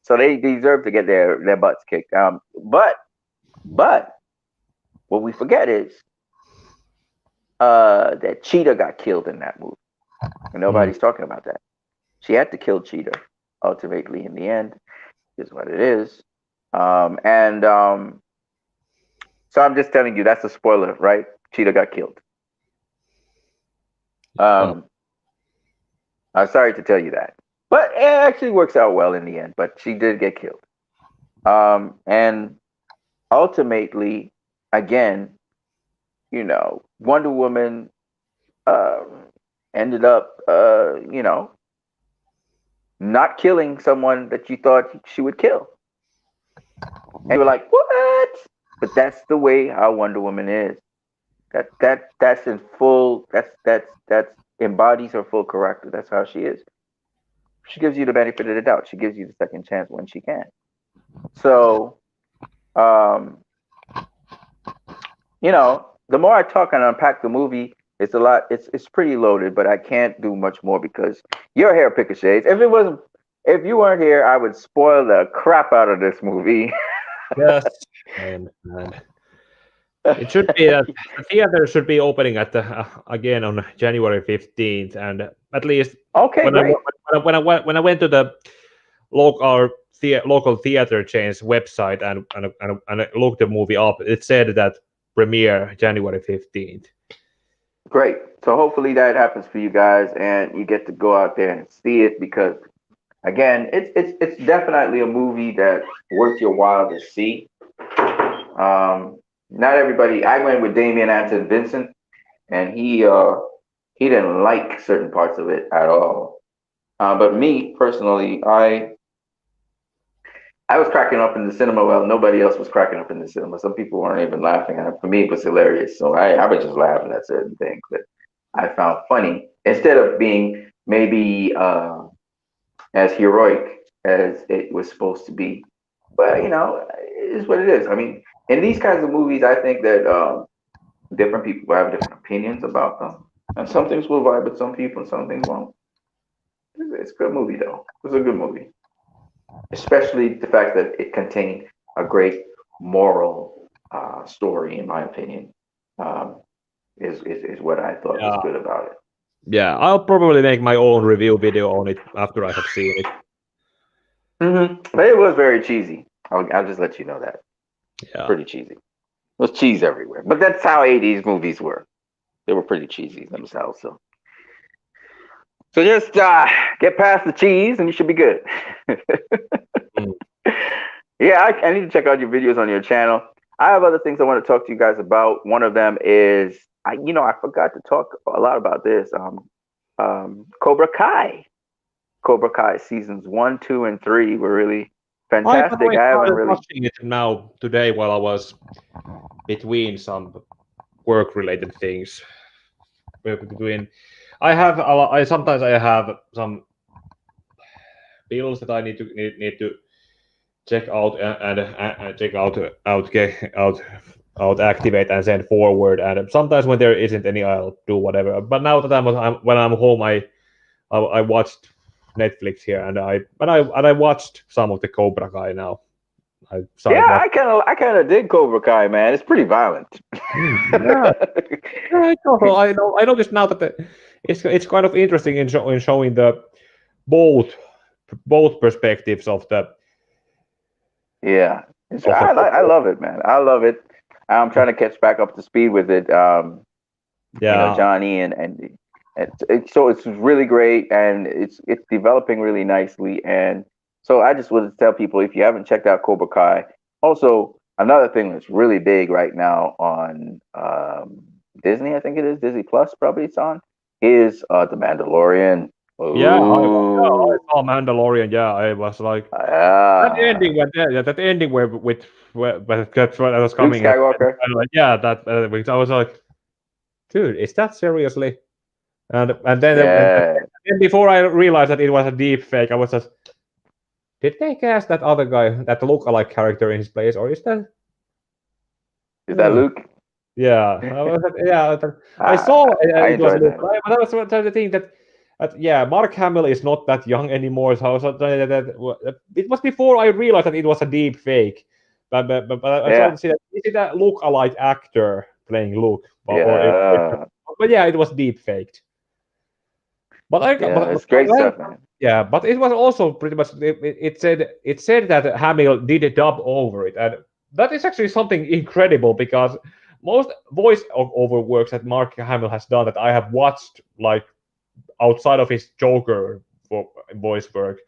so they deserve to get their butts kicked. But what we forget is that Cheetah got killed in that movie, and nobody's talking about that. She had to kill Cheetah ultimately in the end, is what it is. So I'm just telling you that's a spoiler, right? Cheetah got killed. I'm sorry to tell you that, but it actually works out well in the end. But she did get killed, and ultimately, again, Wonder Woman ended up, not killing someone that you thought she would kill, and you were like, "What?" But that's the way how Wonder Woman is. That's in full. That's embodies her full character. That's how she is. She gives you the benefit of the doubt. She gives you the second chance when she can. So, the more I talk and unpack the movie, it's a lot. It's pretty loaded, but I can't do much more because you're here, Pick a Shades. If you weren't here, I would spoil the crap out of this movie. Yes, I understand. It should be that the theater should be opening at again on January 15th, and at least okay, great. When I went to the local theater chain's website and looked the movie up, it said that premiere January 15th. Great. So hopefully that happens for you guys, and you get to go out there and see it because, again, it's definitely a movie that's worth your while to see. Not everybody. I went with Damien Anton Vincent, and he didn't like certain parts of it at all. But me personally, I was cracking up in the cinema while nobody else was cracking up in the cinema. Some people weren't even laughing, and for me, it was hilarious. So I was just laughing at certain things that I found funny instead of being maybe as heroic as it was supposed to be. But it is what it is. I mean, in these kinds of movies, I think that different people have different opinions about them, and some things will vibe with some people, and some things won't. It's a good movie, though. It's a good movie, especially the fact that it contained a great moral story, in my opinion. Um, is what I thought was Yeah, good about it. yeah. I'll probably make my own review video on it after I have seen it. But it was very cheesy. I'll just let you know that. Yeah. Pretty cheesy. There's cheese everywhere. But that's how 80s movies were. They were pretty cheesy themselves. So just get past the cheese and you should be good. Mm. Yeah, I need to check out your videos on your channel. I have other things I want to talk to you guys about. One of them is, I forgot to talk a lot about this. Cobra Kai. Cobra Kai seasons 1, 2, and 3 were really fantastic. I haven't started really. watching it now today while I was between some work-related things. I have a lot. Sometimes I have some bills that I need to check out and check out, activate and send forward. And sometimes when there isn't any, I'll do whatever. But now that when I'm home, I watched Netflix here, and I watched some of the Cobra Kai now. Yeah, I kind of dig Cobra Kai, man. It's pretty violent. Yeah. I noticed now that it's kind of interesting in showing the both perspectives of the. Yeah, I love it, man. I love it. I'm trying to catch back up to speed with it. Yeah. Johnny and so it's really great, and it's developing really nicely. And so I just wanted to tell people, if you haven't checked out Cobra Kai, also another thing that's really big right now on Disney, I think it is Disney Plus, probably it's on, is The Mandalorian. Yeah, I Ooh, saw Mandalorian. Yeah, I was like that ah, ending that ending where that's what I was Luke coming at. Skywalker. And like, yeah, that which I was like, dude, is that seriously? Yeah, And before I realized that it was a deep fake, I was just, did they cast that other guy, that look-alike character in his place, or is that? is that Hmm. Luke? Yeah, I was like, yeah. I Ah, saw I it was enjoyed Luke, that. but I was trying to think that yeah, Mark Hamill is not that young anymore. So I was trying it was before I realized that it was a deep fake. But I tried Yeah, to see that is it a look-alike actor playing Luke, yeah, but yeah, it was deep faked. But I yeah. but It's great stuff, man. yeah, but it was also pretty much it said that Hamill did dub over it, and that is actually something incredible because most voice over works that Mark Hamill has done that I have watched, like outside of his Joker voice work,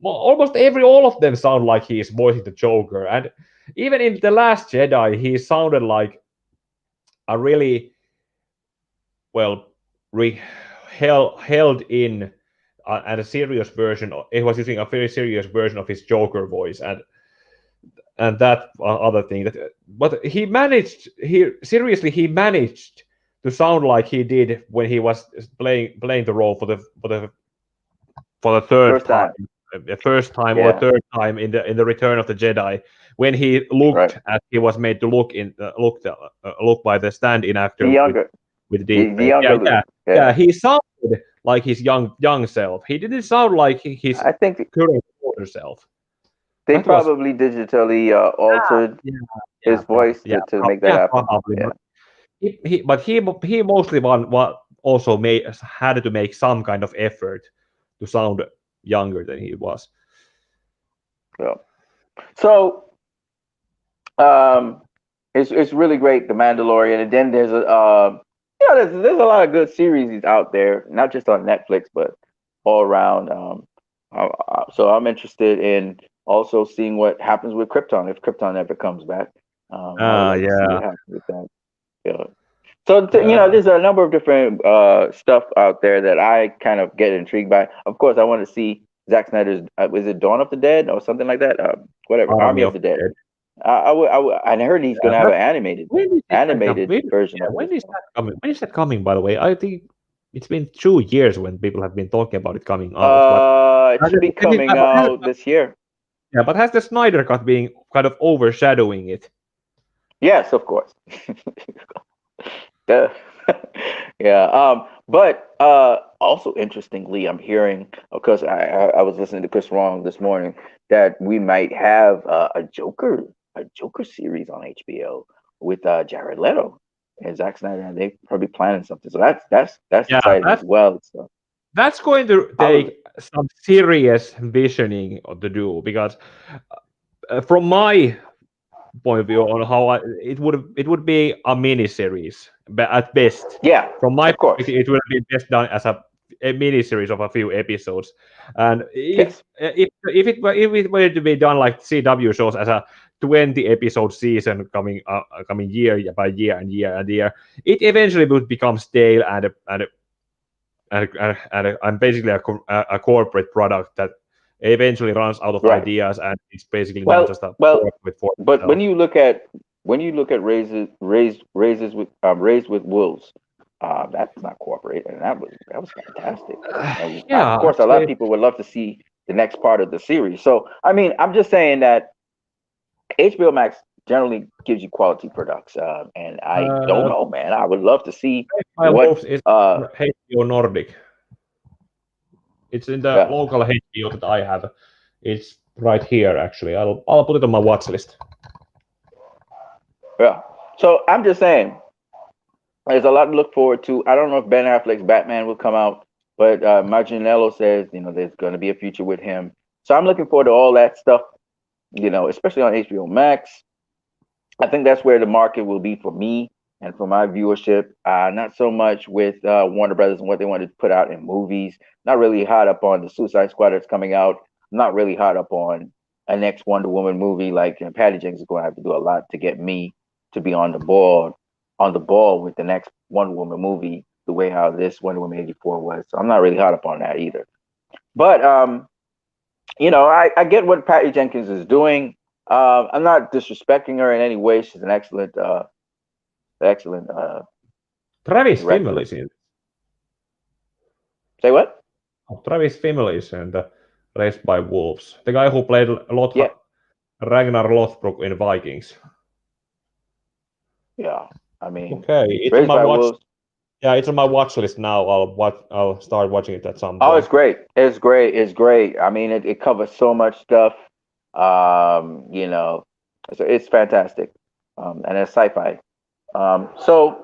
almost all of them sound like he is voicing the Joker, and even in the Last Jedi, he sounded like a really well held in and a serious version. It was using a very serious version of his Joker voice, and that other thing. But he managed to sound like he did when he was playing the role for the third First time, time. first time or Yeah, third time in the Return of the Jedi, when he right. looked as he was made to look by the stand-in The actor younger, with the deepfake. younger Yeah, Luke. yeah, yeah. Yeah, He sounded like his young self. He didn't sound like his I think current older self. they That was probably digitally altered yeah, his voice yeah, to make that happen. probably. Yeah, But he mostly also had to make some kind of effort to sound younger than he was. yeah. So um, it's really great, The Mandalorian, and then there's there's a lot of good series out there, not just on Netflix, but all around. So I'm interested in also seeing what happens with Krypton if Krypton ever comes back. I would like to see Yeah. what happens with that. Yeah. So Yeah. there's a number of different stuff out there that I kind of get intrigued by. Of course, I want to see Zack Snyder's. Is it Dawn of the Dead or something like that? Whatever, Army Army of of the the Dead. Dead. I heard he's Yeah, gonna have but an animated when is that coming? version Yeah, of this when is one. that coming? When is that coming? By the way, I think it's been 2 years when people have been talking about it coming out. But It should be coming out this year. yeah, but has the Snyder Cut being kind of overshadowing it? Yes, of course. Duh. Yeah. But also interestingly, I'm hearing, because I was listening to Chris Wrong this morning, that we might have a Joker series on HBO with Jared Leto and Zack Snyder, and they probably planning something. So that's Yeah, exciting as well. So that's going to I was, take some serious visioning to do because from my point of view on how it would be a mini series, but at best, yeah, from my of course, perspective, it would be best done as a mini series of a few episodes. And yes, if it were to be done like CW shows as a 20 episode season coming year by year and year and year, it eventually would become stale and basically a corporate product that eventually runs out of right. ideas, and it's basically now Well, just a well, with for but itself. when you look at raised with wolves, that's not corporate, and that was fantastic. And of Yeah, course, a lot of actually, people would love to see the next part of the series. So, I mean, I'm just saying that HBO Max generally gives you quality products, and I don't uh, know, man. I would love to see my what. wolves is Uh, HBO Nordic. It's in the yeah, local HBO that I have. It's right here actually. I'll put it on my watch list. yeah. So I'm just saying. There's a lot to look forward to. I don't know if Ben Affleck's Batman will come out, but Marginello says there's going to be a future with him. So I'm looking forward to all that stuff. Especially on HBO Max. I think that's where the market will be for me and for my viewership. Not so much with Warner Brothers and what they want to put out in movies. Not really hot up on the Suicide Squad that's coming out. Not really hot up on a next Wonder Woman movie. Like Patty Jenkins is going to have to do a lot to get me to be on the ball with the next Wonder Woman movie, the way how this Wonder Woman 84 was. So I'm not really hot up on that either. But I get what Patty Jenkins is doing. I'm not disrespecting her in any way. She's an excellent Travis Fimmel director. is in. Say what? Travis Fimmel is in the Raised by Wolves. The guy who played Yeah, Ragnar Lothbrok in Vikings. yeah. I mean, Okay, it's on Raised my by watch. Wolves. Yeah, it's on my watch list now. I'll start watching it at some Oh, it's point. great. It's great. It's great. I mean, it covers so much stuff. It's fantastic. And it's sci-fi. So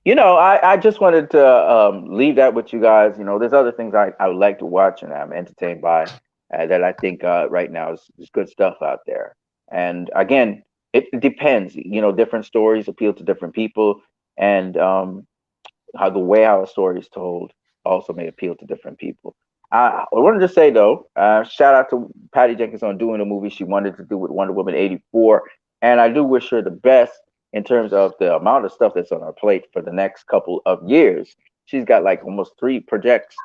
I just wanted to leave that with you guys. There's other things I would like to watch and I'm entertained by that I think right now is good stuff out there. And again, it depends. Different stories appeal to different people, and how a story is told also may appeal to different people. I wanted to say though, shout out to Patty Jenkins on doing a movie she wanted to do with Wonder Woman 84, and I do wish her the best in terms of the amount of stuff that's on her plate for the next couple of years. She's got like almost 3 projects,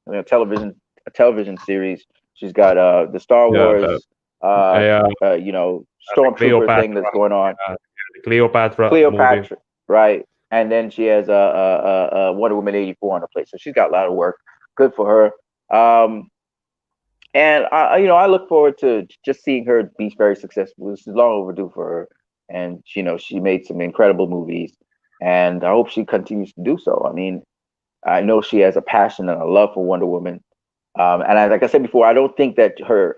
a television series. She's got the Star Yeah, Wars, yeah, Stormtrooper thing Cleopatra, that's going on. the Cleopatra movie. Cleopatra, right? And then she has a Wonder Woman 84 on her plate, so she's got a lot of work. Good for her. And I look forward to just seeing her be very successful. This is long overdue for her, and she made some incredible movies, and I hope she continues to do so. I mean, I know she has a passion and a love for Wonder Woman, and like I said before, I don't think that her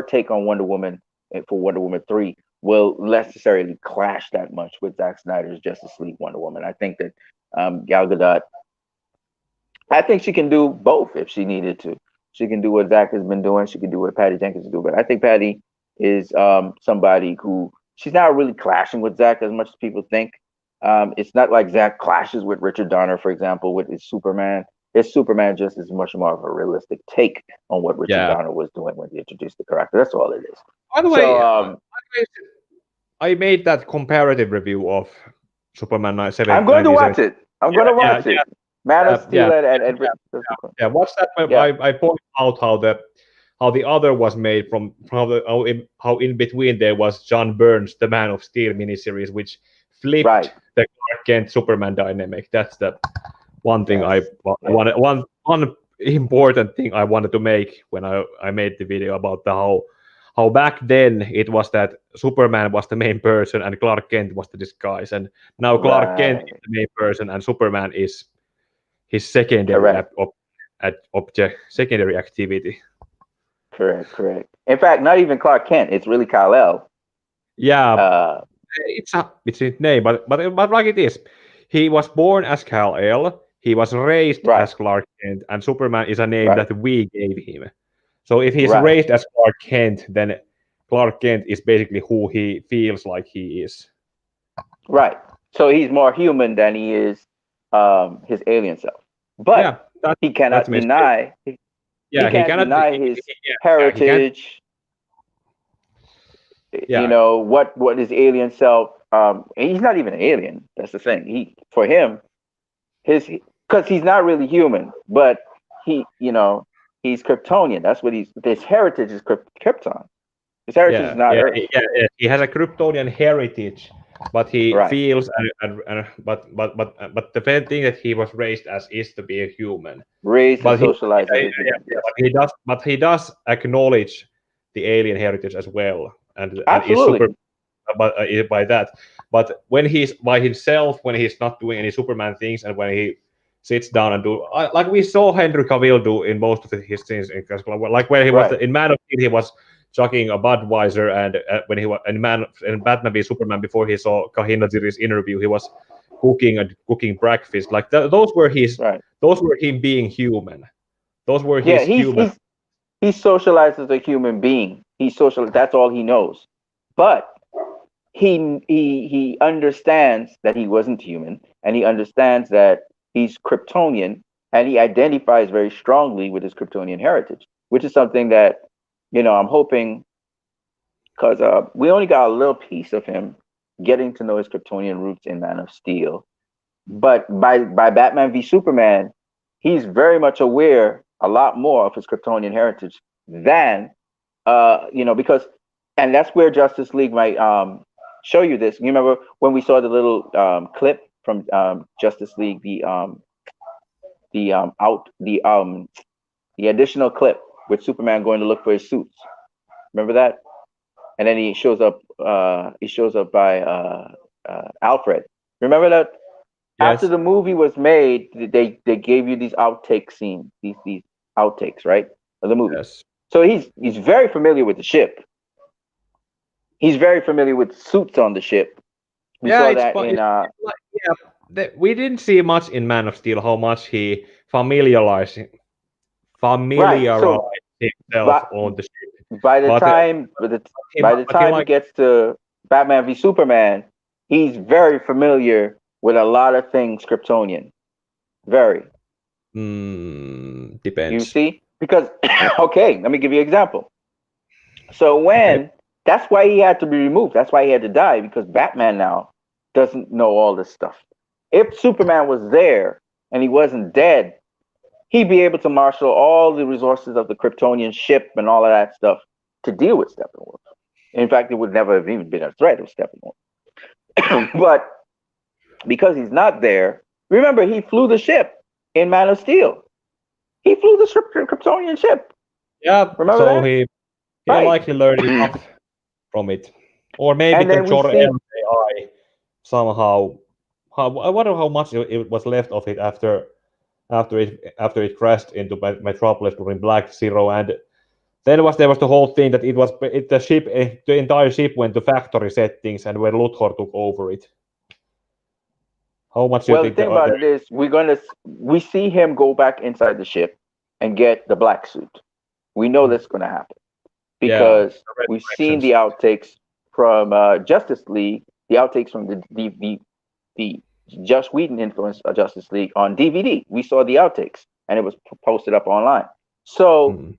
take on Wonder Woman for Wonder Woman 3 will necessarily clash that much with Zack Snyder's Justice League Wonder Woman. I think that Gal Gadot, I think she can do both if she needed to. She can do what Zach has been doing. She can do what Patty Jenkins do. But I think Patty is somebody who she's not really clashing with Zach as much as people think. It's not like Zach clashes with Richard Donner, for example, with his Superman. His Superman just is much more of a realistic take on what Richard Yeah. Donner was doing when he introduced the character. That's all it is. By the So, way, I made that comparative review of Superman I'm going to watch it. I'm going to watch it. Man of Steel and yeah. Watch that. I point out how the other was made from how in between there was John Burns' The Man of Steel miniseries, which flipped the Clark Kent Superman dynamic. That's the one thing I wanted. One important thing I wanted to make when I made the video about how back then it was that Superman was the main person and Clark Kent was the disguise, and now Clark Kent is the main person and Superman is his secondary secondary activity. Correct. In fact, not even Clark Kent. It's really Kal-El. Yeah, it's his name, but like it is, he was born as Kal-El. He was raised as Clark Kent, and Superman is a name that we gave him. So if he's raised as Clark Kent, then Clark Kent is basically who he feels like he is. Right. So he's more human than he is his alien self. But he cannot deny. He cannot deny his heritage. You know what his alien self. He's not even an alien. That's the thing. For him, because he's not really human, but he's Kryptonian. That's what his heritage is Krypton. His heritage is not Earth. He has a Kryptonian heritage, but he feels but the main thing that he was raised as is to be a human. Raised and socialized. But he does acknowledge the alien heritage as well, and absolutely. Is super by that. But when he's by himself, when he's not doing any Superman things, and when he sits down and do like we saw Henry Cavill do in most of his scenes, like when he was in Man of Steel, he was chugging a Budweiser, and when he was in Batman v Superman, before he saw Kahinajiri's interview, he was cooking breakfast. Like those were him being human. Those were his human. He socialized as a human being. That's all he knows. But he understands that he wasn't human, and he understands that he's Kryptonian, and he identifies very strongly with his Kryptonian heritage, which is something that I'm hoping, because we only got a little piece of him getting to know his Kryptonian roots in Man of Steel, but by Batman v Superman, he's very much aware a lot more of his Kryptonian heritage than because, and that's where Justice League might show you this. You remember when we saw the little clip from Justice League, the additional clip with Superman going to look for his suits. Remember that? And then he shows up by Alfred. Remember that? Yes. After the movie was made, they gave you these outtake scenes, these outtakes, right? Of the movie. Yes. So he's very familiar with the ship. He's very familiar with suits on the ship. We saw that in we didn't see much in Man of Steel how much he familiarized himself on the ship. By the time he gets to Batman v Superman, he's very familiar with a lot of things Kryptonian. Very. Depends. You see? Because, okay, let me give you an example. So that's why he had to be removed. That's why he had to die, because Batman now doesn't know all this stuff. If Superman was there and he wasn't dead, he'd be able to marshal all the resources of the Kryptonian ship and all of that stuff to deal with Steppenwolf. In fact, it would never have even been a threat of Steppenwolf. But because he's not there, remember, he flew the ship in Man of Steel. He flew the Kryptonian ship. Yeah, remember that? He likely learned enough from it. Or maybe the Jor-El AI somehow. I wonder how much it was left of it after it crashed into Metropolis during Black Zero, and then there was the whole thing that the entire ship went to factory settings, and where Luthor took over it. How much? Well, the thing about it is, we see him go back inside the ship and get the black suit. We know that's going to happen because we've seen the outtakes from Justice League, the outtakes from the Joss Whedon influenced Justice League on DVD. We saw the outtakes, and it was posted up online. So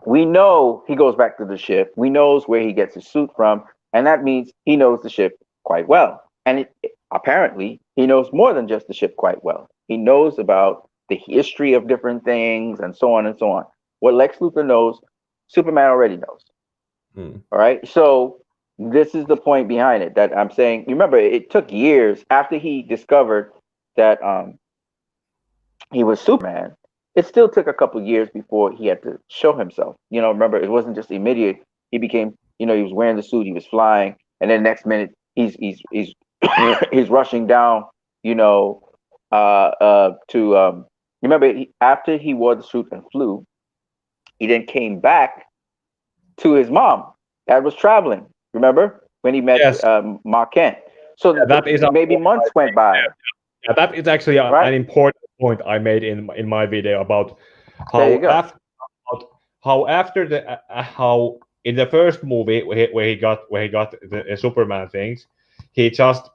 we know he goes back to the ship. We knows where he gets his suit from, and that means he knows the ship quite well. And apparently he knows more than just the ship quite well. He knows about the history of different things and so on and so on. What Lex Luthor knows, Superman already knows. All right. So this is the point behind it that I'm saying. Remember, it took years after he discovered that he was Superman. It still took a couple years before he had to show himself. Remember, it wasn't just immediate. He became, he was wearing the suit, he was flying, and then next minute he's he's rushing down, to remember after he wore the suit and flew, he then came back to his mom that was traveling. Remember when he met Mark Kent? So that is maybe months went by. Yeah, that is actually an important point I made in my video about how how in the first movie where he got the Superman things, he just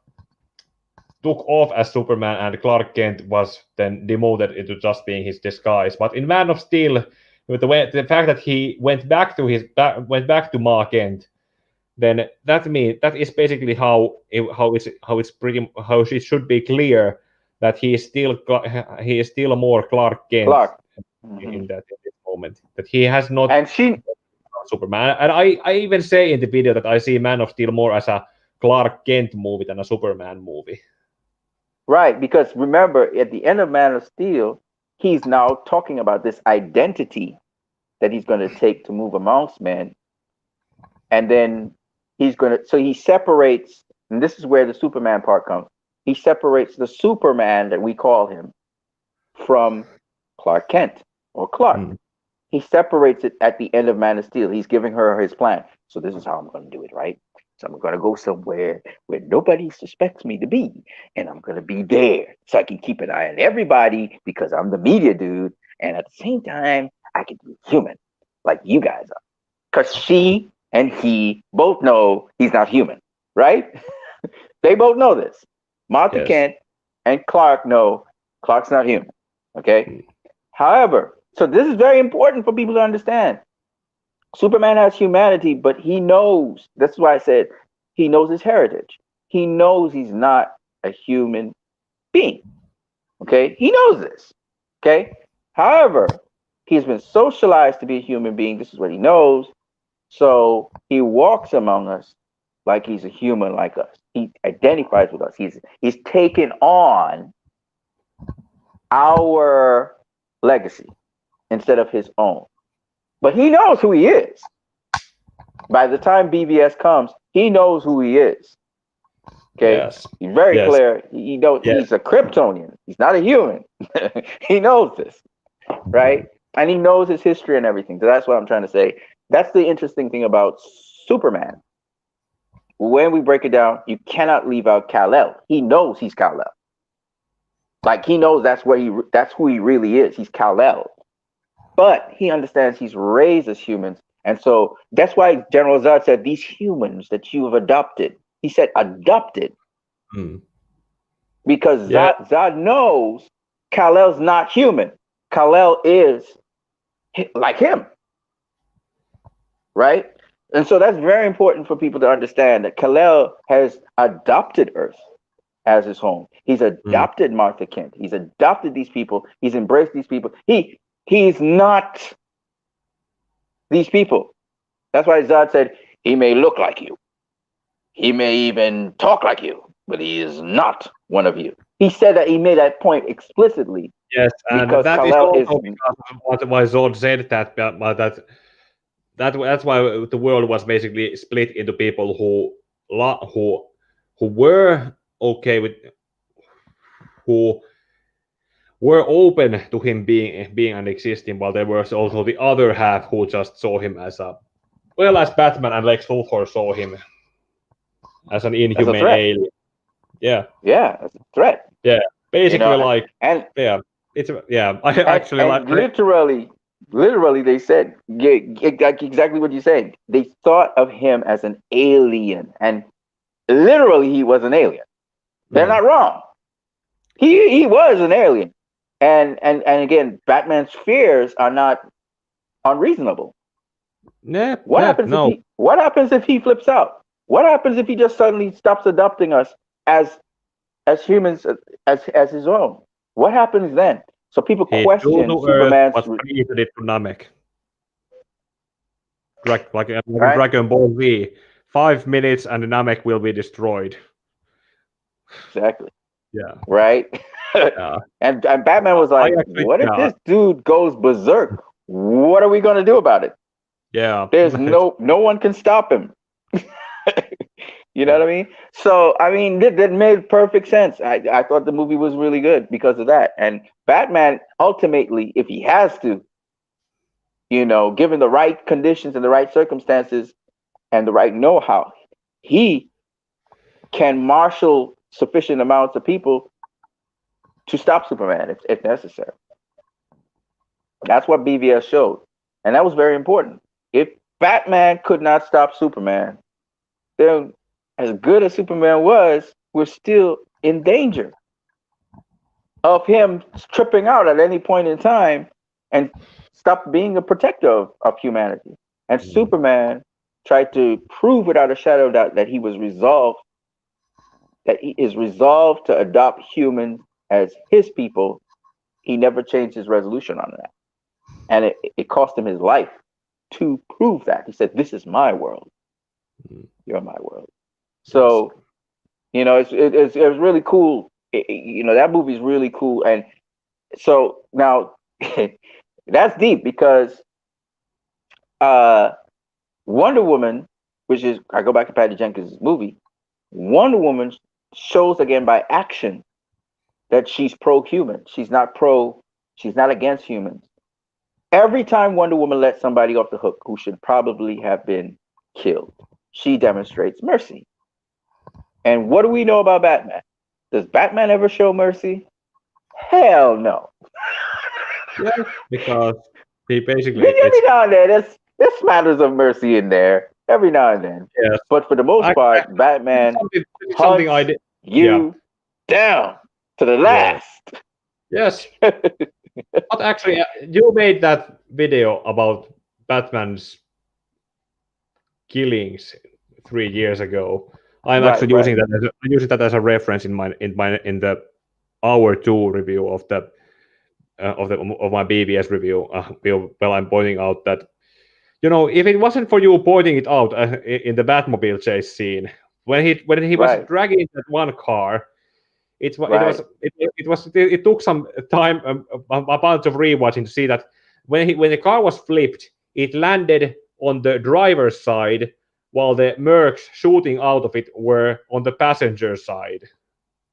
took off as Superman and Clark Kent was then demoted into just being his disguise. But in Man of Steel, with the fact that he went back to Mark Kent, then that is basically how it should be clear that he is still more Clark Kent in this moment, that he has not Superman. And I even say in the video that I see Man of Steel more as a Clark Kent movie than a Superman movie. Right, because remember at the end of Man of Steel, he's now talking about this identity that he's going to take to move amongst men, and then so he separates, and this is where the Superman part comes. He separates the Superman that we call him from Clark Kent or Clark. He separates it at the end of Man of Steel. He's giving her his plan. So this is how I'm going to do it, right? So I'm going to go somewhere where nobody suspects me to be, and I'm going to be there so I can keep an eye on everybody because I'm the media dude, and at the same time, I can be human like you guys are. Because she and he both know he's not human, right? They both know this. Martha Kent and Clark know Clark's not human, okay? However, so this is very important for people to understand. Superman has humanity, but he knows, that's why I said he knows his heritage. He knows he's not a human being, okay? He knows this, okay? However, he's been socialized to be a human being. This is what he knows. So he walks among us like he's a human like us. He identifies with us. He's taken on our legacy instead of his own. But he knows who he is. By the time BVS comes, he knows who he is. Okay, he's very clear. He knows he's a Kryptonian. He's not a human. He knows this, right? And he knows his history and everything. So that's what I'm trying to say. That's the interesting thing about Superman. When we break it down, you cannot leave out Kal-El. He knows he's Kal-El. Like he knows that's who he really is. He's Kal-El. But he understands he's raised as humans. And so that's why General Zod said, these humans that you have adopted, he said adopted. Because Zod knows Kal-El's not human. Kal-El is like him. Right? And so that's very important for people to understand that Kal-El has adopted Earth as his home. He's adopted Martha Kent. He's adopted these people. He's embraced these people. He's not these people. That's why Zod said, he may look like you. He may even talk like you, but he is not one of you. He said that, he made that point explicitly. Yes, and because that Kal-El is also because why Zod said that, but that's why the world was basically split into people who were okay with, who were open to him being and existing, while there was also the other half who just saw him as as Batman and Lex Luthor saw him as an inhumane alien. Yeah, as a threat. Yeah, basically, literally, they said exactly what you said. They thought of him as an alien, and literally, he was an alien. They're not wrong. He was an alien, and again, Batman's fears are not unreasonable. What happens if he flips out? What happens if he just suddenly stops adopting us as as humans as his own. What happens then? So people He flew question to Earth, Superman's but created it to Namek. Like a right. Dragon Ball Z. 5 minutes and Namek will be destroyed. Exactly. Yeah. Right. Yeah. And Batman was I like, actually, "What if yeah, this dude goes berserk? What are we gonna do about it? yeah. There's no one can stop him." You know what I mean? So I mean that made perfect sense. I thought the movie was really good because of that. And Batman ultimately, if he has to, given the right conditions and the right circumstances and the right know-how, he can marshal sufficient amounts of people to stop Superman if necessary. That's what BVS showed. And that was very important. If Batman could not stop Superman, then as good as Superman was, we're still in danger of him tripping out at any point in time and stop being a protector of humanity. And Superman tried to prove without a shadow of doubt that he is resolved to adopt humans as his people. He never changed his resolution on that. And it cost him his life to prove that. He said, "This is my world. You're my world." So, it was really cool. That movie's really cool. And so now that's deep because Wonder Woman, which is, I go back to Patty Jenkins' movie, Wonder Woman shows again by action that she's pro-human. She's not against humans. Every time Wonder Woman lets somebody off the hook who should probably have been killed, she demonstrates mercy. And what do we know about Batman? Does Batman ever show mercy? Hell no. Yeah, because he basically Every now and then, there's matters of mercy in there. Every now and then. yes. But for the most part, Batman something I hunts did. you down to the last. Yes. But actually, you made that video about Batman's killings 3 years ago. I'm Right, actually right. using that as a reference in the hour 2 review of my BBS review. Well, I'm pointing out that if it wasn't for you pointing it out in the Batmobile chase scene when he was Right. dragging that one car. Right. It took some time, a bunch of rewatching to see that when the car was flipped, it landed on the driver's side, while the mercs shooting out of it were on the passenger side.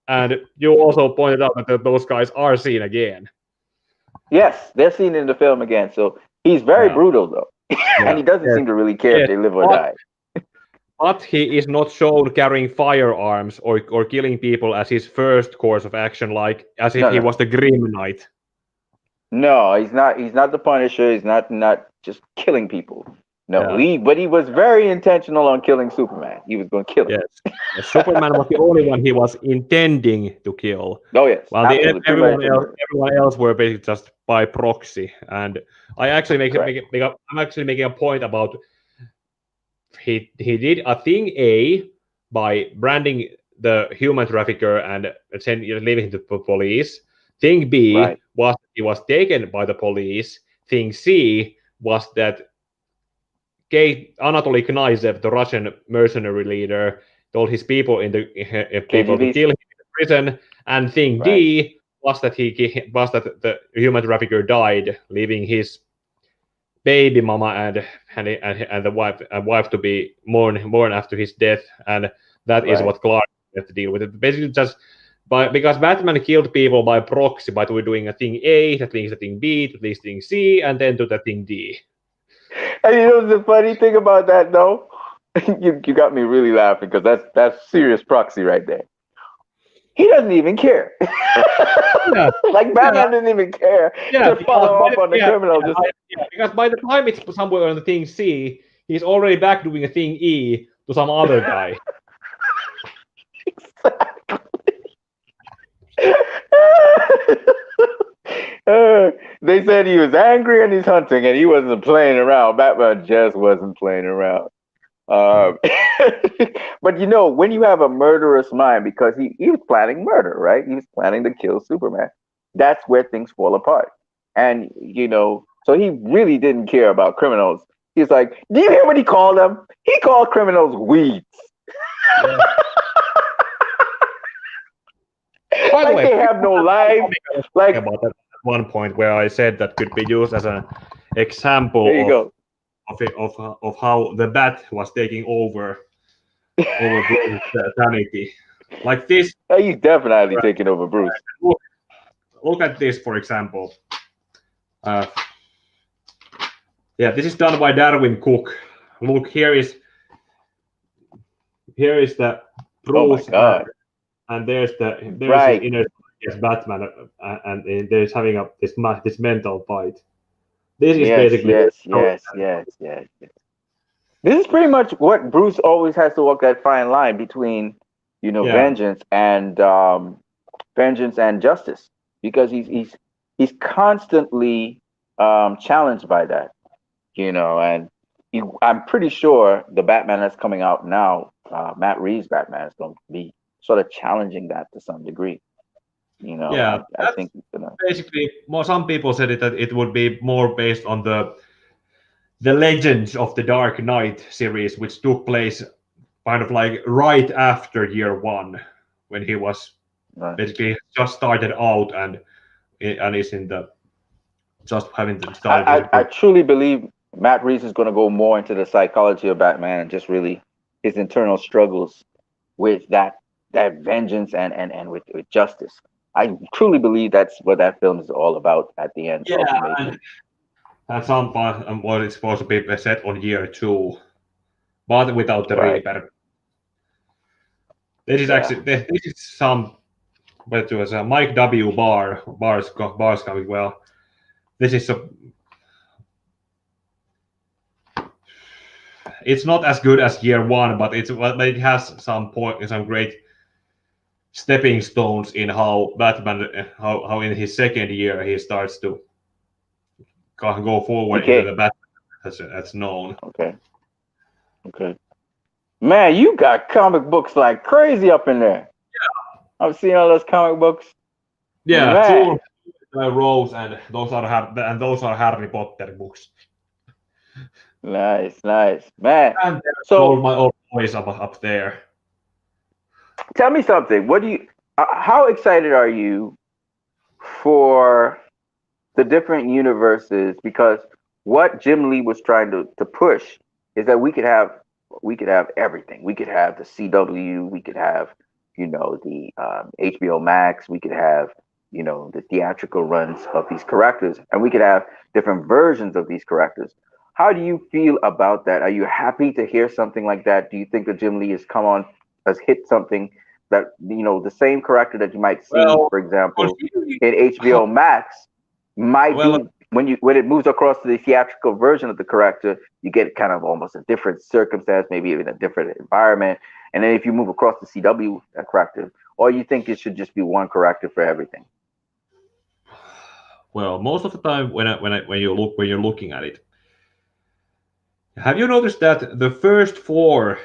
And you also pointed out that those guys are seen again. Yes, they're seen in the film again. So he's very brutal though. And he doesn't seem to really care if they live or die. But he is not shown carrying firearms or killing people as his first course of action, like as if he was the Grim Knight. No, he's not. He's not the Punisher. He's not just killing people. No, but he was very intentional on killing Superman. He was going to kill him. Yes, Superman was the only one he was intending to kill. Oh yes, while everyone else were basically just by proxy. And I actually I'm actually making a point about he did a thing A by branding the human trafficker and leaving it to the police. Thing B was he was taken by the police. Thing C was that Anatoly Knaizev, the Russian mercenary leader, told his people people to kill him in the prison. And thing D was that the human trafficker died, leaving his baby mama and the wife to be mourn after his death, and that is what Clark had to deal with. It basically just because Batman killed people by proxy by doing a thing A, that leads to thing B, to leads thing C, and then to the thing D. And you know the funny thing about that though, you got me really laughing because that's serious proxy right there. He doesn't even care. Like Batman didn't even care to follow up on the criminal. Because by the time it's somewhere on the thing C, he's already back doing a thing E to some other guy. They said he was angry and he's hunting and he wasn't playing around. Batman just wasn't playing around. But when you have a murderous mind, because he was planning murder, right? He was planning to kill Superman. That's where things fall apart. And so he really didn't care about criminals. He's like, do you hear what he called them? He called criminals weeds. Yeah. By the Like way, they have no life. Like, about that at one point where I said that could be used as an example there you go. of how the bat was taking over Bruce's sanity. Like this, He's definitely taking over Bruce. look at this, for example. Yeah, this is done by Darwin Cook. Look, here is the Bruce, Oh my God. and there's Right. his inner Batman, and there's having this mental fight. This is basically Yes. This is pretty much what Bruce always has to walk that fine line between, Yeah. vengeance and justice, because he's constantly challenged by that, and I'm pretty sure the Batman that's coming out now, Matt Reeves' Batman, is going to be sort of challenging that to some degree. Yeah, I think basically some people said that it would be more based on the Legends of the Dark Knight series, which took place kind of like right after year one, when he was basically just started out and is in the just having started. I truly believe Matt Reeves is going to go more into the psychology of Batman and just really his internal struggles with that vengeance and with justice. I truly believe that's what that film is all about at the end. Yeah, and at some point, what it's supposed to be set on year two, but without the Reaper. This is actually this is some. But it was Mike W. Bars coming well. This is it's not as good as year one, but it has some great stepping stones in how Batman, how in his second year he starts to go forward into the Batman that's known. Okay. Man, you got comic books like crazy up in there. Yeah. I've seen all those comic books. Yeah, two rows, and those are Harry Potter books. Nice, man. And so my old boys up there. Tell me something. How excited are you for the different universes? Because what Jim Lee was trying to push is that we could have everything. We could have the CW. We could have the HBO Max. We could have the theatrical runs of these characters, and we could have different versions of these characters. How do you feel about that? Are you happy to hear something like that? Do you think that Jim Lee has hit something that the same character that you might see, for example, in HBO Max might be when it moves across to the theatrical version of the character, you get kind of almost a different circumstance, maybe even a different environment. And then if you move across the CW character, or you think it should just be one character for everything? Well, most of the time when you're looking at it, have you noticed that the first 4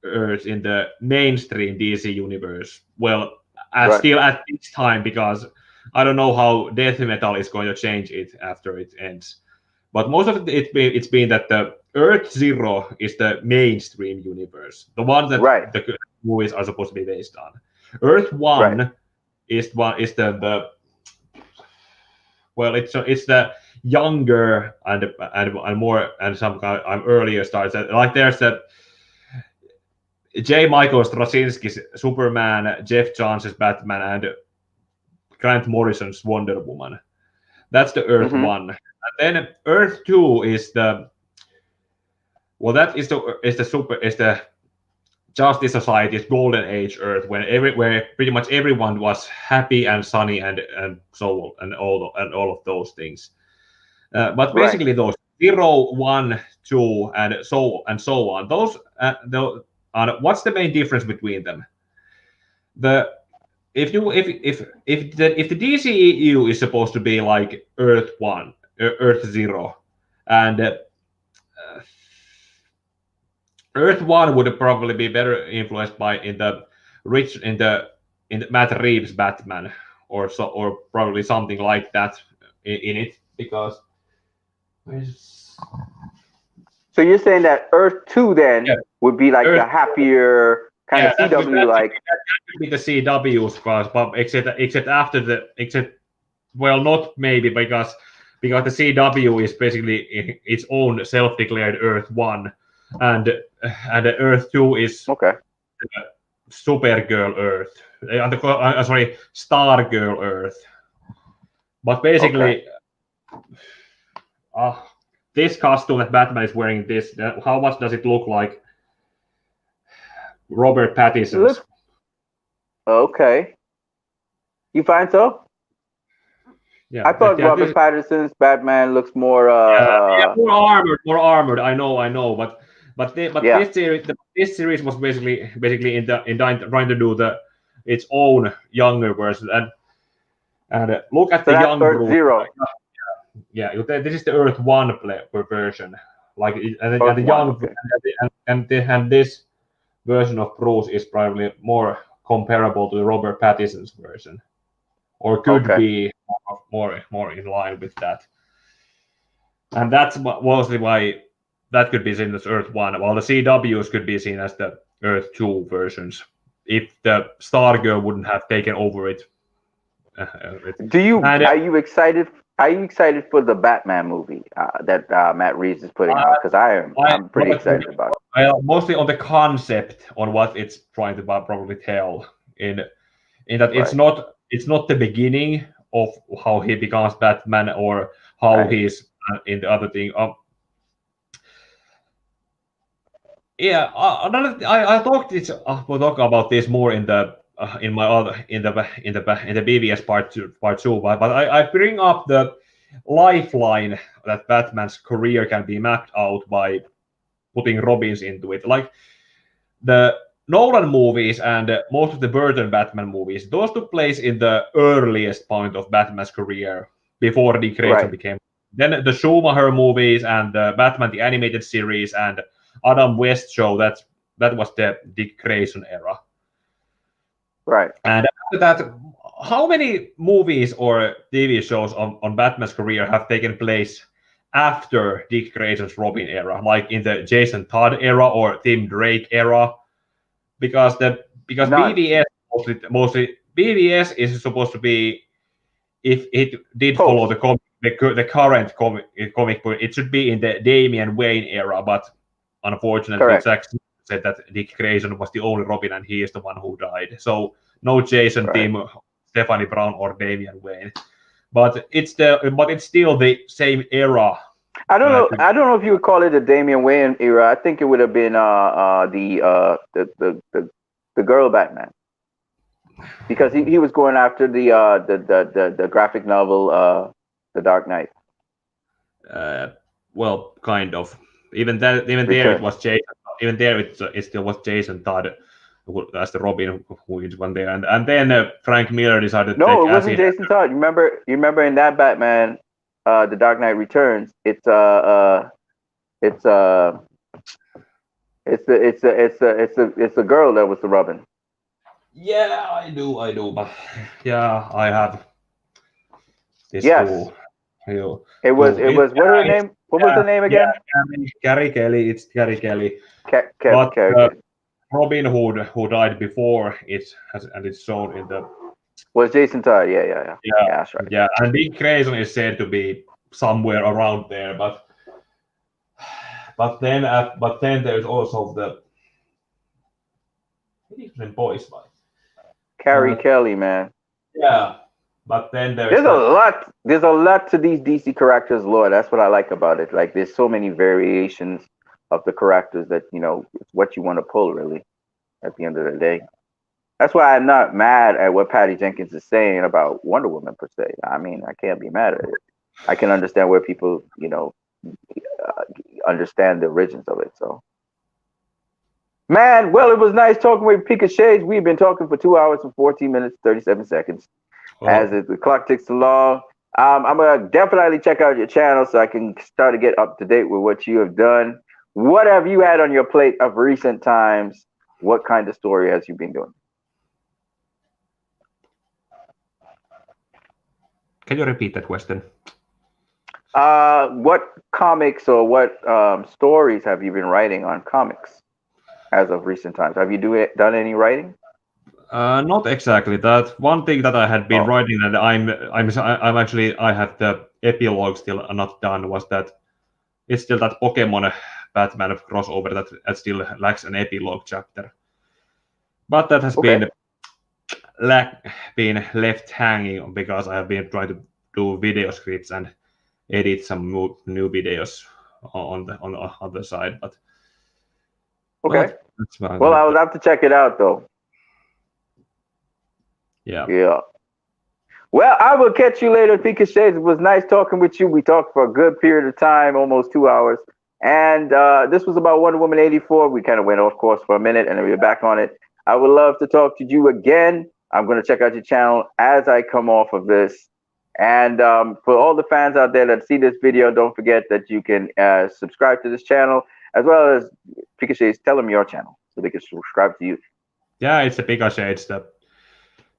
Earths in the mainstream DC universe, still at this time, because I don't know how death metal is going to change it after it ends, but most of it's been that the Earth Zero is the mainstream universe, the one that the movies are supposed to be based on. Earth One is the it's the younger and more and some kind of earlier starts. Like there's that J. Michael Straczynski's Superman, Jeff Johns' Batman, and Grant Morrison's Wonder Woman. That's the Earth One. And then Earth Two is the the Justice Society's Golden Age Earth, where pretty much everyone was happy and sunny and so and all of those things. But basically those 0, 1, 2, and so on. Those what's the main difference between them? If the DCEU is supposed to be like Earth 1, Earth 0, and Earth One would probably be better influenced by in the Matt Reeves Batman or so, or probably something like that in it, because So you're saying that Earth 2 then yeah, would be like Earth, the happier kind of CW like. that could be the CW's class, but except after the except well, not maybe because the CW is basically its own self-declared Earth One, and Earth Two is Okay. Supergirl Earth, sorry, Stargirl Earth. But basically, this costume that Batman is wearing, how much does it look like Robert Pattinson's? Okay. You find so? Yeah, I thought Robert Pattinson's Batman looks more more armored. I know, but this series was basically in trying to do its own younger version, and look at so the that's young Earth Bruce. Zero. Yeah, this is the Earth One version, like and the young okay. and this version of Bruce is probably more comparable to the Robert Pattinson's version, or could be more in line with that. And that's mostly why that could be seen as Earth 1, while the CWs could be seen as the Earth 2 versions, if the Stargirl wouldn't have taken over it. Are you excited? Are you excited for the Batman movie that Matt Reeves is putting out? Because I'm pretty excited about it. Mostly on the concept, on what it's trying to probably tell. In that it's not the beginning of how he becomes Batman or how he's in the other thing. Yeah, I will talk about this more in the in my other in the BBS part two, but I bring up the lifeline that Batman's career can be mapped out by putting Robins into it. Like the Nolan movies and most of the Burton Batman movies, those took place in the earliest point of Batman's career before Dick Grayson became. Then the Schumacher movies and the Batman the Animated Series and Adam West show, that was the Dick Grayson era. Right. And after that, how many movies or TV shows on Batman's career have taken place after Dick Grayson's Robin era, like in the Jason Todd era or Tim Drake era? Because BVS mostly BVS is supposed to be, if it did follow the current comic book, it should be in the Damian Wayne era, but unfortunately, it's actually said that Dick Grayson was the only Robin and he is the one who died. So no Jason, Tim, Stephanie Brown, or Damian Wayne. But it's still the same era. I don't know if you would call it the Damian Wayne era. I think it would have been the girl Batman, because he was going after the graphic novel The Dark Knight. Well, kind of. Even there it was Jason. Even there it still was Jason Todd as the Robin who is one there, and then Frank Miller decided. No, it wasn't Jason Todd. You remember in that Batman, The Dark Knight Returns. It's the girl that was the Robin. Yeah, I do, but yeah, I have. Yes. It was what her name? What was the name again? Carrie Kelly. It's Carrie Kelly. Robin Hood, who died before it, and it's shown in the. Was Jason Todd? Yeah, that's right. Yeah, and Dick Grayson is said to be somewhere around there, but then there's also the. Boys, Carrie Kelly, man. Yeah. But then there's a lot to these DC characters' lore. That's what I like about it. Like there's so many variations of the characters that, it's what you want to pull really at the end of the day. That's why I'm not mad at what Patty Jenkins is saying about Wonder Woman per se. I mean, I can't be mad at it. I can understand where people, understand the origins of it. So, man, well, it was nice talking with Pika Shades. We've been talking for 2 hours and 14 minutes, 37 seconds. As the clock ticks along, I'm gonna definitely check out your channel so I can start to get up to date with what you have done. what have you had on your plate of recent times? What kind of story has you been doing? Can you repeat that question? What comics or what stories have you been writing on comics as of recent times? Have you done any writing? Not exactly that. One thing that I had been writing, and I'm actually I have the epilogue still not done, was that it's still that Pokemon Batman crossover that still lacks an epilogue chapter. But that has been left hanging because I have been trying to do video scripts and edit some new videos on the other side. But okay, well, well, I would have to check it out though. Yeah. Well, I will catch you later, Pika Shades. It was nice talking with you. We talked for a good period of time, almost 2 hours. And this was about Wonder Woman 84. We kind of went off course for a minute and then we're back on it. I would love to talk to you again. I'm going to check out your channel as I come off of this. And for all the fans out there that see this video, don't forget that you can subscribe to this channel, as well as Pika Shades. Tell them your channel so they can subscribe to you. Yeah, it's the Pika Shades.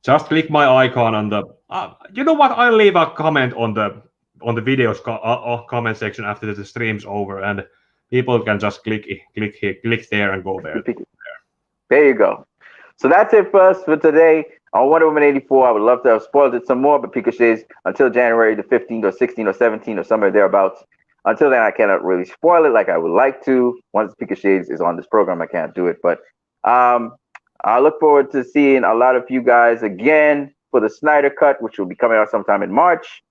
Just click my icon on the. You know what? I'll leave a comment on the videos comment section after the stream's over, and people can just click there and go there. There you go. So that's it for us for today on Wonder Woman 84. I would love to have spoiled it some more, but Pika Shades until January the 15th or 16th or 17th or somewhere thereabouts. Until then, I cannot really spoil it like I would like to. Once Pika Shades is on this program, I can't do it. But I look forward to seeing a lot of you guys again for the Snyder Cut, which will be coming out sometime in March.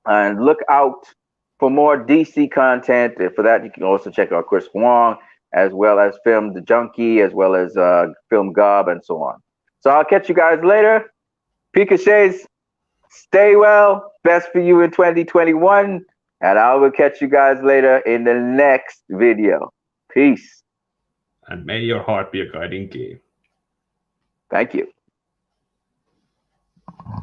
And look out for more DC content. And for that, you can also check out Chris Wong, as well as Film The Junkie, as well as Film Gob, and so on. So I'll catch you guys later. Pika Shades, stay well. Best for you in 2021. And I will catch you guys later in the next video. Peace. And may your heart be a guiding key. Thank you.